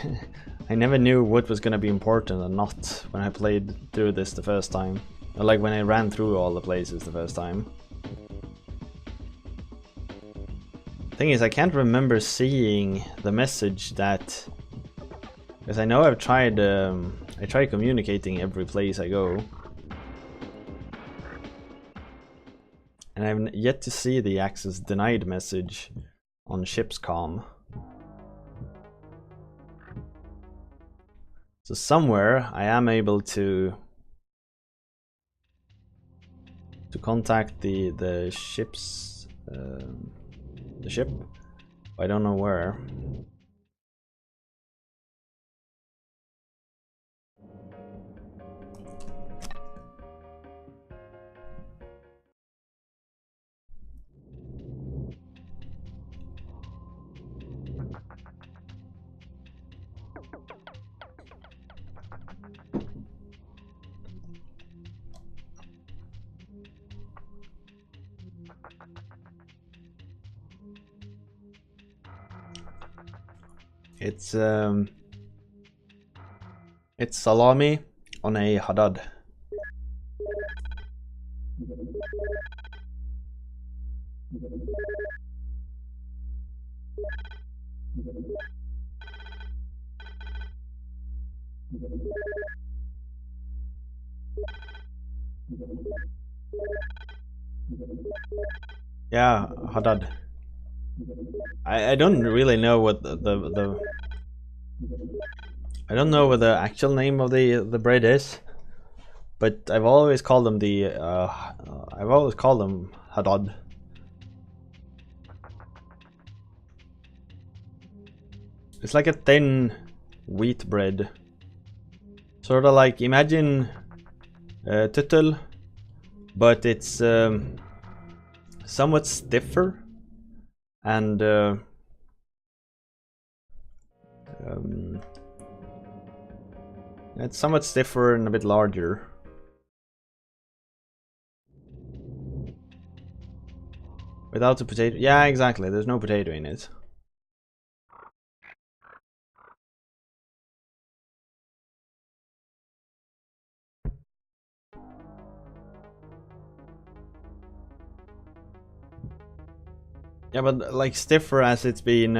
I never knew what was gonna be important and not when I played through this the first time. Or like when I ran through all the places the first time. Thing is, I can't remember seeing the message that... Because I know I've tried, I try communicating every place I go. And I've yet to see the access denied message on ship's comm. So somewhere I am able to contact the ship's the ship. I don't know where. It's salami on a haddad. Yeah, Haddad. I don't really know what the I don't know what the actual name of the bread is, but I've always called them I've always called them Haddad. It's like a thin wheat bread, sort of like, imagine tuttel, but it's somewhat stiffer and it's somewhat stiffer and a bit larger. Without the potato. Yeah, exactly. There's no potato in it. Yeah, but like stiffer as it's been.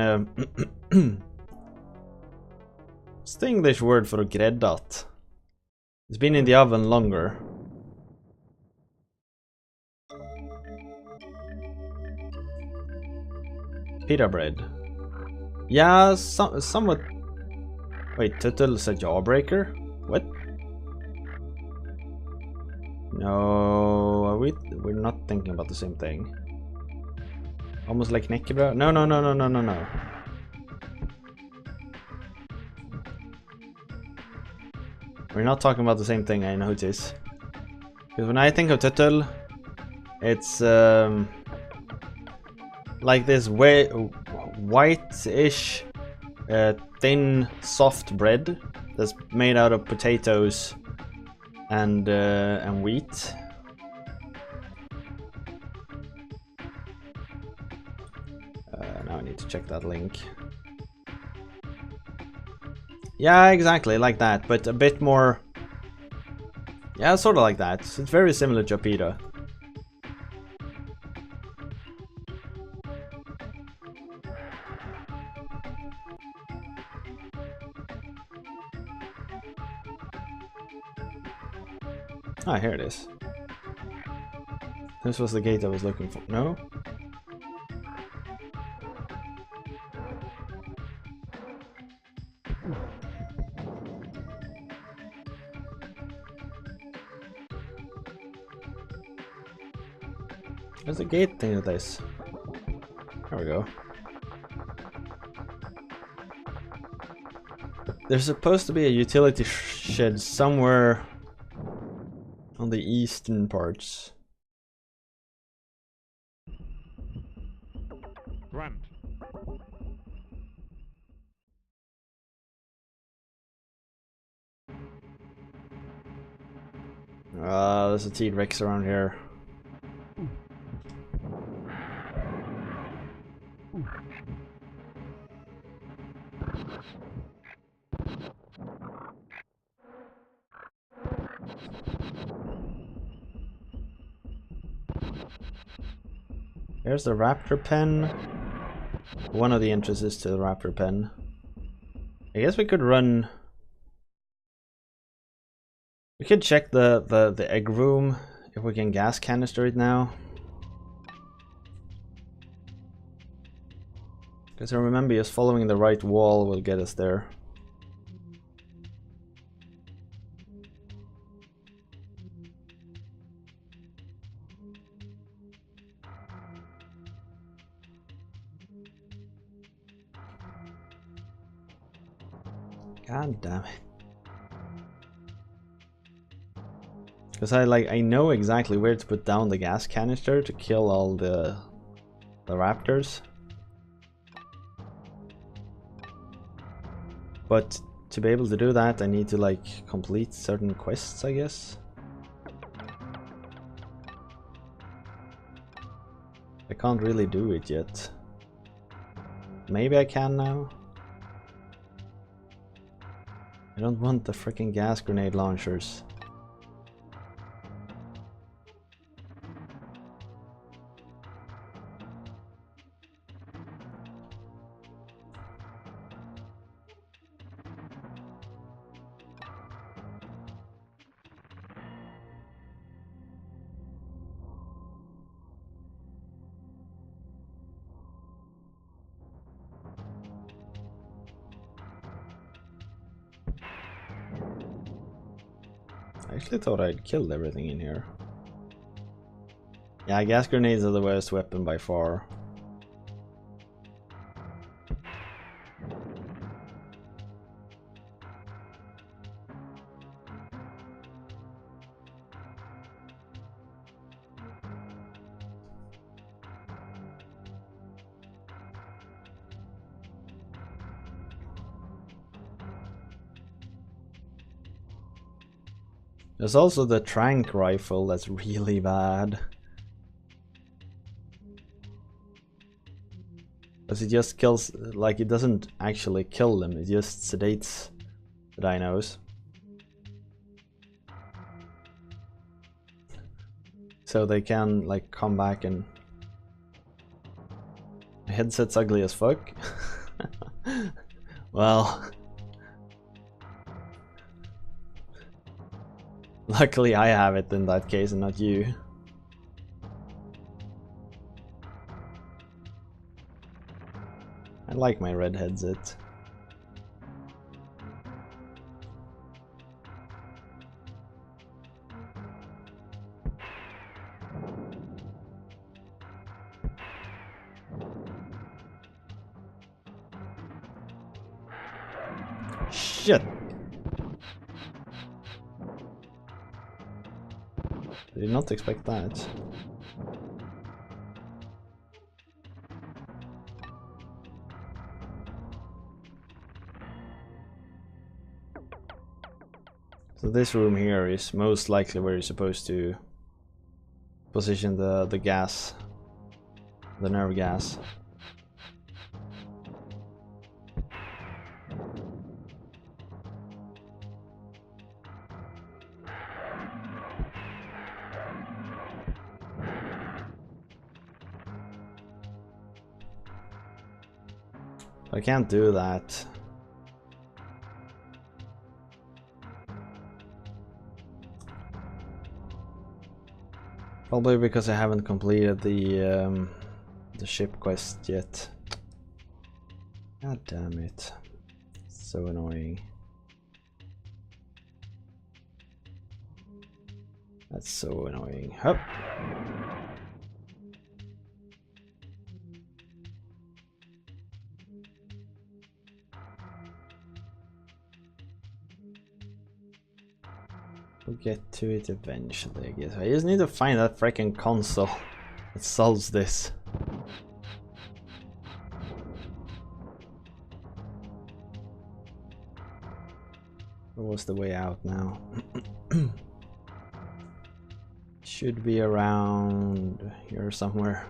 What's the English word for gräddat? It's been in the oven longer. Pita bread. Yeah, somewhat. Wait, tuttel's a jawbreaker? What? No, we're not thinking about the same thing. Almost like knäckebröd? No, no, no, no, no, no, no. We're not talking about the same thing, I notice. Because when I think of tuttel, it's like this white-ish, thin, soft bread that's made out of potatoes and wheat. Now I need to check that link. Yeah, exactly, like that, but a bit more... Yeah, sort of like that. It's very similar to a pita. Ah, here it is. This was the gate I was looking for. No? There's a gate thing to this. There we go. There's supposed to be a utility shed somewhere on the eastern parts. Grant. There's a T-Rex around here. There's the raptor pen. One of the entrances to the raptor pen. I guess we could run... We could check the egg room if we can gas canister it now. Because I remember just following the right wall will get us there. God damn it. Because I know exactly where to put down the gas canister to kill all the raptors. But to be able to do that, I need to like complete certain quests, I guess. I can't really do it yet. Maybe I can now. I don't want the freaking gas grenade launchers. I actually thought I'd killed everything in here. Yeah, gas grenades are the worst weapon by far. There's also the trank rifle that's really bad. Because it just kills, like it doesn't actually kill them, it just sedates the dinos. So they can like come back and... The headset's ugly as fuck. Well... Luckily I have it in that case and not you. I like my red headset. Shit! I did not expect that. So this room here is most likely where you're supposed to position the gas, the nerve gas. I can't do that. Probably because I haven't completed the ship quest yet. God damn it. So annoying. That's so annoying. Hup. We'll get to it eventually, I guess. I just need to find that freaking console that solves this. Where was the way out now? Should be around here somewhere.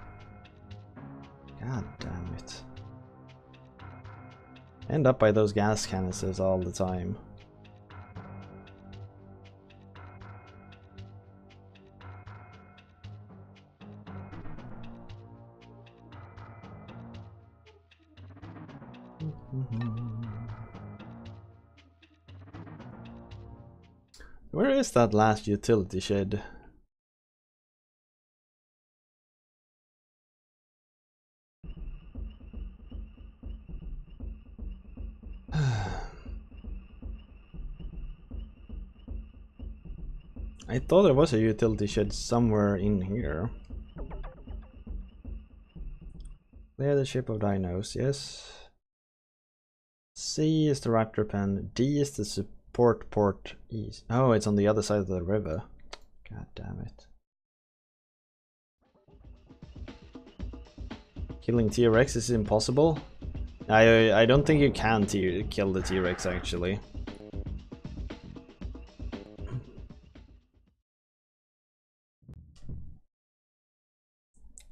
God damn it. End up by those gas canisters all the time. Where is that last utility shed? I thought there was a utility shed somewhere in here. There, the ship of dinos, yes. C is the raptor pen. D is the support port east. Oh, it's on the other side of the river. God damn it. Killing T-Rex is impossible? I don't think you can kill the T-Rex actually.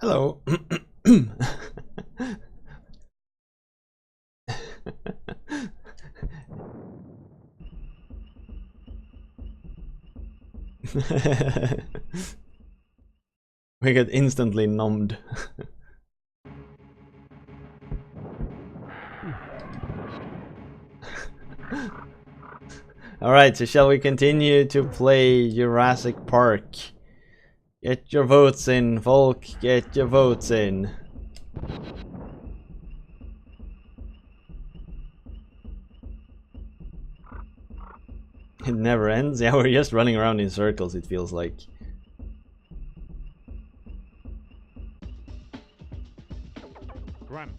Hello. We get instantly numbed. Alright, so shall we continue to play Jurassic Park? Get your votes in, folk, get your votes in. It never ends. Yeah, we're just running around in circles, it feels like. Run.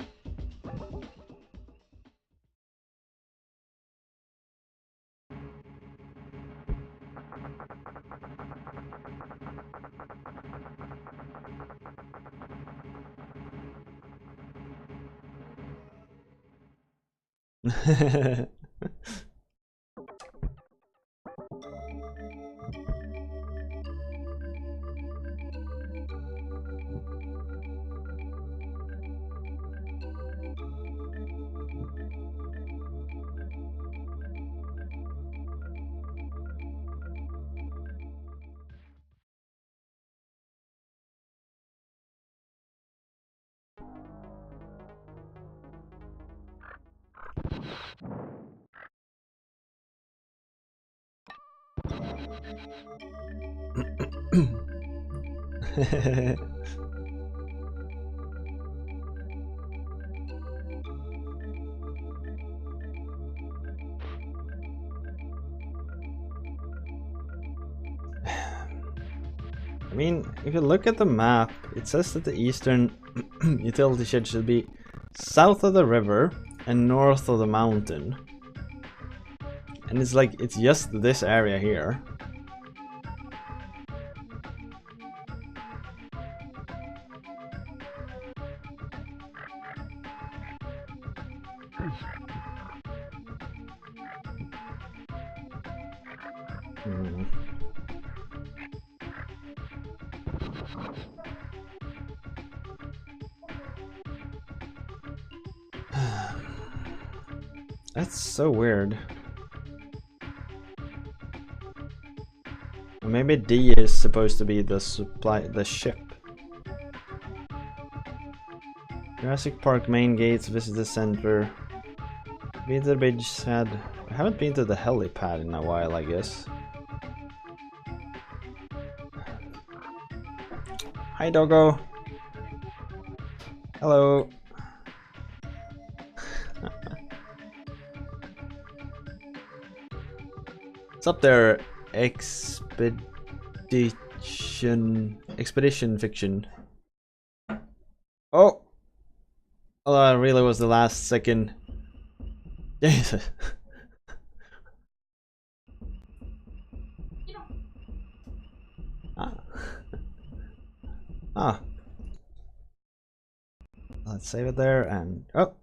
I mean, if you look at the map, it says that the eastern utility shed should be south of the river and north of the mountain. And it's like, it's just this area here. That's so weird. Or maybe D is supposed to be the ship. Jurassic Park main gates, visit the center. Be the bridge said. I haven't been to the helipad in a while, I guess. Hi, doggo. Hello. What's up there, expedition fiction? Oh, that really was the last second. Jesus. Ah. Let's save it there and oh.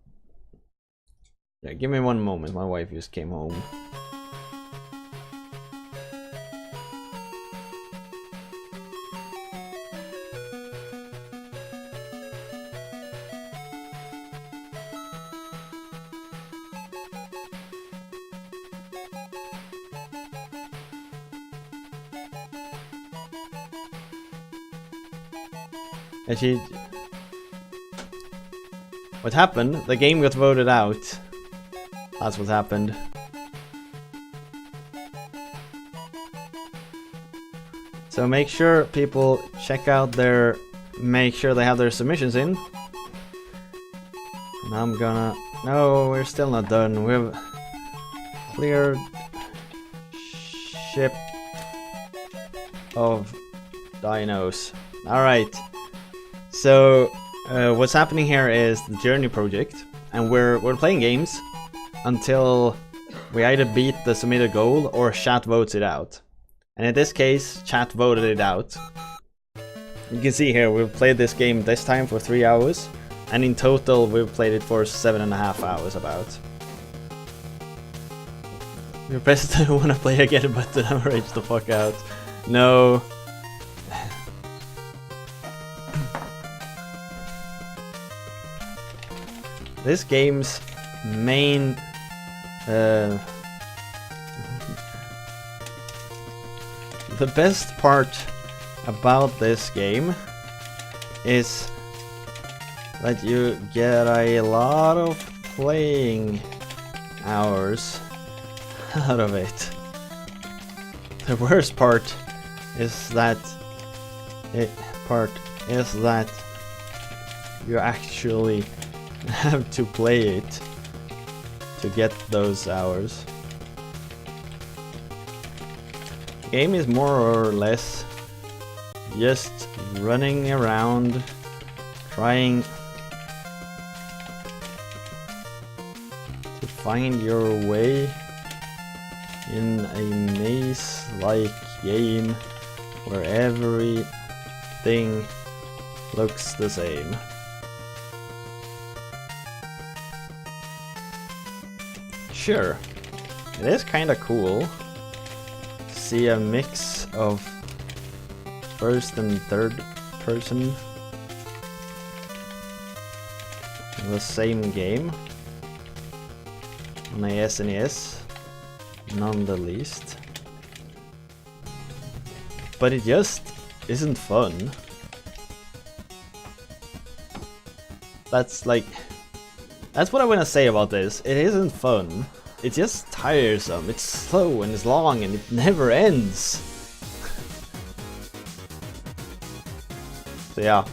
Yeah, give me one moment. My wife just came home. And what happened? The game got voted out. That's what happened. So make sure people check out make sure they have their submissions in. And I'm gonna... No, we're still not done. We've cleared ship of dinos. Alright. So what's happening here is the Journey project, and we're playing games until we either beat the submitted goal or chat votes it out. And in this case, chat voted it out. You can see here we've played this game this time for 3 hours, and in total we've played it for 7.5 hours about. Your president wanna play again, but then rage the fuck out. No. This game's main the best part about this game is that you get a lot of playing hours out of it. The worst part is that you actually have to play it to get those hours. game is more or less just running around, trying to find your way in a maze-like game where everything looks the same. Sure, it is kinda cool to see a mix of first and third person in the same game on a SNES, none the least. But it just isn't fun. That's what I want to say about this. It isn't fun. It's just tiresome. It's slow and it's long and it never ends. So yeah.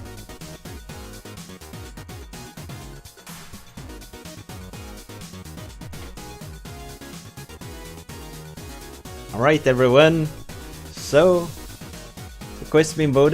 Alright everyone. So the quest's been voted.